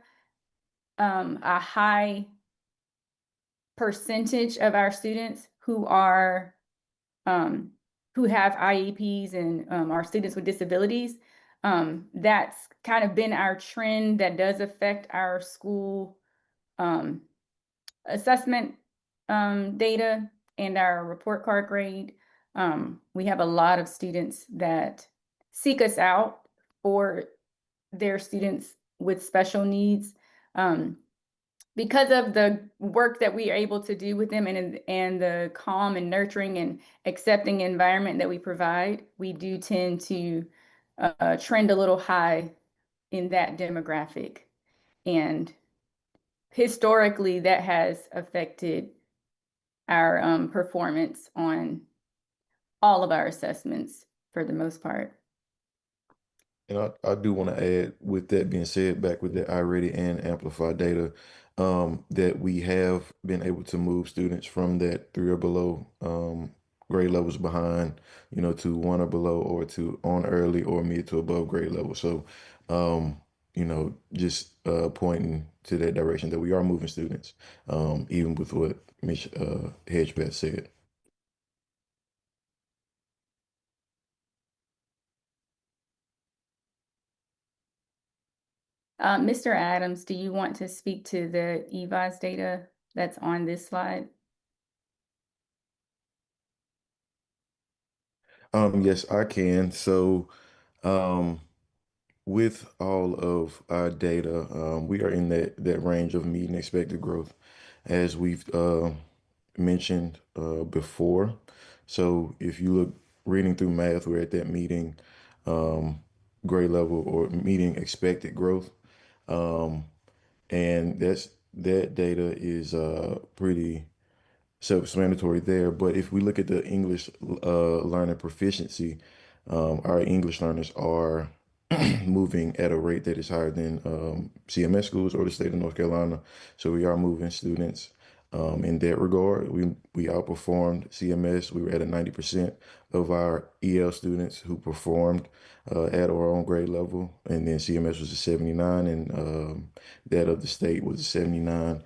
P: a high percentage of our students who are who have IEPs and are students with disabilities. That's kind of been our trend that does affect our school assessment data and our report card grade. We have a lot of students that seek us out for their students with special needs. Because of the work that we are able to do with them and the calm and nurturing and accepting environment that we provide, we do tend to trend a little high in that demographic. And historically, that has affected our performance on all of our assessments for the most part.
Q: And I do want to add, with that being said, back with the iReady and Amplify data, that we have been able to move students from that 3 or below grade levels behind, to 1 or below, or to on early or mid to above grade level. So, just pointing to that direction that we are moving students, even with what Ms. Hedgepeth said.
P: Mr. Adams, do you want to speak to the EVAS data that's on this slide?
Q: Yes, I can. So, with all of our data, we are in that range of meeting expected growth, as we've mentioned before. So if you look reading through math, we're at that meeting grade level or meeting expected growth. And that data is pretty self-explanatory there. But if we look at the English learner proficiency, our English learners are moving at a rate that is higher than CMS schools or the state of North Carolina. So we are moving students in that regard. We outperformed CMS. We were at a 90% of our EL students who performed at or on grade level, and then CMS was a 79, and that of the state was a 79.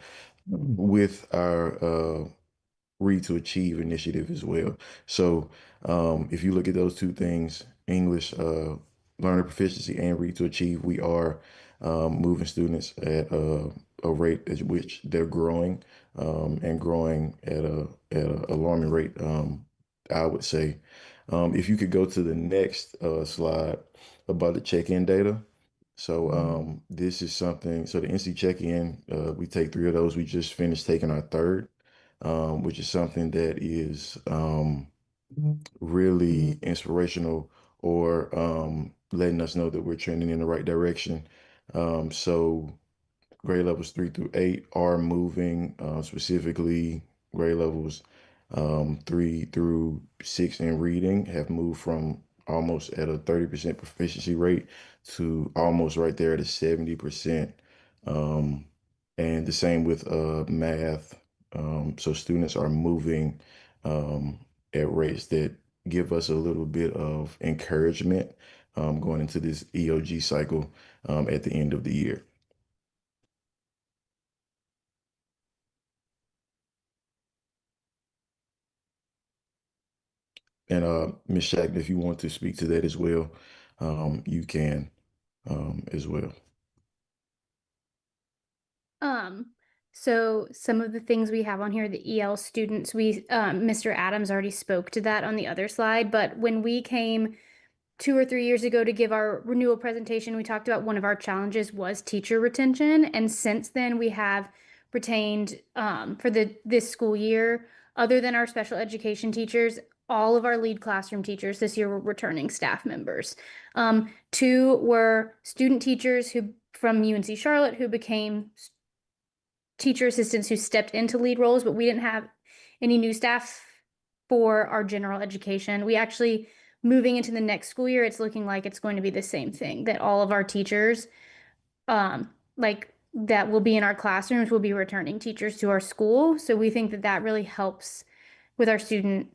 Q: With our Read to Achieve initiative as well. So if you look at those two things, English learner proficiency and Read to Achieve, we are moving students at a rate at which they're growing and growing at a alarming rate, I would say. If you could go to the next slide about the check-in data. So this is something, so the NC check-in, we take 3 of those. We just finished taking our 3rd, which is something that is really inspirational, or letting us know that we're trending in the right direction. So grade levels 3 through 8 are moving, specifically grade levels 3 through 6 in reading have moved from almost at a 30% proficiency rate to almost right there at a 70%. And the same with math. So students are moving at rates that give us a little bit of encouragement going into this EOG cycle at the end of the year. And Ms. Shackman, if you want to speak to that as well, you can as well.
R: So some of the things we have on here, the EL students, Mr. Adams already spoke to that on the other slide, but when we came 2 or 3 years ago to give our renewal presentation, we talked about one of our challenges was teacher retention. And since then we have retained, for this school year, other than our special education teachers, all of our lead classroom teachers this year were returning staff members. 2 were student teachers from UNC Charlotte who became teacher assistants who stepped into lead roles, but we didn't have any new staff for our general education. We actually, moving into the next school year, it's looking like it's going to be the same thing, that all of our teachers, that will be in our classrooms will be returning teachers to our school. So we think that that really helps with our student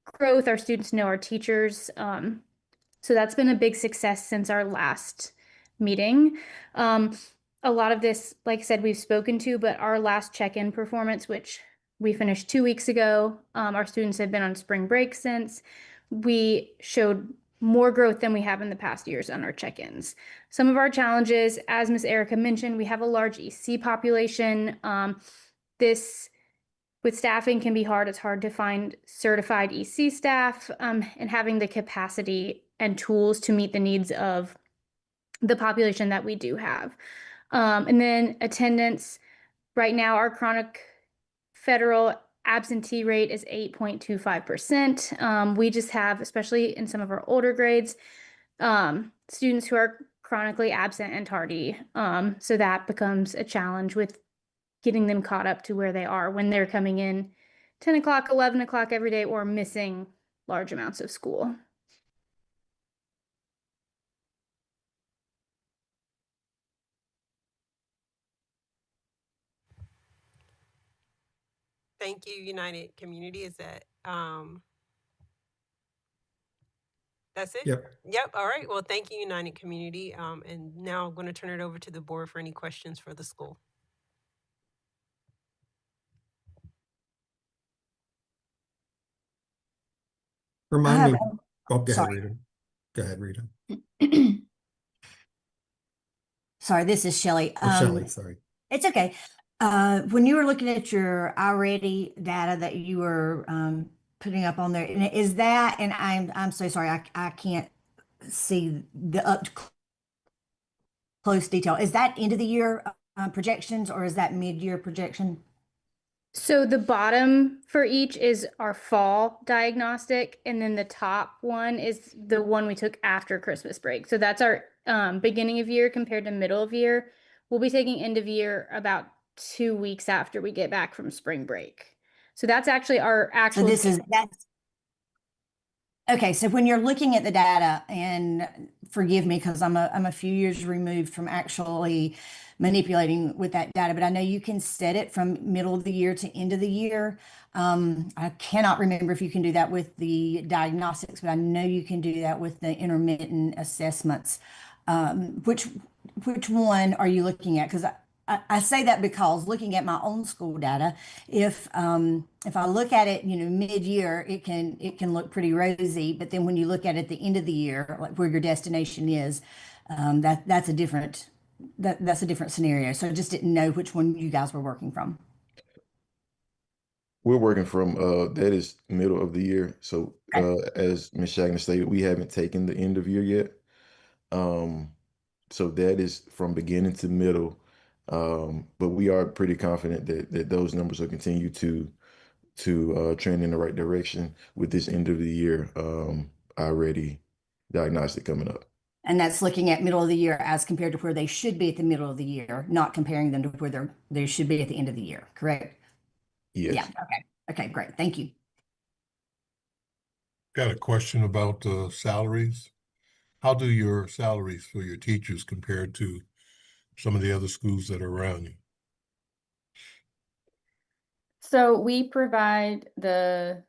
R: growth. Our students know our teachers. So that's been a big success since our last meeting. A lot of this, like I said, we've spoken to, but our last check-in performance, which we finished 2 weeks ago, our students have been on spring break since. We showed more growth than we have in the past years on our check-ins. Some of our challenges, as Ms. Erica mentioned, we have a large EC population. This, with staffing, can be hard. It's hard to find certified EC staff, and having the capacity and tools to meet the needs of the population that we do have. And then attendance, right now our chronic federal absentee rate is 8.25%. We just have, especially in some of our older grades, students who are chronically absent and tardy. So that becomes a challenge with getting them caught up to where they are when they're coming in 10 o'clock, 11 o'clock every day, or missing large amounts of school.
O: Thank you, United Community. Is that, that's it?
G: Yep.
O: Yep. All right. Well, thank you, United Community. And now I'm going to turn it over to the board for any questions for the school.
G: Remind me. Oh, go ahead,
S: sorry.
G: Rita. Go ahead, Rita.
S: Sorry, this is Shelley.
G: Or Shelley, sorry.
S: It's okay. When you were looking at your iReady data that you were putting up on there, is that, and I'm so sorry, I can't see the up close detail. Is that end of the year projections, or is that mid-year projection?
R: So the bottom for each is our fall diagnostic, and then the top one is the one we took after Christmas break. So that's our beginning of year compared to middle of year. We'll be taking end of year about 2 weeks after we get back from spring break. So that's actually our
S: So
R: actual.
S: that's okay. So when you're looking at the data, and forgive me because I'm a few years removed from actually manipulating with that data, but I know you can set it from middle of the year to end of the year. I cannot remember if you can do that with the diagnostics, but I know you can do that with the intermittent assessments. Which one are you looking at? Because I say that because looking at my own school data, if I look at it, mid-year, it can look pretty rosy, but then when you look at it at the end of the year, like where your destination is, that's a different scenario. So I just didn't know which one you guys were working from.
Q: We're working from that is middle of the year. So as Ms. Shagner stated, we haven't taken the end of year yet. So that is from beginning to middle. But we are pretty confident that those numbers will continue to trend in the right direction with this end of the year already diagnostic coming up.
S: And that's looking at middle of the year as compared to where they should be at the middle of the year, not comparing them to where they should be at the end of the year, correct?
Q: Yes.
S: Yeah, okay. Okay, great. Thank you.
M: Got a question about salaries. How do your salaries for your teachers compare to some of the other schools that are around you?
P: So we provide the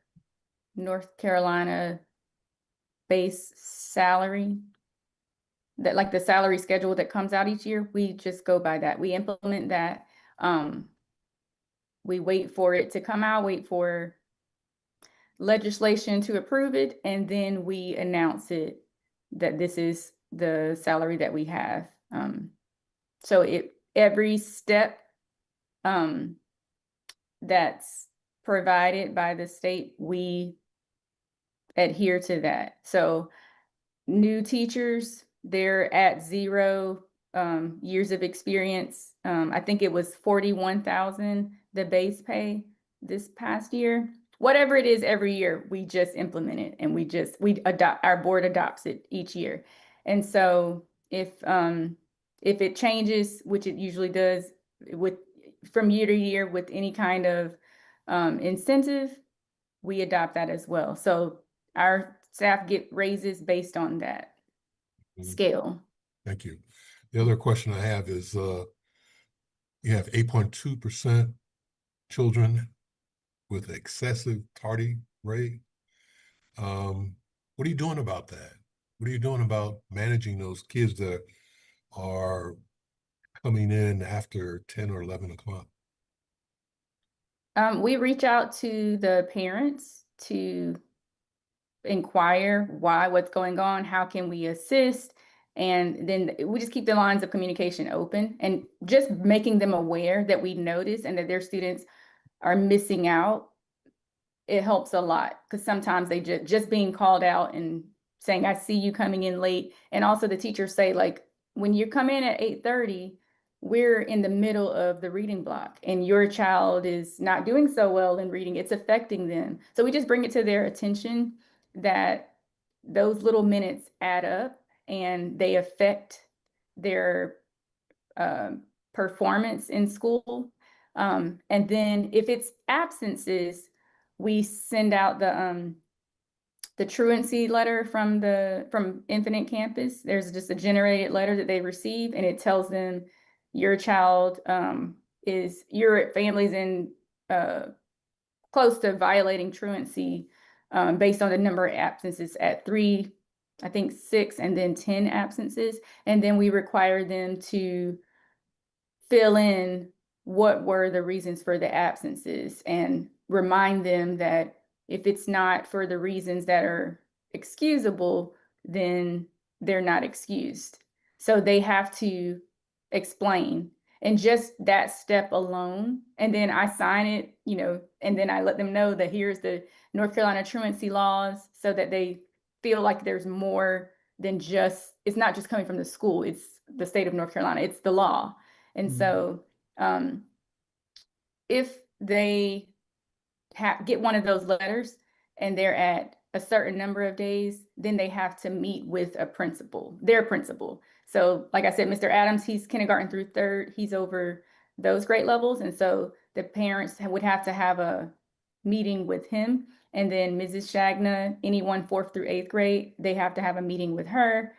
P: North Carolina base salary, that like the salary schedule that comes out each year. We just go by that. We implement that. We wait for it to come out, wait for legislation to approve it, and then we announce it that this is the salary that we have. So every step that's provided by the state, we adhere to that. So new teachers, they're at 0 years of experience. I think it was 41,000, the base pay this past year. Whatever it is every year, we just implement it, and our board adopts it each year. And so if it changes, which it usually does from year to year with any kind of incentive, we adopt that as well. So our staff get raises based on that scale.
M: Thank you. The other question I have is, you have 8.2% children with excessive tardy rate. What are you doing about that? What are you doing about managing those kids that are coming in after 10 or 11 o'clock?
P: We reach out to the parents to inquire what's going on, how can we assist, and then we just keep the lines of communication open and just making them aware that we notice and that their students are missing out. It helps a lot because sometimes they just being called out and saying, I see you coming in late. And also the teachers say, like, when you come in at 8:30, we're in the middle of the reading block and your child is not doing so well in reading. It's affecting them. So we just bring it to their attention that those little minutes add up and they affect their performance in school. And then if it's absences, we send out the truancy letter from Infinite Campus. There's just a generated letter that they receive, and it tells them your child your family's in close to violating truancy based on the number of absences at 3, I think 6, and then 10 absences. And then we require them to fill in what were the reasons for the absences and remind them that if it's not for the reasons that are excusable, then they're not excused. So they have to explain, and just that step alone, and then I sign it, and then I let them know that here's the North Carolina truancy laws so that they feel like there's more than it's not just coming from the school, it's the state of North Carolina, it's the law. And so if they get one of those letters and they're at a certain number of days, then they have to meet with their principal. So like I said, Mr. Adams, he's kindergarten through 3rd, he's over those grade levels. And so the parents would have to have a meeting with him. And then Mrs. Shagna, anyone 4th through 8th grade, they have to have a meeting with her.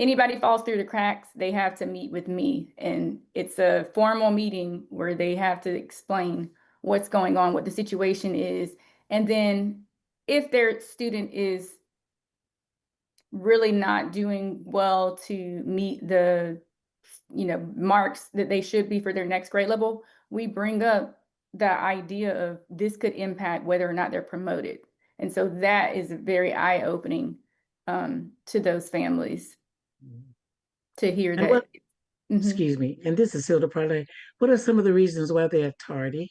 P: Anybody falls through the cracks, they have to meet with me. And it's a formal meeting where they have to explain what's going on, what the situation is. And then if their student is really not doing well to meet the marks that they should be for their next grade level, we bring up the idea of this could impact whether or not they're promoted. And so that is very eye-opening to those families to hear
J: And
P: that.
J: what,
P: Mhm.
J: excuse me, and this is Hilda Parlay. What are some of the reasons why they're tardy?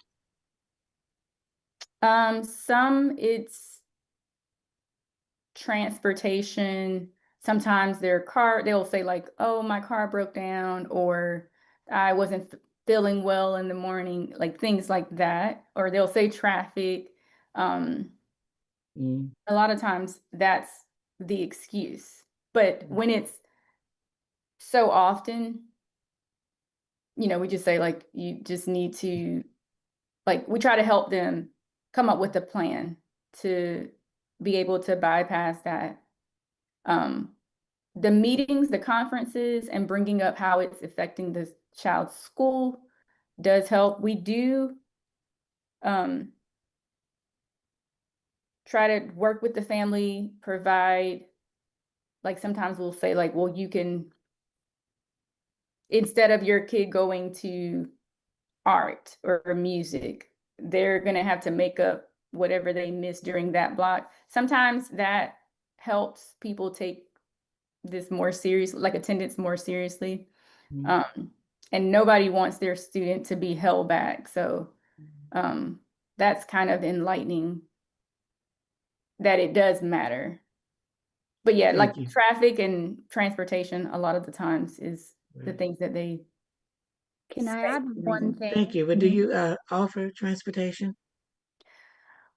P: Some it's transportation. Sometimes their car, they'll say like, oh, my car broke down, or I wasn't feeling well in the morning, like things like that. Or they'll say traffic. A lot of times that's the excuse. But when it's so often, we just say like, you just need to, like, we try to help them come up with a plan to be able to bypass that. The meetings, the conferences, and bringing up how it's affecting the child's school does help. We do try to work with the family, provide, like sometimes we'll say like, well, you can, instead of your kid going to art or music, they're going to have to make up whatever they missed during that block. Sometimes that helps people take this more serious, like attendance more seriously. And nobody wants their student to be held back. So that's kind of enlightening that it does matter. But yeah,
J: Thank
P: like
J: you.
P: traffic and transportation, a lot of the times is the
J: Right.
P: things that they
R: Can I
P: say
R: add
P: the
R: one
P: reason.
R: thing?
J: Thank you. But do
P: Mhm.
J: you offer transportation?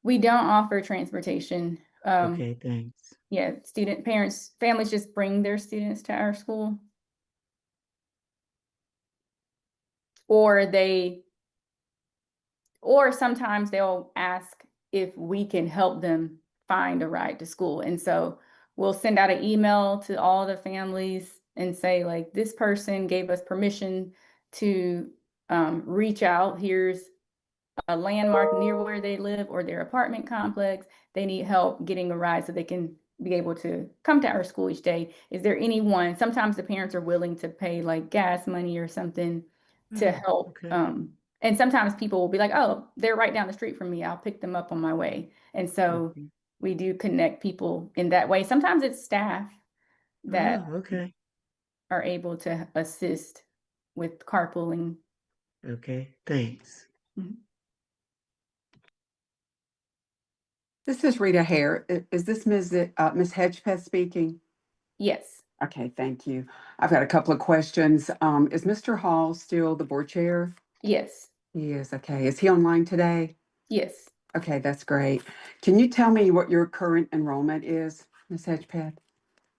P: We don't offer transportation.
J: Okay, thanks.
P: Yeah, parents, families just bring their students to our school. Or sometimes they'll ask if we can help them find a ride to school. And so we'll send out an email to all the families and say like, this person gave us permission to reach out. Here's a landmark near where they live or their apartment complex. They need help getting a ride so they can be able to come to our school each day. Is there anyone, sometimes the parents are willing to pay like gas money or something to help.
J: Okay.
P: And sometimes people will be like, oh, they're right down the street from me. I'll pick them up on my way. And so
J: Okay.
P: we do connect people in that way. Sometimes it's staff that
J: Oh, okay.
P: are able to assist with carpooling.
J: Okay, thanks.
I: This is Rita Hare. Is this Ms. Hedgepeth speaking?
P: Yes.
I: Okay, thank you. I've got a couple of questions. Is Mr. Hall still the board chair?
P: Yes.
I: He is, okay. Is he online today?
P: Yes.
I: Okay, that's great. Can you tell me what your current enrollment is, Ms. Hedgepeth?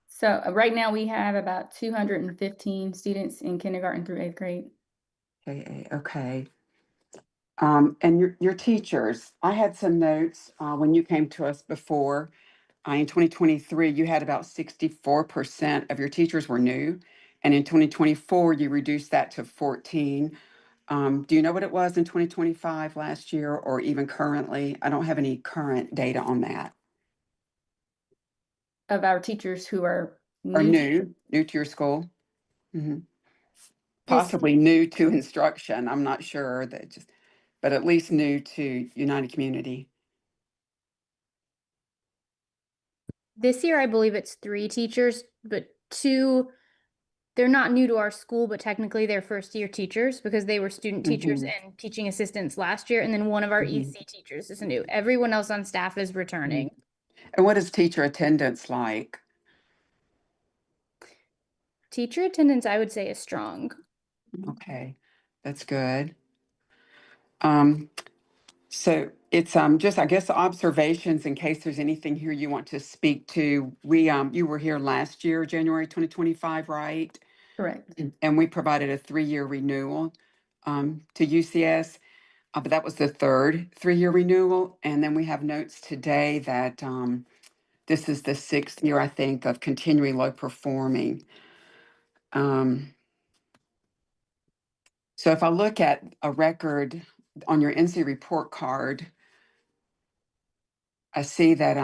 P: So right now we have about 215 students in kindergarten through 8th grade.
I: Okay. And your teachers, I had some notes when you came to us before. In 2023, you had about 64% of your teachers were new. And in 2024, you reduced that to 14. Do you know what it was in 2025 last year or even currently? I don't have any current data on that.
P: Of our teachers who are
I: Or
P: new.
I: new to your school? Possibly new to instruction. I'm not sure but at least new to United Community.
R: This year, I believe it's 3 teachers, but 2, they're not new to our school, but technically they're first-year teachers because they were student teachers and teaching assistants last year. And then one of our EC teachers is new. Everyone else on staff is returning.
I: And what is teacher attendance like?
R: Teacher attendance, I would say, is strong.
I: Okay, that's good. So it's just, I guess, observations in case there's anything here you want to speak to. You were here last year, January 2025, right?
P: Correct.
I: And we provided a 3-year renewal to UCS. but that was the third 3-year renewal. And then we have notes today that this is the 6th year, I think, of continuing low performing. So if I look at a record on your NC report card, I see that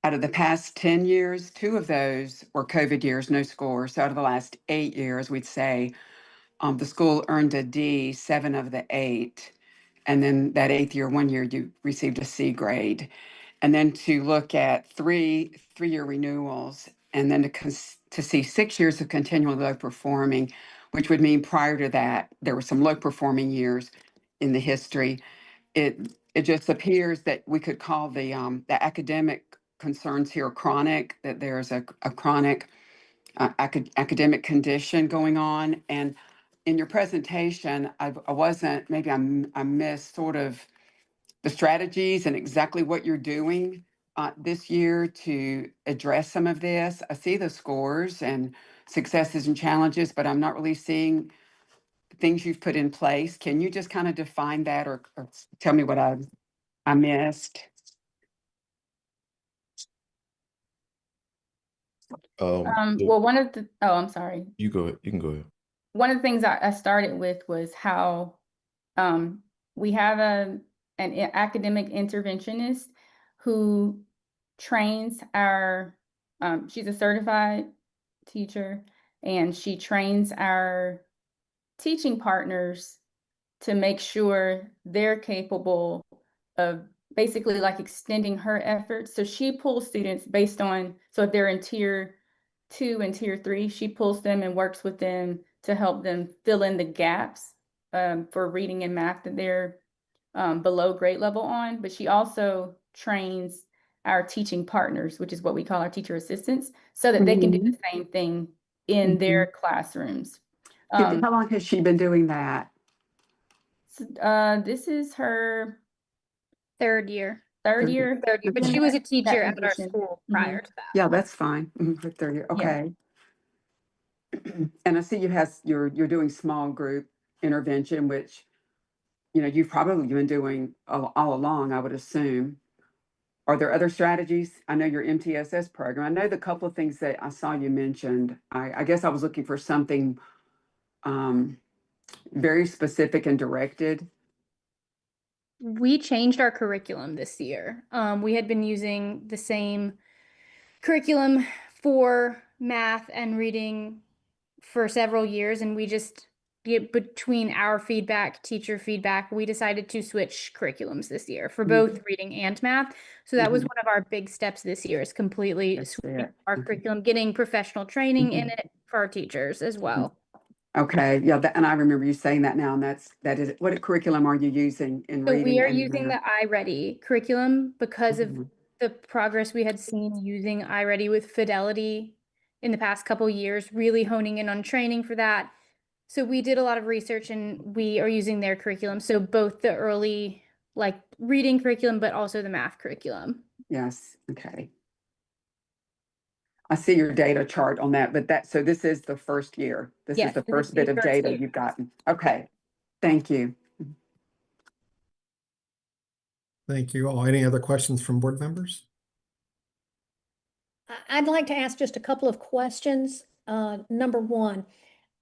I: out of the past 10 years, 2 of those were COVID years, no scores. So out of the last 8 years, we'd say the school earned a D 7 of the 8. And then that 8th year, 1 year, you received a C grade. And then to look at 3-year renewals, and then to see 6 years of continual low performing, which would mean prior to that, there were some low performing years in the history. It just appears that we could call the academic concerns here chronic, that there's a chronic academic condition going on. And in your presentation, I wasn't, maybe I missed sort of the strategies and exactly what you're doing this year to address some of this. I see the scores and successes and challenges, but I'm not really seeing things you've put in place. Can you just kind of define that or tell me what I missed?
Q: So
P: Well, I'm sorry.
Q: you go ahead. You can go ahead.
P: One of the things I started with was how we have an academic interventionist who trains she's a certified teacher, and she trains our teaching partners to make sure they're capable of basically like extending her efforts. So she pulls students based on, so if they're in tier 2 and tier 3, she pulls them and works with them to help them fill in the gaps for reading and math that they're below grade level on. But she also trains our teaching partners, which is what we call our teacher assistants, so that they can do the same thing in their classrooms.
I: How long has she been doing that?
P: This is her
R: Third year.
P: third year.
R: But she was a teacher at our school prior to that.
I: Yeah, that's fine. For 3rd year. Okay. And I see you're doing small group intervention, which you've probably been doing all along, I would assume. Are there other strategies? I know your MTSS program. I know the couple of things that I saw you mentioned. I guess I was looking for something very specific and directed.
R: We changed our curriculum this year. We had been using the same curriculum for math and reading for several years, and we just, between our feedback, teacher feedback, we decided to switch curriculums this year for both reading and math. So that was one of our big steps this year, is completely switching our curriculum, getting professional training in it for our teachers as well.
I: Okay, yeah, and I remember you saying that now, and that is, what curriculum are you using in
R: So
I: reading?
R: we are
I: and
R: using
I: math?
R: the iReady curriculum because of the progress we had seen using iReady with Fidelity in the past couple years, really honing in on training for that. So we did a lot of research and we are using their curriculum. So both the early like reading curriculum, but also the math curriculum.
I: Yes, okay. I see your data chart on that, but so this is the first year. This is
R: Yes,
I: the
R: this is
I: first
R: the
I: bit of
R: first
I: data
R: year.
I: you've gotten. Okay, thank you.
G: Thank you all. Any other questions from board members?
H: I'd like to ask just a couple of questions. Number one,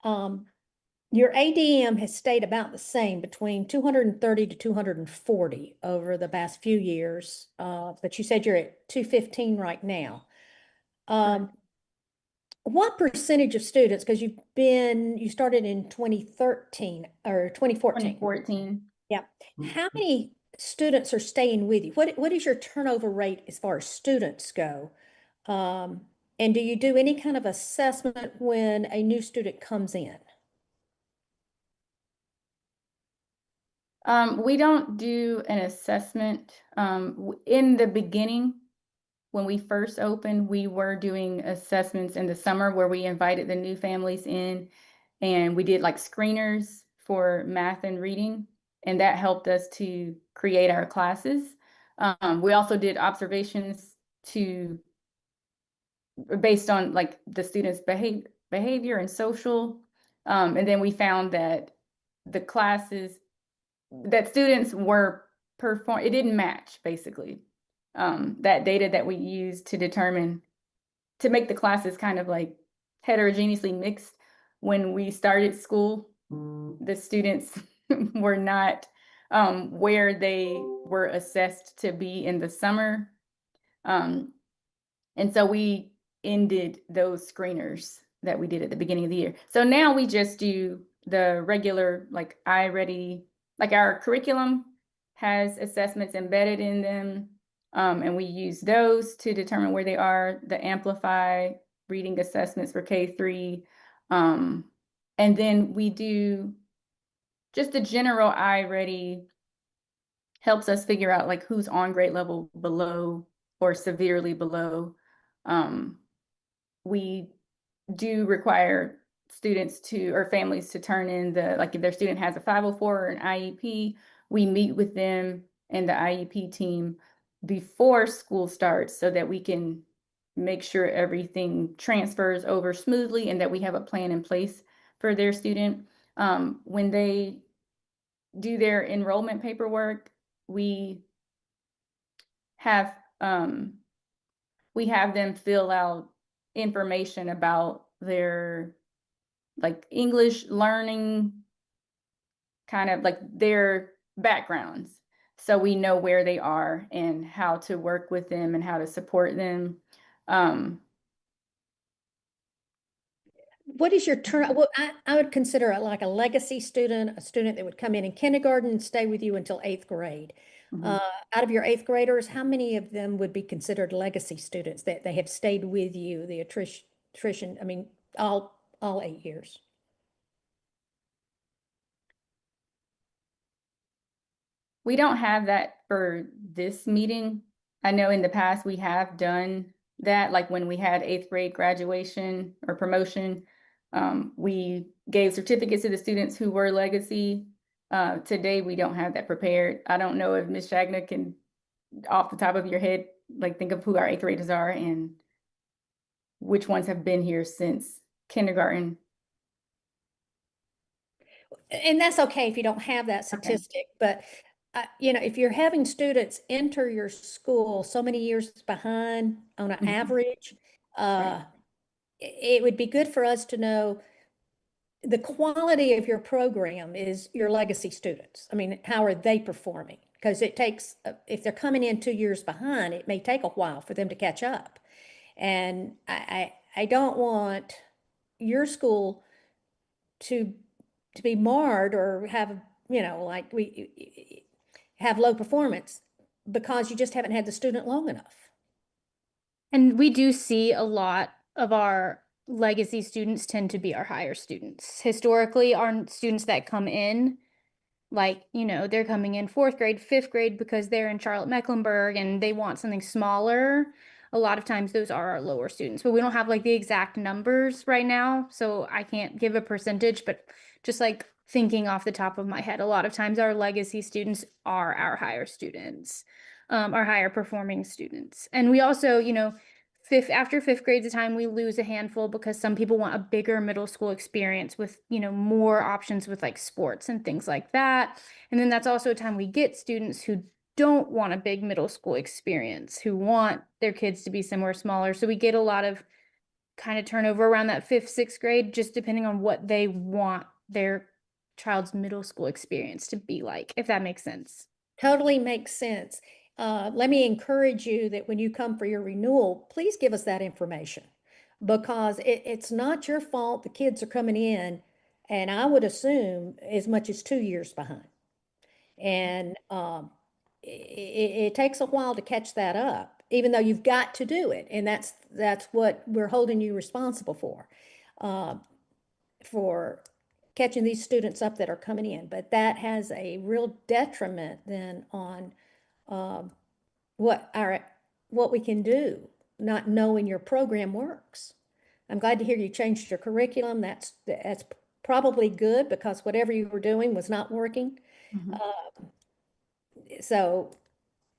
H: your ADM has stayed about the same between 230 to 240 over the past few years, but you said you're at 215 right now. What percentage of students, because you started in 2013 or 2014?
P: 2014.
H: Yeah. How many students are staying with you? What is your turnover rate as far as students go? And do you do any kind of assessment when a new student comes in?
P: We don't do an assessment. In the beginning, when we first opened, we were doing assessments in the summer where we invited the new families in and we did like screeners for math and reading, and that helped us to create our classes. We also did observations based on like the students' behavior and social. And then we found that the classes that students were it didn't match basically. That data that we used to determine, to make the classes kind of like heterogeneously mixed when we started school, the students were not where they were assessed to be in the summer. And so we ended those screeners that we did at the beginning of the year. So now we just do the regular, like iReady, like our curriculum has assessments embedded in them. And we use those to determine where they are, the Amplify reading assessments for K3. And then we do just the general iReady helps us figure out like who's on grade level below or severely below. We do require students to, or families to turn in the, like if their student has a 504 or an IEP, we meet with them and the IEP team before school starts so that we can make sure everything transfers over smoothly and that we have a plan in place for their student. When they do their enrollment paperwork, we have them fill out information about their like English learning, kind of like their backgrounds. So we know where they are and how to work with them and how to support them.
H: What is your turn? Well, I would consider it like a legacy student, a student that would come in kindergarten and stay with you until 8th grade. Out of your 8th graders, how many of them would be considered legacy students that they have stayed with you, the attrition, I mean, all 8 years?
P: We don't have that for this meeting. I know in the past we have done that, like when we had 8th grade graduation or promotion, we gave certificates to the students who were legacy. Today, we don't have that prepared. I don't know if Ms. Shagna can, off the top of your head, like think of who our 8th graders are and which ones have been here since kindergarten.
H: And that's okay if you don't have that statistic, but you know, if you're having students enter your school so many years behind on an average, it would be good for us to know the quality of your program is your legacy students. I mean, how are they performing? Because it takes, if they're coming in 2 years behind, it may take a while for them to catch up. And I don't want your school to be marred or have, you know, like we have low performance because you just haven't had the student long enough.
R: And we do see a lot of our legacy students tend to be our higher students. Historically, our students that come in, like, you know, they're coming in 4th grade, 5th grade because they're in Charlotte-Mecklenburg and they want something smaller. A lot of times those are our lower students, but we don't have like the exact numbers right now. So I can't give a percentage, but just like thinking off the top of my head, a lot of times our legacy students are our higher students, our higher performing students. And we also, you know, after 5th grade is the time we lose a handful because some people want a bigger middle school experience with, you know, more options with like sports and things like that. And then that's also a time we get students who don't want a big middle school experience, who want their kids to be somewhere smaller. So we get a lot of kind of turnover around that 5th, 6th grade, just depending on what they want their child's middle school experience to be like, if that makes sense.
H: Totally makes sense. Let me encourage you that when you come for your renewal, please give us that information because it's not your fault the kids are coming in, and I would assume as much as 2 years behind. And it takes a while to catch that up, even though you've got to do it. And that's what we're holding you responsible for catching these students up that are coming in. But that has a real detriment then on what we can do, not knowing your program works. I'm glad to hear you changed your curriculum. That's probably good because whatever you were doing was not working. So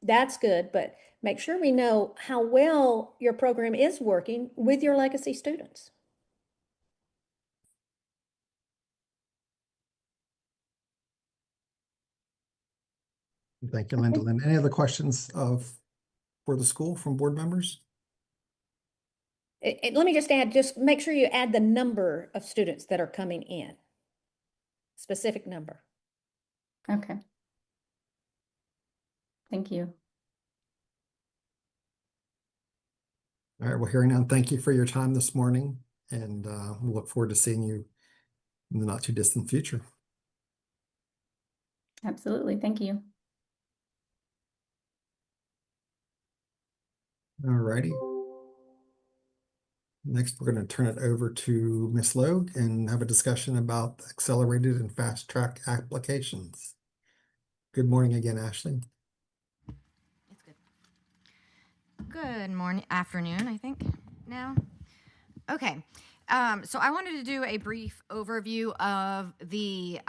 H: that's good, but make sure we know how well your program is working with your legacy students.
G: Thank you, Lindell. Any other questions for the school from board members?
H: Let me just add, just make sure you add the number of students that are coming in. Specific number.
P: Okay. Thank you.
G: All right, well, hearing none, thank you for your time this morning, and we'll look forward to seeing you in the not too distant future.
P: Absolutely. Thank you.
G: All righty. Next, we're going to turn it over to Ms. Logue and have a discussion about accelerated and fast track applications. Good morning again, Ashley.
A: It's good. Good morning, afternoon, I think now. Okay. So I wanted to do a brief overview of the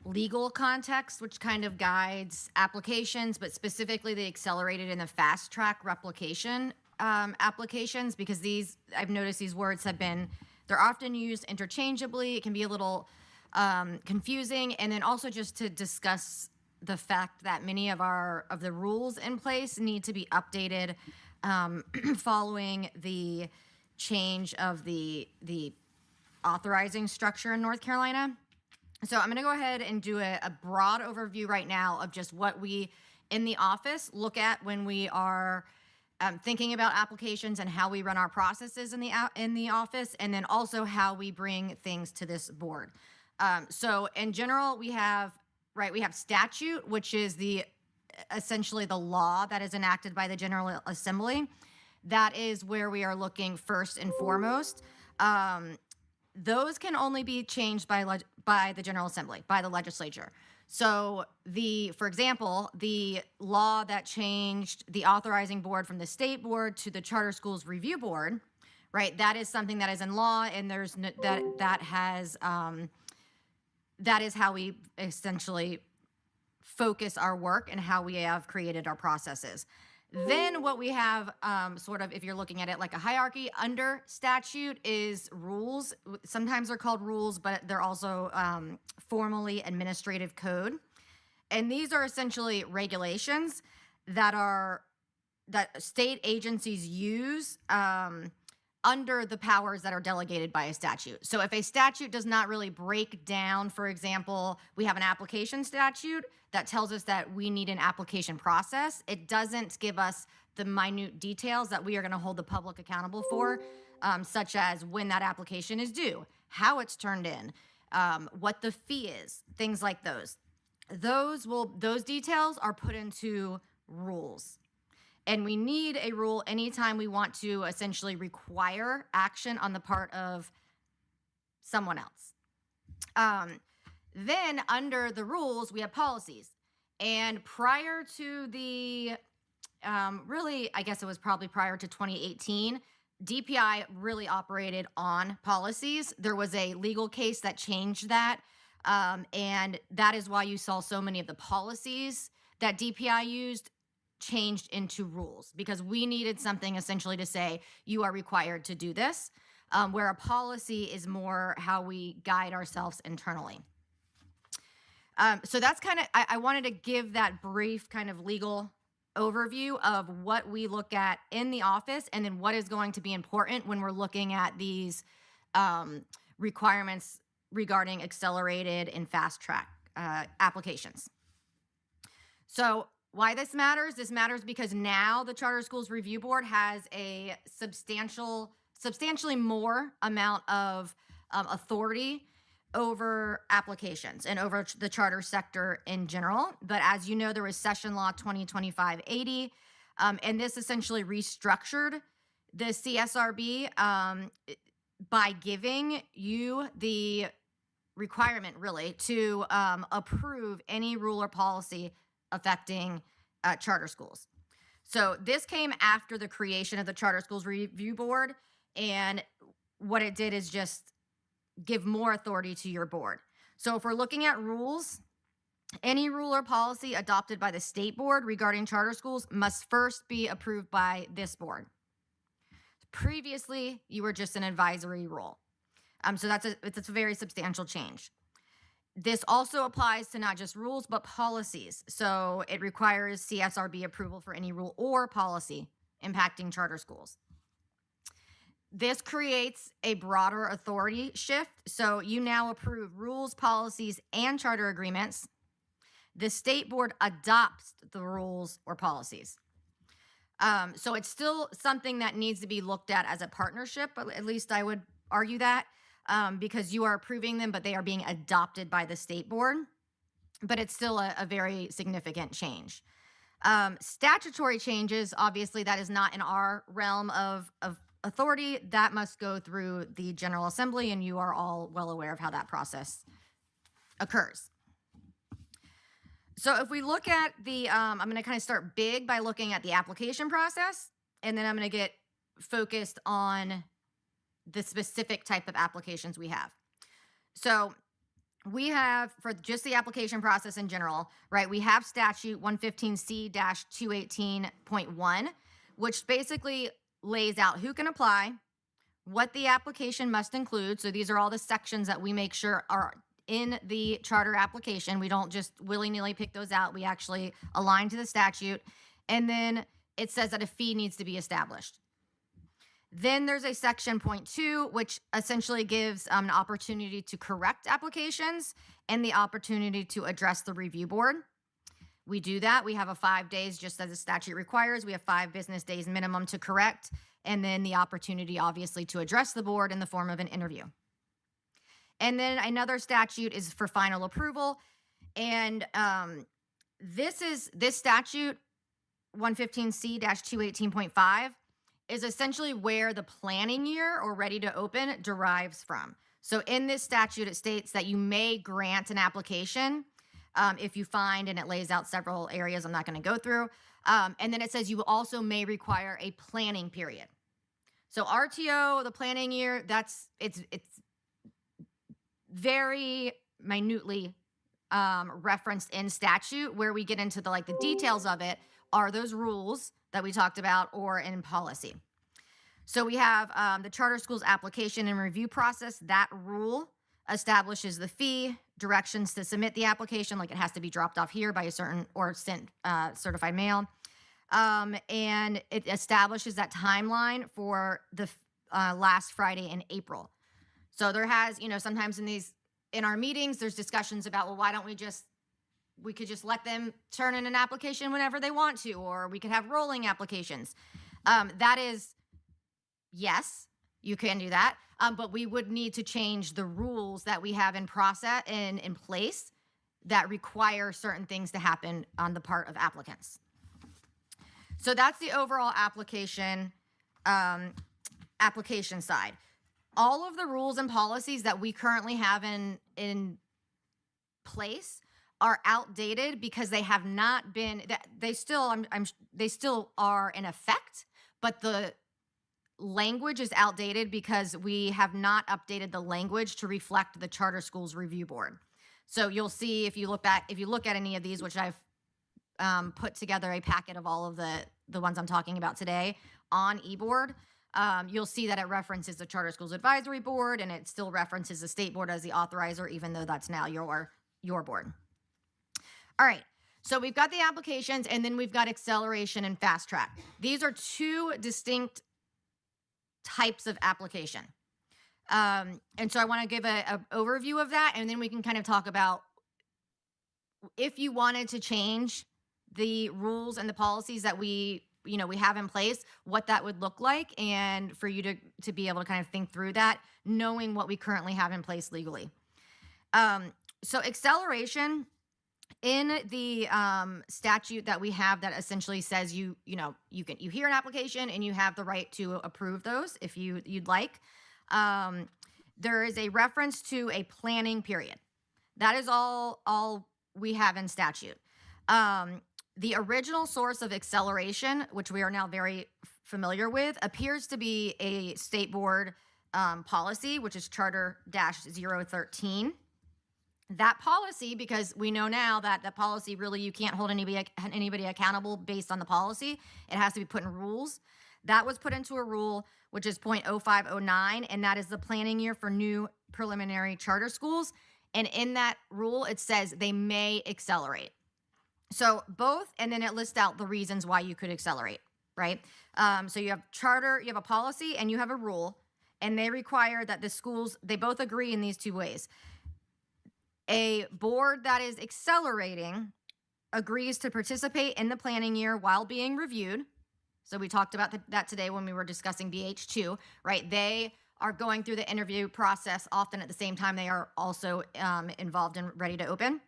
A: legal context, which kind of guides applications, but specifically the accelerated and the fast track replication applications, because these, I've noticed these words they're often used interchangeably. It can be a little confusing. And then also just to discuss the fact that many of the rules in place need to be updated following the change of the authorizing structure in North Carolina. So I'm going to go ahead and do a broad overview right now of just what we in the office look at when we are thinking about applications and how we run our processes in the office, and then also how we bring things to this board. So in general, we have statute, which is essentially the law that is enacted by the General Assembly. That is where we are looking first and foremost. Those can only be changed by the General Assembly, by the legislature. So for example, the law that changed the authorizing board from the state board to the charter schools review board, right? That is something that is in law, and that is how we essentially focus our work and how we have created our processes. Then what we have sort of, if you're looking at it like a hierarchy, under statute is rules. Sometimes they're called rules, but they're also formally administrative code. And these are essentially regulations that state agencies use under the powers that are delegated by a statute. So if a statute does not really break down, for example, we have an application statute that tells us that we need an application process. It doesn't give us the minute details that we are going to hold the public accountable for, such as when that application is due, how it's turned in, what the fee is, things like those. Those details are put into rules. And we need a rule anytime we want to essentially require action on the part of someone else. Then under the rules, we have policies. And prior to I guess it was probably prior to 2018, DPI really operated on policies. There was a legal case that changed that. And that is why you saw so many of the policies that DPI used changed into rules, because we needed something essentially to say you are required to do this, where a policy is more how we guide ourselves internally. So that's kind of, I wanted to give that brief kind of legal overview of what we look at in the office, and then what is going to be important when we're looking at these requirements regarding accelerated and fast track applications. So why this matters? This matters because now the Charter Schools Review Board has a substantially more amount of authority over applications and over the charter sector in general. But as you know, there was Session Law 2025-80, and this essentially restructured the CSRB by giving you the requirement really to approve any rule or policy affecting charter schools. So this came after the creation of the Charter Schools Review Board, and what it did is just give more authority to your board. So if we're looking at rules, any rule or policy adopted by the state board regarding charter schools must first be approved by this board. Previously, you were just an advisory role. So it's a very substantial change. This also applies to not just rules, but policies. So it requires CSRB approval for any rule or policy impacting charter schools. This creates a broader authority shift. So you now approve rules, policies, and charter agreements. The state board adopts the rules or policies. So it's still something that needs to be looked at as a partnership, but at least I would argue that, because you are approving them, but they are being adopted by the state board. But it's still a very significant change. Statutory changes, obviously, that is not in our realm of authority. That must go through the General Assembly, and you are all well aware of how that process occurs. So if we look at the, I'm going to kind of start big by looking at the application process, and then I'm going to get focused on the specific type of applications we have. So we have, for just the application process in general, right, we have statute 115C-218.1, which basically lays out who can apply, what the application must include. So these are all the sections that we make sure are in the charter application. We don't just willy-nilly pick those out. We actually align to the statute. And then it says that a fee needs to be established. Then there's a section 0.2, which essentially gives an opportunity to correct applications and the opportunity to address the review board. We do that. We have a 5 days, just as the statute requires. We have 5 business days minimum to correct, and then the opportunity, obviously, to address the board in the form of an interview. And then another statute is for final approval. And this statute, 115C-218.5, is essentially where the planning year or ready to open derives from. So in this statute, it states that you may grant an application if you find, and it lays out several areas I'm not going to go through. And then it says you also may require a planning period. So RTO, the planning year, it's very minutely referenced in statute. Where we get into the details of it are those rules that we talked about or in policy. So we have the charter schools application and review process. That rule establishes the fee, directions to submit the application, like it has to be dropped off here by a certain or sent certified mail. And it establishes that timeline for the last Friday in April. So there has, sometimes in our meetings, there's discussions about, well, why don't we could just let them turn in an application whenever they want to, or we could have rolling applications. That is, yes, you can do that. But we would need to change the rules that we have in process and in place that require certain things to happen on the part of applicants. So that's the overall application side. All of the rules and policies that we currently have in place are outdated because they have not been, they still are in effect, but the language is outdated because we have not updated the language to reflect the Charter Schools Review Board. So you'll see if you look at any of these, which I've put together a packet of all of the ones I'm talking about today on eBoard. You'll see that it references the Charter Schools Advisory Board, and it still references the state board as the authorizer, even though that's now your board. All right, so we've got the applications, and then we've got acceleration and fast track. These are two distinct types of application. And so I want to give an overview of that, and then we can kind of talk about if you wanted to change the rules and the policies that we have in place, what that would look like, and for you to be able to kind of think through that, knowing what we currently have in place legally. So acceleration in the statute that we have that essentially says you hear an application and you have the right to approve those if you'd like. There is a reference to a planning period. That is all we have in statute. The original source of acceleration, which we are now very familiar with, appears to be a state board policy, which is Charter-013. That policy, because we know now that the policy really, you can't hold anybody accountable based on the policy. It has to be put in rules. That was put into a rule, which is .0509, and that is the planning year for new preliminary charter schools. And in that rule, it says they may accelerate. So both, and then it lists out the reasons why you could accelerate, right? So you have charter, you have a policy, and you have a rule, and they require that the schools, they both agree in these two ways. A board that is accelerating agrees to participate in the planning year while being reviewed. So we talked about that today when we were discussing BH2, right? They are going through the interview process often at the same time they are also involved and ready to open.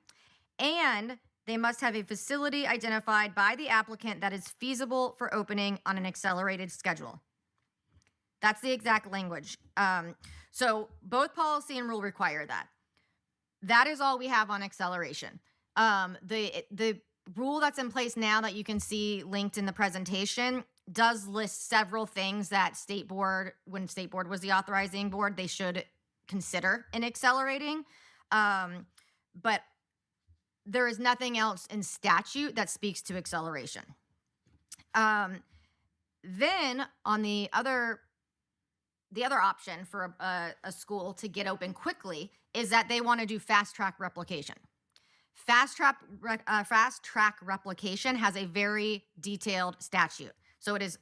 A: And they must have a facility identified by the applicant that is feasible for opening on an accelerated schedule. That's the exact language. So both policy and rule require that. That is all we have on acceleration. The rule that's in place now that you can see linked in the presentation does list several things that State Board, when State Board was the authorizing board, they should consider in accelerating. But there is nothing else in statute that speaks to acceleration. Then on the other option for a school to get open quickly is that they want to do fast track replication. Fast track replication has a very detailed statute. So it is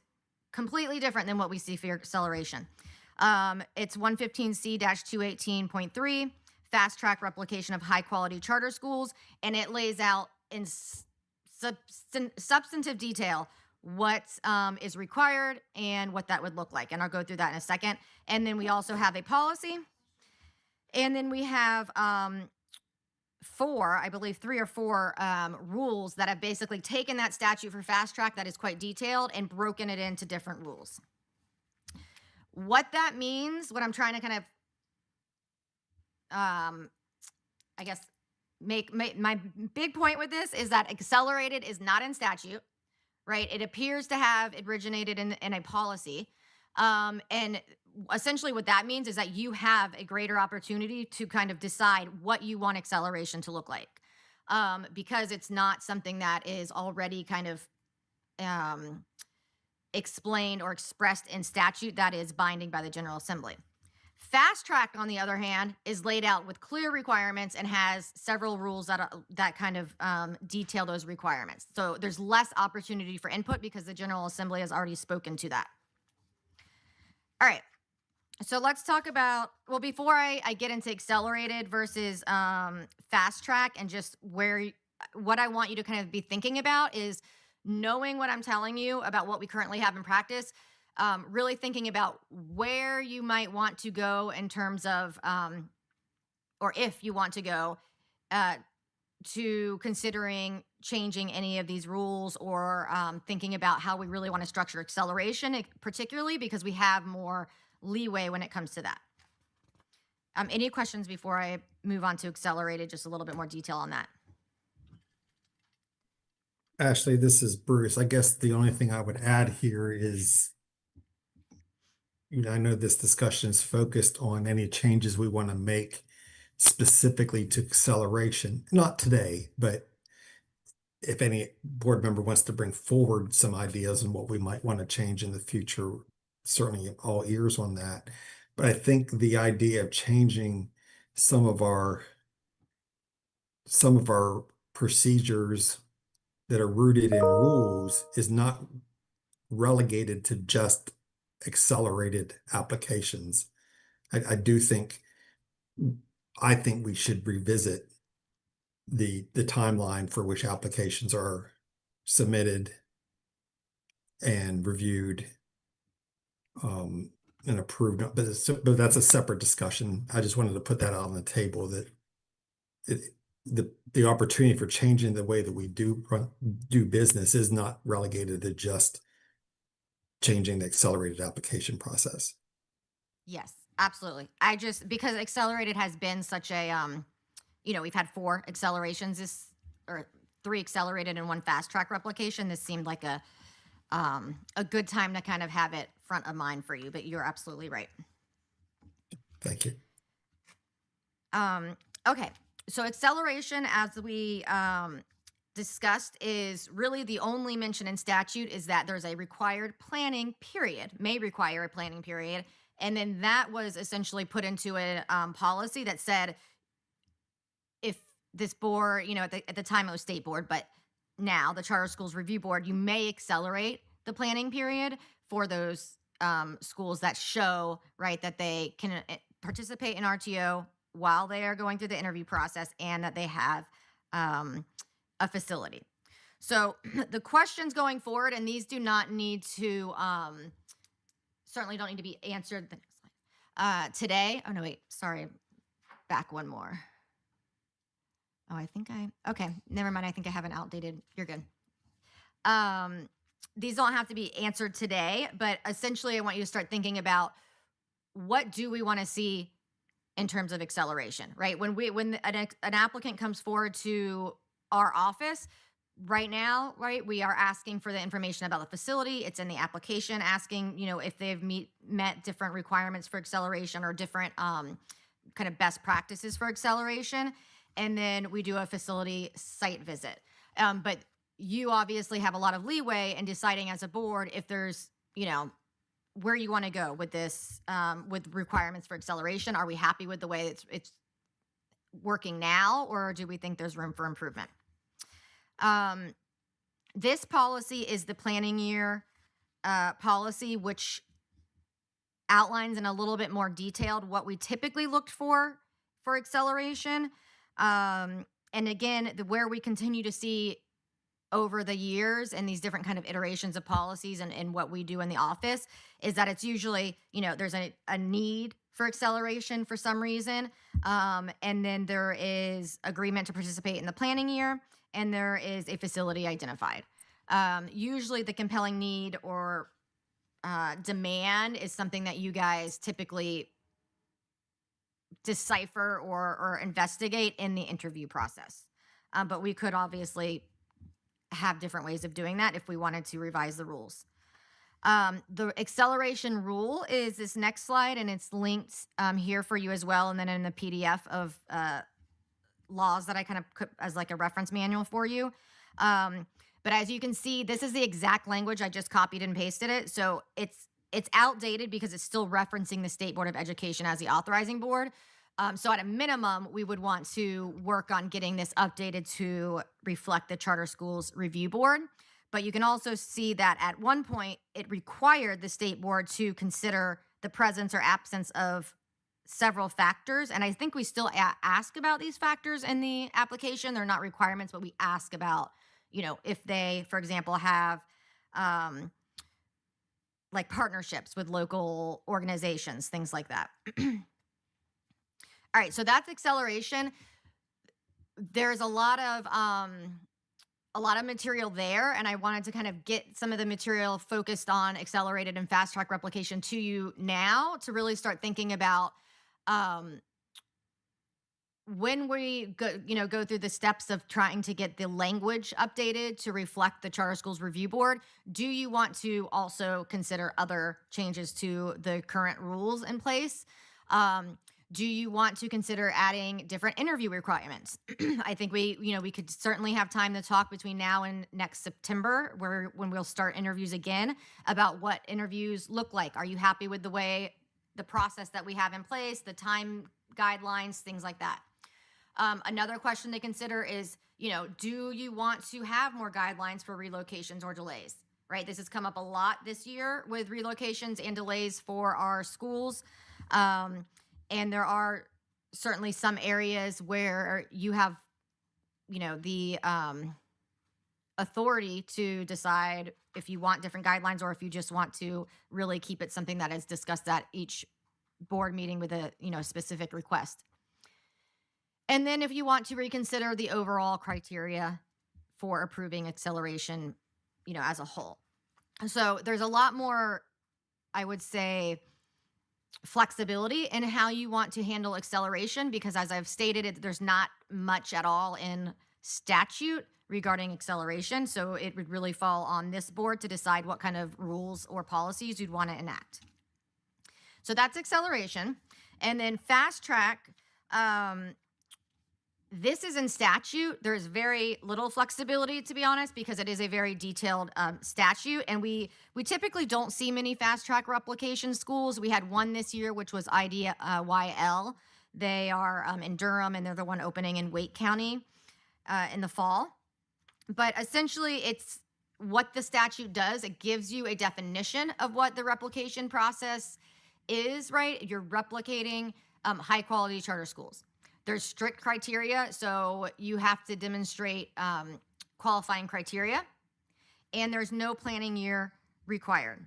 A: completely different than what we see for acceleration. It's 115C-218.3, fast track replication of high quality charter schools. And it lays out in substantive detail what is required and what that would look like. And I'll go through that in a second. And then we also have a policy. And then we have three or four rules that have basically taken that statute for fast track that is quite detailed and broken it into different rules. What that means, what I'm trying to kind of, I guess, make my big point with this is that accelerated is not in statute, right? It appears to have originated in a policy. And essentially what that means is that you have a greater opportunity to kind of decide what you want acceleration to look like. Because it's not something that is already kind of explained or expressed in statute that is binding by the General Assembly. Fast track, on the other hand, is laid out with clear requirements and has several rules that kind of detail those requirements. So there's less opportunity for input because the General Assembly has already spoken to that. All right, so let's talk about, well, before I get into accelerated versus fast track and just what I want you to kind of be thinking about is knowing what I'm telling you about what we currently have in practice, really thinking about where you might want to go in terms of, or if you want to go to considering changing any of these rules or thinking about how we really want to structure acceleration, particularly because we have more leeway when it comes to that. Any questions before I move on to accelerated, just a little bit more detail on that?
G: Ashley, this is Bruce. I guess the only thing I would add here is, I know this discussion is focused on any changes we want to make specifically to acceleration. Not today, but if any board member wants to bring forward some ideas on what we might want to change in the future, certainly all ears on that. But I think the idea of changing some of our procedures that are rooted in rules is not relegated to just accelerated applications. I think we should revisit the timeline for which applications are submitted and reviewed and approved. But that's a separate discussion. I just wanted to put that out on the table, that the opportunity for changing the way that we do business is not relegated to just changing the accelerated application process.
A: Yes, absolutely. Because accelerated has been such a, we've had 4 accelerations or 3 accelerated and 1 fast track replication. This seemed like a good time to kind of have it front of mind for you, but you're absolutely right.
G: Thank you.
A: Okay, so acceleration, as we discussed, is really the only mention in statute is that there's a required planning period, may require a planning period. And then that was essentially put into a policy that said this board, you know, at the time it was state board, but now the Charter Schools Review Board, you may accelerate the planning period for those schools that show, right, that they can participate in RTO while they are going through the interview process and that they have a facility. So the questions going forward, and these do not need to, certainly don't need to be answered the next slide. Today, oh no, wait, sorry, back one more. Oh, okay, never mind. I think I have an outdated, you're good. These don't have to be answered today, but essentially I want you to start thinking about what do we want to see in terms of acceleration, right? When an applicant comes forward to our office, right now, right, we are asking for the information about the facility. It's in the application asking, you know, if they've met different requirements for acceleration or different kind of best practices for acceleration. And then we do a facility site visit. But you obviously have a lot of leeway in deciding as a board if there's, you know, where you want to go with this, with requirements for acceleration. Are we happy with the way it's working now, or do we think there's room for improvement? This policy is the planning year policy, which outlines in a little bit more detailed what we typically looked for acceleration. And again, where we continue to see over the years and these different kind of iterations of policies and what we do in the office is that it's usually, you know, there's a need for acceleration for some reason. And then there is agreement to participate in the planning year, and there is a facility identified. Usually the compelling need or demand is something that you guys typically decipher or investigate in the interview process. But we could obviously have different ways of doing that if we wanted to revise the rules. The acceleration rule is this next slide, and it's linked here for you as well, and then in the PDF of laws that I kind of put as like a reference manual for you. But as you can see, this is the exact language. I just copied and pasted it. So it's outdated because it's still referencing the State Board of Education as the authorizing board. So at a minimum, we would want to work on getting this updated to reflect the Charter Schools Review Board. But you can also see that at one point, it required the state board to consider the presence or absence of several factors. And I think we still ask about these factors in the application. They're not requirements, but we ask about, you know, if they, for example, have like partnerships with local organizations, things like that. All right, so that's acceleration. There's a lot of material there, and I wanted to kind of get some of the material focused on accelerated and fast track replication to you now to really start thinking about when we go through the steps of trying to get the language updated to reflect the Charter Schools Review Board. Do you want to also consider other changes to the current rules in place? Do you want to consider adding different interview requirements? I think we could certainly have time to talk between now and next September, when we'll start interviews again, about what interviews look like. Are you happy with the process that we have in place, the time guidelines, things like that? Another question to consider is, do you want to have more guidelines for relocations or delays? Right? This has come up a lot this year with relocations and delays for our schools. And there are certainly some areas where you have, the authority to decide if you want different guidelines or if you just want to really keep it something that is discussed at each board meeting with a, specific request. And then if you want to reconsider the overall criteria for approving acceleration, as a whole. So there's a lot more, I would say, flexibility in how you want to handle acceleration, because as I've stated, there's not much at all in statute regarding acceleration. So it would really fall on this board to decide what kind of rules or policies you'd want to enact. So that's acceleration. And then fast track, this is in statute. There's very little flexibility, to be honest, because it is a very detailed statute. And we typically don't see many fast track replication schools. We had one this year, which was IDYL, They are in Durham, and they're the one opening in Wake County in the fall. But essentially, it's what the statute does. It gives you a definition of what the replication process is, right? You're replicating high quality charter schools. There's strict criteria, so you have to demonstrate qualifying criteria, and there's no planning year required.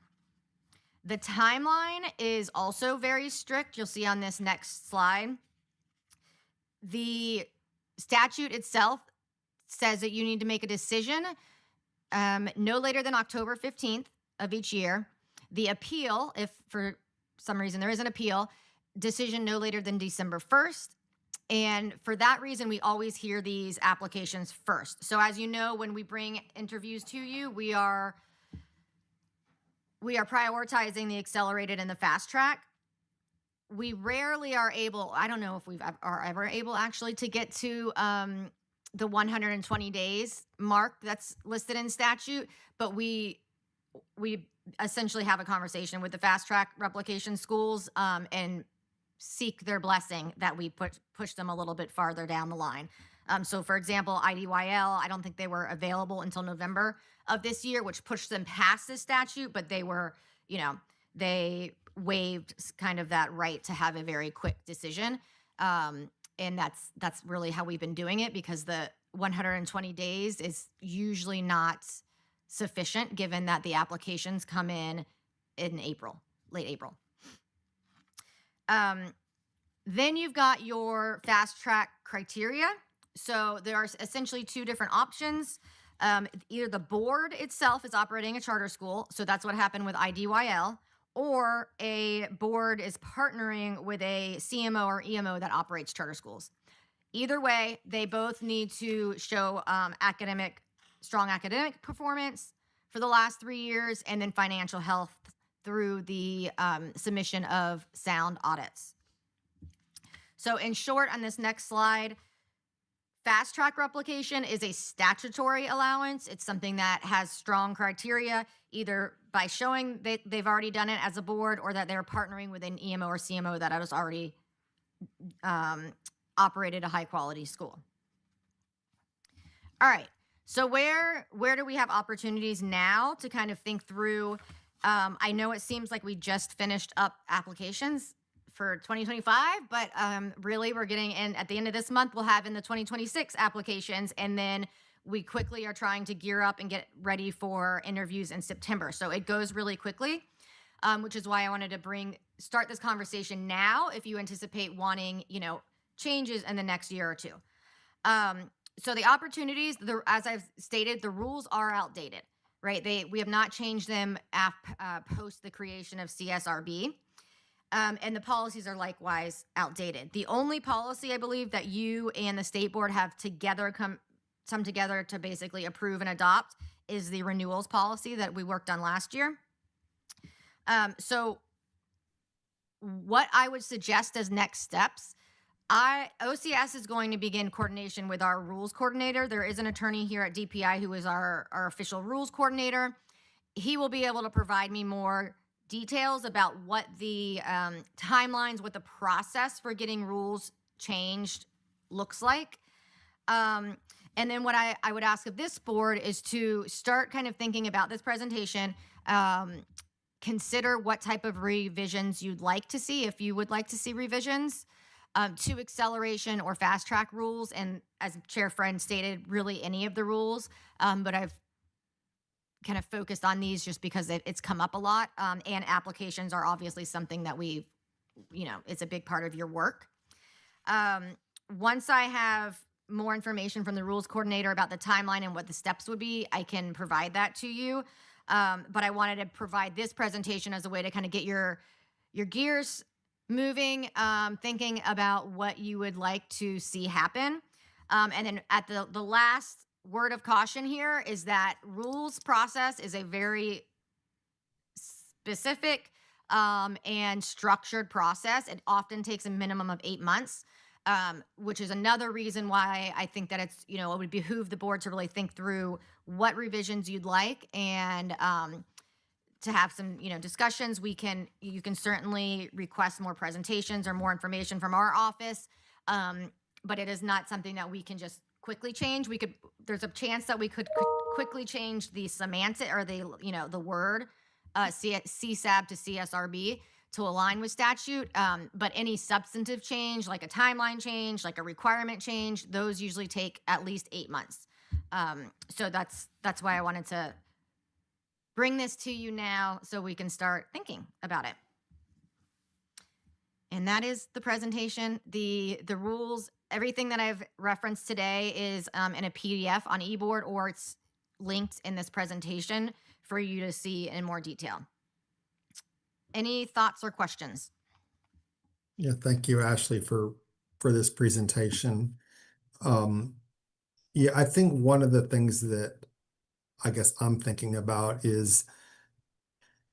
A: The timeline is also very strict. You'll see on this next slide. The statute itself says that you need to make a decision no later than October 15th of each year. The appeal, if for some reason there is an appeal, decision no later than December 1st. And for that reason, we always hear these applications first. So as you know, when we bring interviews to you, we are prioritizing the accelerated and the fast track. We rarely are able, I don't know if are ever able actually to get to the 120 days mark that's listed in statute, but we essentially have a conversation with the fast track replication schools and seek their blessing that we push them a little bit farther down the line. So for example, IDYL, I don't think they were available until November of this year, which pushed them past this statute, but they were, they waived kind of that right to have a very quick decision. And that's really how we've been doing it, because the 120 days is usually not sufficient given that the applications come in April, late April. Then you've got your fast track criteria. So there are essentially two different options. Either the board itself is operating a charter school, so that's what happened with IDYL, or a board is partnering with a CMO or EMO that operates charter schools. Either way, they both need to show strong academic performance for the last 3 years, and then financial health through the submission of sound audits. So in short, on this next slide, fast track replication is a statutory allowance. It's something that has strong criteria, either by showing that they've already done it as a board or that they're partnering with an EMO or CMO that has already operated a high quality school. All right, so where do we have opportunities now to kind of think through? I know it seems like we just finished up applications for 2025, but really we're getting in at the end of this month, we'll have in the 2026 applications, and then we quickly are trying to gear up and get ready for interviews in September. So it goes really quickly, which is why I wanted to start this conversation now if you anticipate wanting, changes in the next year or two. So the opportunities, as I've stated, the rules are outdated, right? We have not changed them post the creation of CSRB. And the policies are likewise outdated. The only policy I believe that you and the state board have come together to basically approve and adopt is the renewals policy that we worked on last year. So what I would suggest as next steps, OCS is going to begin coordination with our rules coordinator. There is an attorney here at DPI who is our official rules coordinator. He will be able to provide me more details about what the timelines, what the process for getting rules changed looks like. And then what I would ask of this board is to start kind of thinking about this presentation, consider what type of revisions you'd like to see, if you would like to see revisions to acceleration or fast track rules. And as Chair Friend stated, really any of the rules, but I've kind of focused on these just because it's come up a lot. And applications are obviously something that it's a big part of your work. Once I have more information from the rules coordinator about the timeline and what the steps would be, I can provide that to you. But I wanted to provide this presentation as a way to kind of get your gears moving, thinking about what you would like to see happen. And then at the last word of caution here is that rules process is a very specific and structured process. It often takes a minimum of 8 months, which is another reason why I think that it would behoove the board to really think through what revisions you'd like and to have some, discussions. You can certainly request more presentations or more information from our office. But it is not something that we can just quickly change. There's a chance that we could quickly change the semantic or the word, CSAB to CSRB to align with statute. But any substantive change, like a timeline change, like a requirement change, those usually take at least 8 months. So that's why I wanted to bring this to you now so we can start thinking about it. And that is the presentation. The rules, everything that I've referenced today is in a PDF on eBoard, or it's linked in this presentation for you to see in more detail. Any thoughts or questions?
G: Yeah, thank you, Ashley, for this presentation. Yeah, I think one of the things that I guess I'm thinking about is,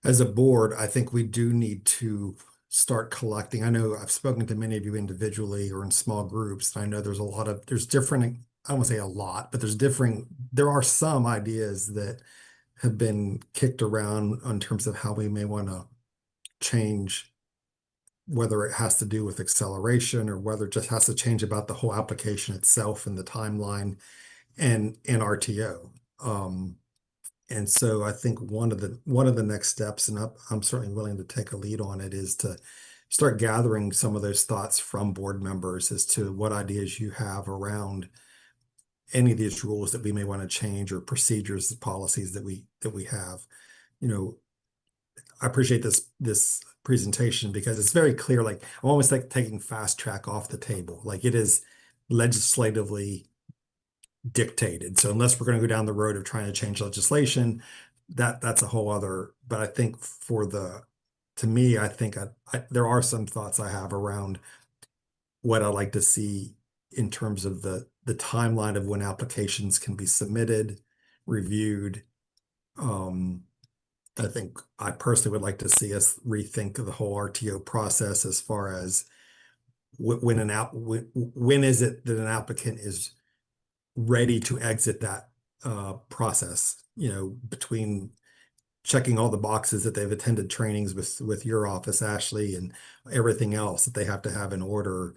G: as a board, I think we do need to start collecting. I know I've spoken to many of you individually or in small groups. And I know there's different, I won't say a lot, but there are some ideas that have been kicked around in terms of how we may want to change, whether it has to do with acceleration or whether it just has to change about the whole application itself and the timeline and RTO. And so I think one of the next steps, and I'm certainly willing to take a lead on it, is to start gathering some of those thoughts from board members as to what ideas you have around any of these rules that we may want to change, or procedures, policies that we have. I appreciate this presentation because it's very clear. Like, I'm almost like taking fast track off the table. Like, it is legislatively dictated. So unless we're going to go down the road of trying to change legislation, that's a whole other. But I think to me, I think there are some thoughts I have around what I'd like to see in terms of the timeline of when applications can be submitted, reviewed. I think I personally would like to see us rethink the whole RTO process as far as when is it that an applicant is ready to exit that process, between checking all the boxes that they've attended trainings with your office, Ashley, and everything else that they have to have in order,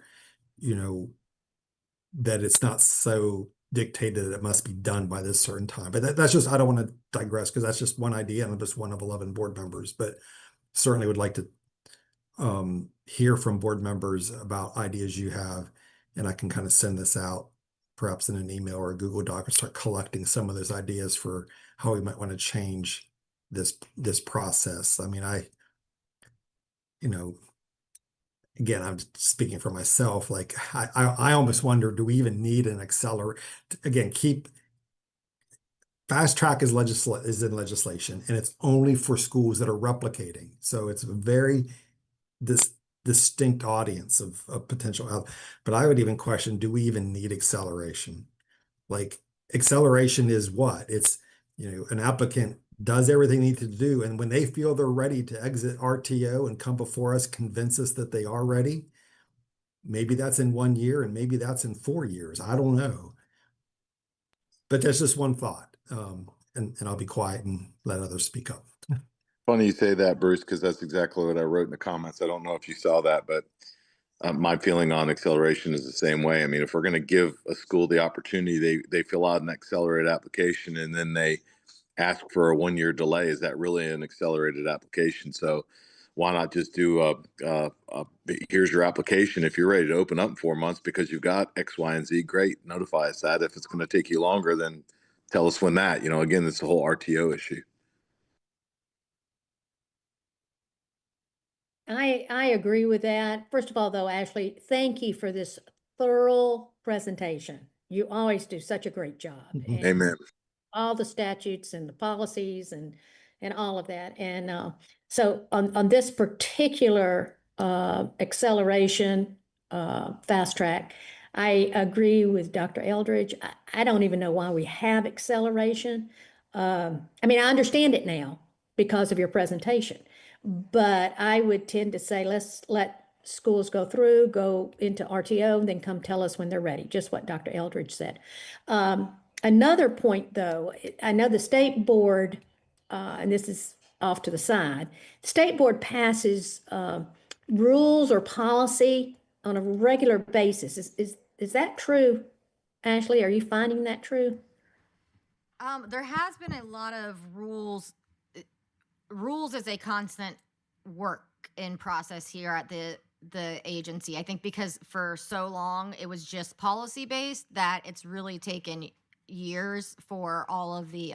G: that it's not so dictated that it must be done by this certain time. But that's just, I don't want to digress because that's just one idea, and I'm just one of 11 board members, but certainly would like to hear from board members about ideas you have, and I can kind of send this out perhaps in an email or a Google Doc, and start collecting some of those ideas for how we might want to change this process. I mean, again, I'm speaking for myself. Like, I almost wonder, do we even need an accelerator? Again, fast track is in legislation, and it's only for schools that are replicating. So it's a very distinct audience of potential. But I would even question, do we even need acceleration? Like, acceleration is what? It's, an applicant does everything they need to do, and when they feel they're ready to exit RTO and come before us, convince us that they are ready, maybe that's in 1 year, and maybe that's in 4 years. I don't know. But that's just one thought. And I'll be quiet and let others speak up.
C: Funny you say that, Bruce, because that's exactly what I wrote in the comments. I don't know if you saw that, but my feeling on acceleration is the same way. I mean, if we're going to give a school the opportunity, they fill out an accelerated application and then they ask for a 1 year delay. Is that really an accelerated application? So why not just do here's your application. If you're ready to open up in 4 months because you've got X, Y, and Z, great. Notify us that. If it's going to take you longer, then tell us when that, again, it's the whole RTO issue.
H: I agree with that. First of all, though, Ashley, thank you for this thorough presentation. You always do such a great job. And
C: Amen.
H: all the statutes and the policies and all of that. And so on this particular acceleration, fast track, I agree with Dr. Eldridge. I don't even know why we have acceleration. I mean, I understand it now because of your presentation, but I would tend to say, let's let schools go into RTO, and then come tell us when they're ready, just what Dr. Eldridge said. Another point, though, I know the state board, and this is off to the side. The state board passes rules or policy on a regular basis. Is that true? Ashley, are you finding that true?
A: There has been a lot of rules. Rules is a constant work in process here at the agency. I think because for so long it was just policy based that it's really taken years for all of the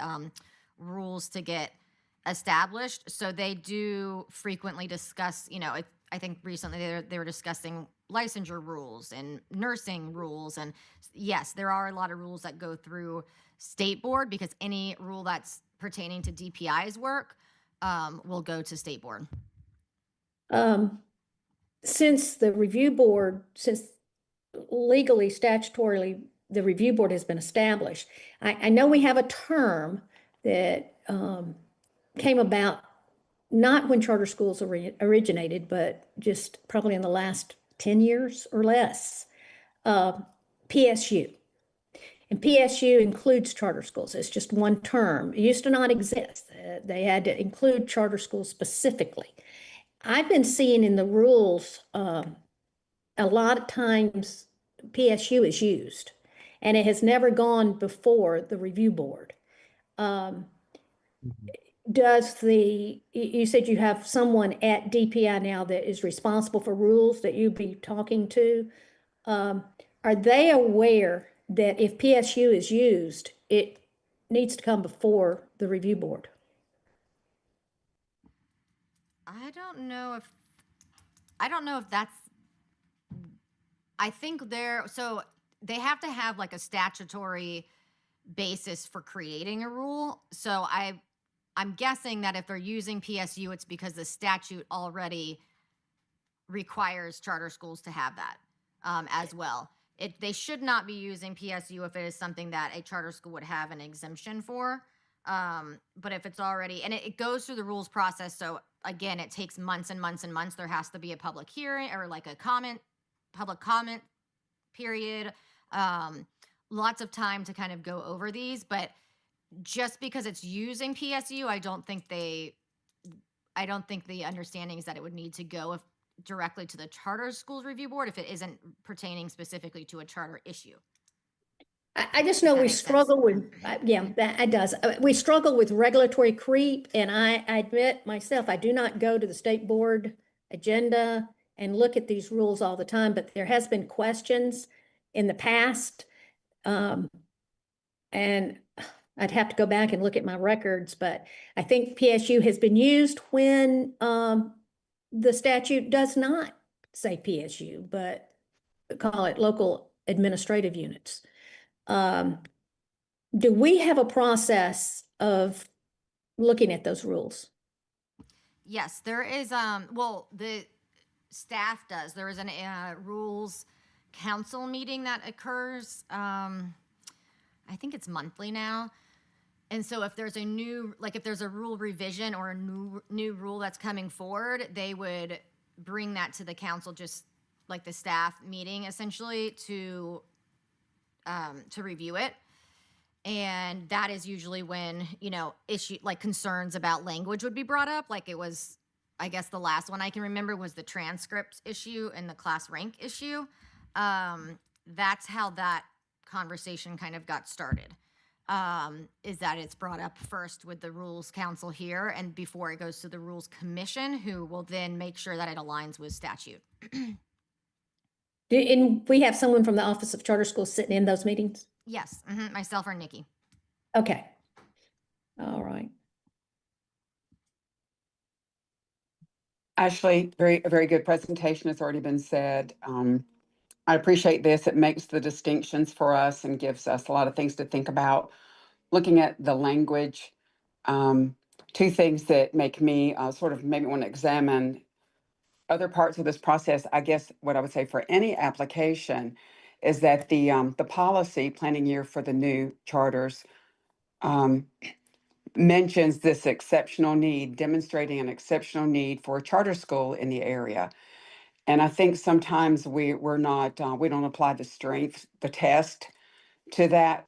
A: rules to get established. So they do frequently discuss, I think recently they were discussing licensure rules and nursing rules. And yes, there are a lot of rules that go through state board because any rule that's pertaining to DPI's work will go to state board.
H: Since legally, statutorily, the review board has been established, I know we have a term that came about not when charter schools originated, but just probably in the last 10 years or less, PSU. And PSU includes charter schools. It's just one term. It used to not exist. They had to include charter schools specifically. I've been seeing in the rules, a lot of times PSU is used, and it has never gone before the review board. You said you have someone at DPI now that is responsible for rules that you'd be talking to. Are they aware that if PSU is used, it needs to come before the review board?
A: I don't know if that's, I think so they have to have like a statutory basis for creating a rule. So I'm guessing that if they're using PSU, it's because the statute already requires charter schools to have that as well. They should not be using PSU if it is something that a charter school would have an exemption for. But if it's already, and it goes through the rules process. So again, it takes months and months and months. There has to be a public hearing or like a public comment period. Lots of time to kind of go over these, but just because it's using PSU, I don't think the understanding is that it would need to go directly to the charter schools review board if it isn't pertaining specifically to a charter issue.
H: I just know we struggle with, yeah, that does. We struggle with regulatory creep, and I admit myself, I do not go to the state board agenda and look at these rules all the time, but there has been questions in the past. And I'd have to go back and look at my records, but I think PSU has been used when the statute does not say PSU, but call it local administrative units. Do we have a process of looking at those rules?
A: Yes, there is. Well, the staff does. There is a rules council meeting that occurs. I think it's monthly now. And so if there's if there's a rule revision or a new rule that's coming forward, they would bring that to the council, just like the staff meeting essentially to review it. And that is usually when, concerns about language would be brought up. Like it was, I guess the last one I can remember was the transcript issue and the class rank issue. That's how that conversation kind of got started. Is that it's brought up first with the rules council here and before it goes to the rules commission, who will then make sure that it aligns with statute.
H: And we have someone from the Office of Charter Schools sitting in those meetings?
A: Yes, myself or Nikki.
H: Okay. All right.
I: Ashley, a very good presentation has already been said. I appreciate this. It makes the distinctions for us and gives us a lot of things to think about. Looking at the language, two things that make me maybe want to examine other parts of this process. I guess what I would say for any application is that the policy planning year for the new charters mentions this exceptional need, demonstrating an exceptional need for a charter school in the area. And I think sometimes we don't apply the test to that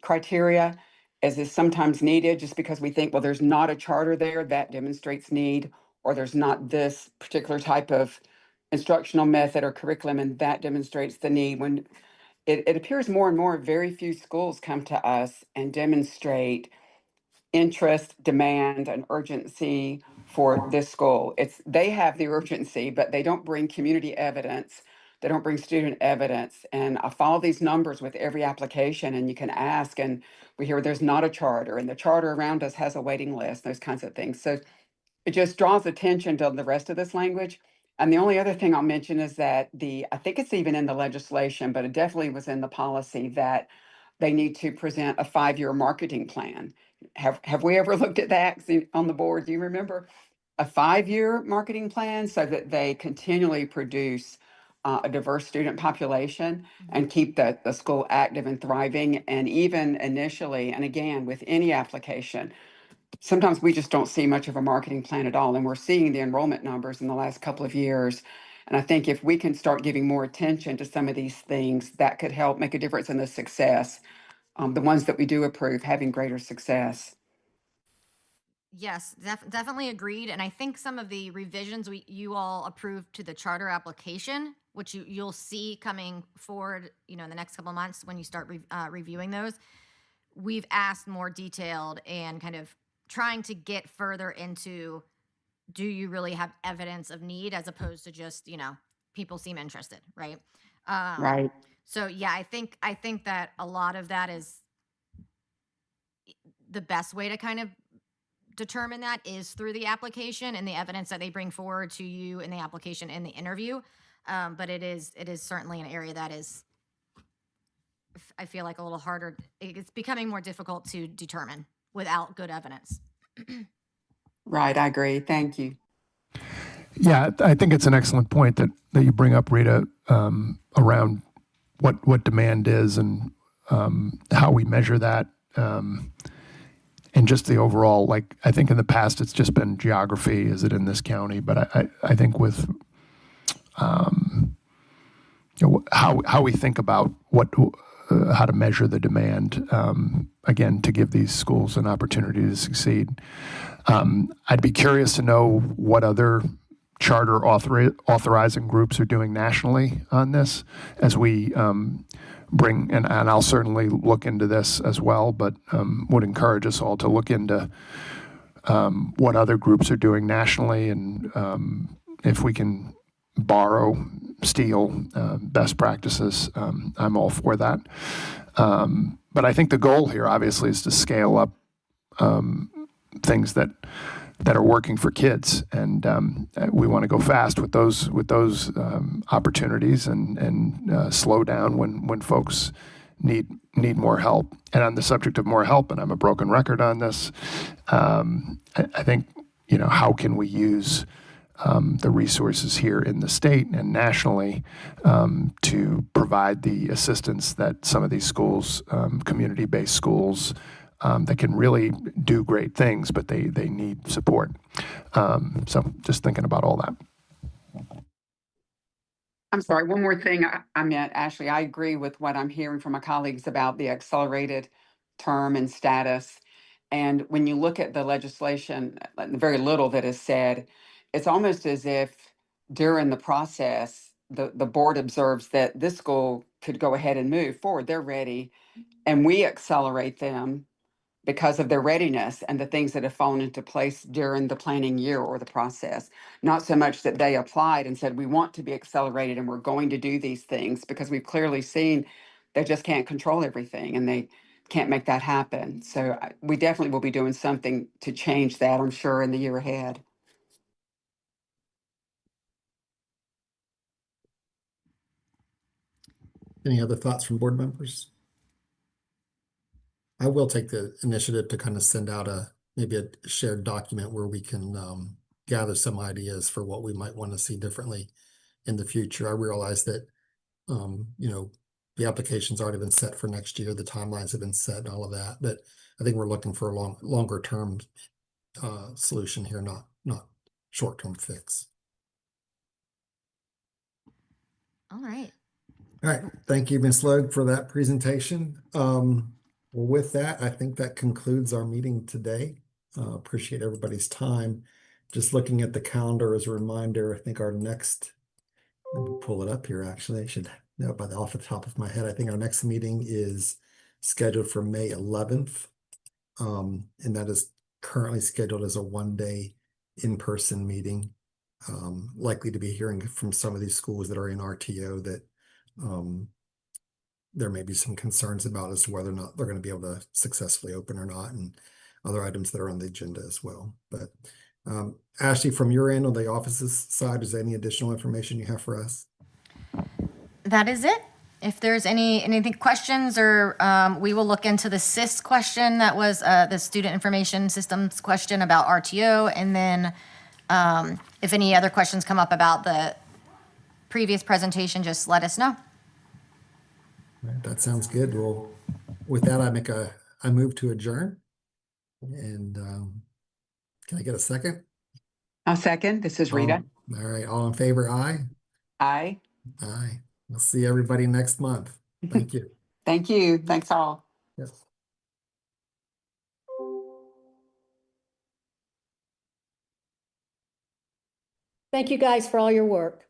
I: criteria. as is sometimes needed, just because we think, well, there's not a charter there that demonstrates need, or there's not this particular type of instructional method or curriculum and that demonstrates the need. When it appears more and more, very few schools come to us and demonstrate interest, demand, and urgency for this goal. They have the urgency, but they don't bring community evidence. They don't bring student evidence. And I follow these numbers with every application, and you can ask, and we hear there's not a charter, and the charter around us has a waiting list, those kinds of things. So it just draws attention to the rest of this language. And the only other thing I'll mention is that I think it's even in the legislation, but it definitely was in the policy, that they need to present a 5-year marketing plan. Have we ever looked at that on the board? Do you remember a 5-year marketing plan, so that they continually produce a diverse student population and keep the school active and thriving? And even initially, and again, with any application, sometimes we just don't see much of a marketing plan at all. And we're seeing the enrollment numbers in the last couple of years. And I think if we can start giving more attention to some of these things, that could help make a difference in the success. The ones that we do approve having greater success.
A: Yes, definitely agreed. And I think some of the revisions you all approved to the charter application, which you'll see coming forward, in the next couple of months when you start reviewing those, we've asked more detailed and kind of trying to get further into, do you really have evidence of need, as opposed to just, people seem interested, right?
I: Right.
A: So yeah, I think that a lot of that is the best way to kind of determine that is through the application and the evidence that they bring forward to you in the application and the interview. But it is certainly an area that is, I feel like, a little harder. It's becoming more difficult to determine without good evidence.
I: Right, I agree. Thank you.
K: Yeah, I think it's an excellent point that you bring up, Rita, around what demand is and how we measure that, and just the overall, like, I think in the past it's just been geography, is it in this county? But I think with how we think about how to measure the demand, again, to give these schools an opportunity to succeed. I'd be curious to know what other charter authorizing groups are doing nationally on this, as we bring, and I'll certainly look into this as well, but would encourage us all to look into what other groups are doing nationally, and if we can steal best practices, I'm all for that. But I think the goal here, obviously, is to scale up things that are working for kids, and we want to go fast with those opportunities, and slow down when folks need more help. And on the subject of more help, and I'm a broken record on this, I think, how can we use the resources here in the state and nationally to provide the assistance that some of these schools, community-based schools, that can really do great things, but they need support. So just thinking about all that.
I: I'm sorry, one more thing I meant, Ashley. I agree with what I'm hearing from my colleagues about the accelerated term and status. And when you look at the legislation, very little that is said, it's almost as if during the process, the board observes that this school could go ahead and move forward. They're ready, and we accelerate them because of their readiness and the things that have fallen into place during the planning year or the process. Not so much that they applied and said, we want to be accelerated and we're going to do these things, because we've clearly seen they just can't control everything and they can't make that happen. So we definitely will be doing something to change that, I'm sure, in the year ahead.
G: Any other thoughts from board members? I will take the initiative to kind of send out maybe a shared document where we can gather some ideas for what we might want to see differently in the future. I realize that the application's already been set for next year, the timelines have been set and all of that, but I think we're looking for a longer term solution here, not short term fix.
A: All right.
G: All right, thank you, Ms. Logue, for that presentation. Well, with that, I think that concludes our meeting today. Appreciate everybody's time. Just looking at the calendar as a reminder, I think our next, let me pull it up here, actually. I should know it off the top of my head. I think our next meeting is scheduled for May 11th. And that is currently scheduled as a one-day in-person meeting. Likely to be hearing from some of these schools that are in RTO that there may be some concerns about as to whether or not they're going to be able to successfully open or not, and other items that are on the agenda as well. But Ashley, from your end on the office's side, is there any additional information you have for us?
A: That is it. If there's anything questions, or we will look into the SIS question that was the Student Information Systems question about RTO, and then if any other questions come up about the previous presentation, just let us know.
G: That sounds good. Well, with that, I move to adjourn. And can I get a second?
I: I'll second. This is Rita.
G: All right. All in favor, aye?
I: Aye.
G: Aye. We'll see everybody next month. Thank you.
I: Thank you. Thanks all.
G: Yes.
H: Thank you guys for all your work.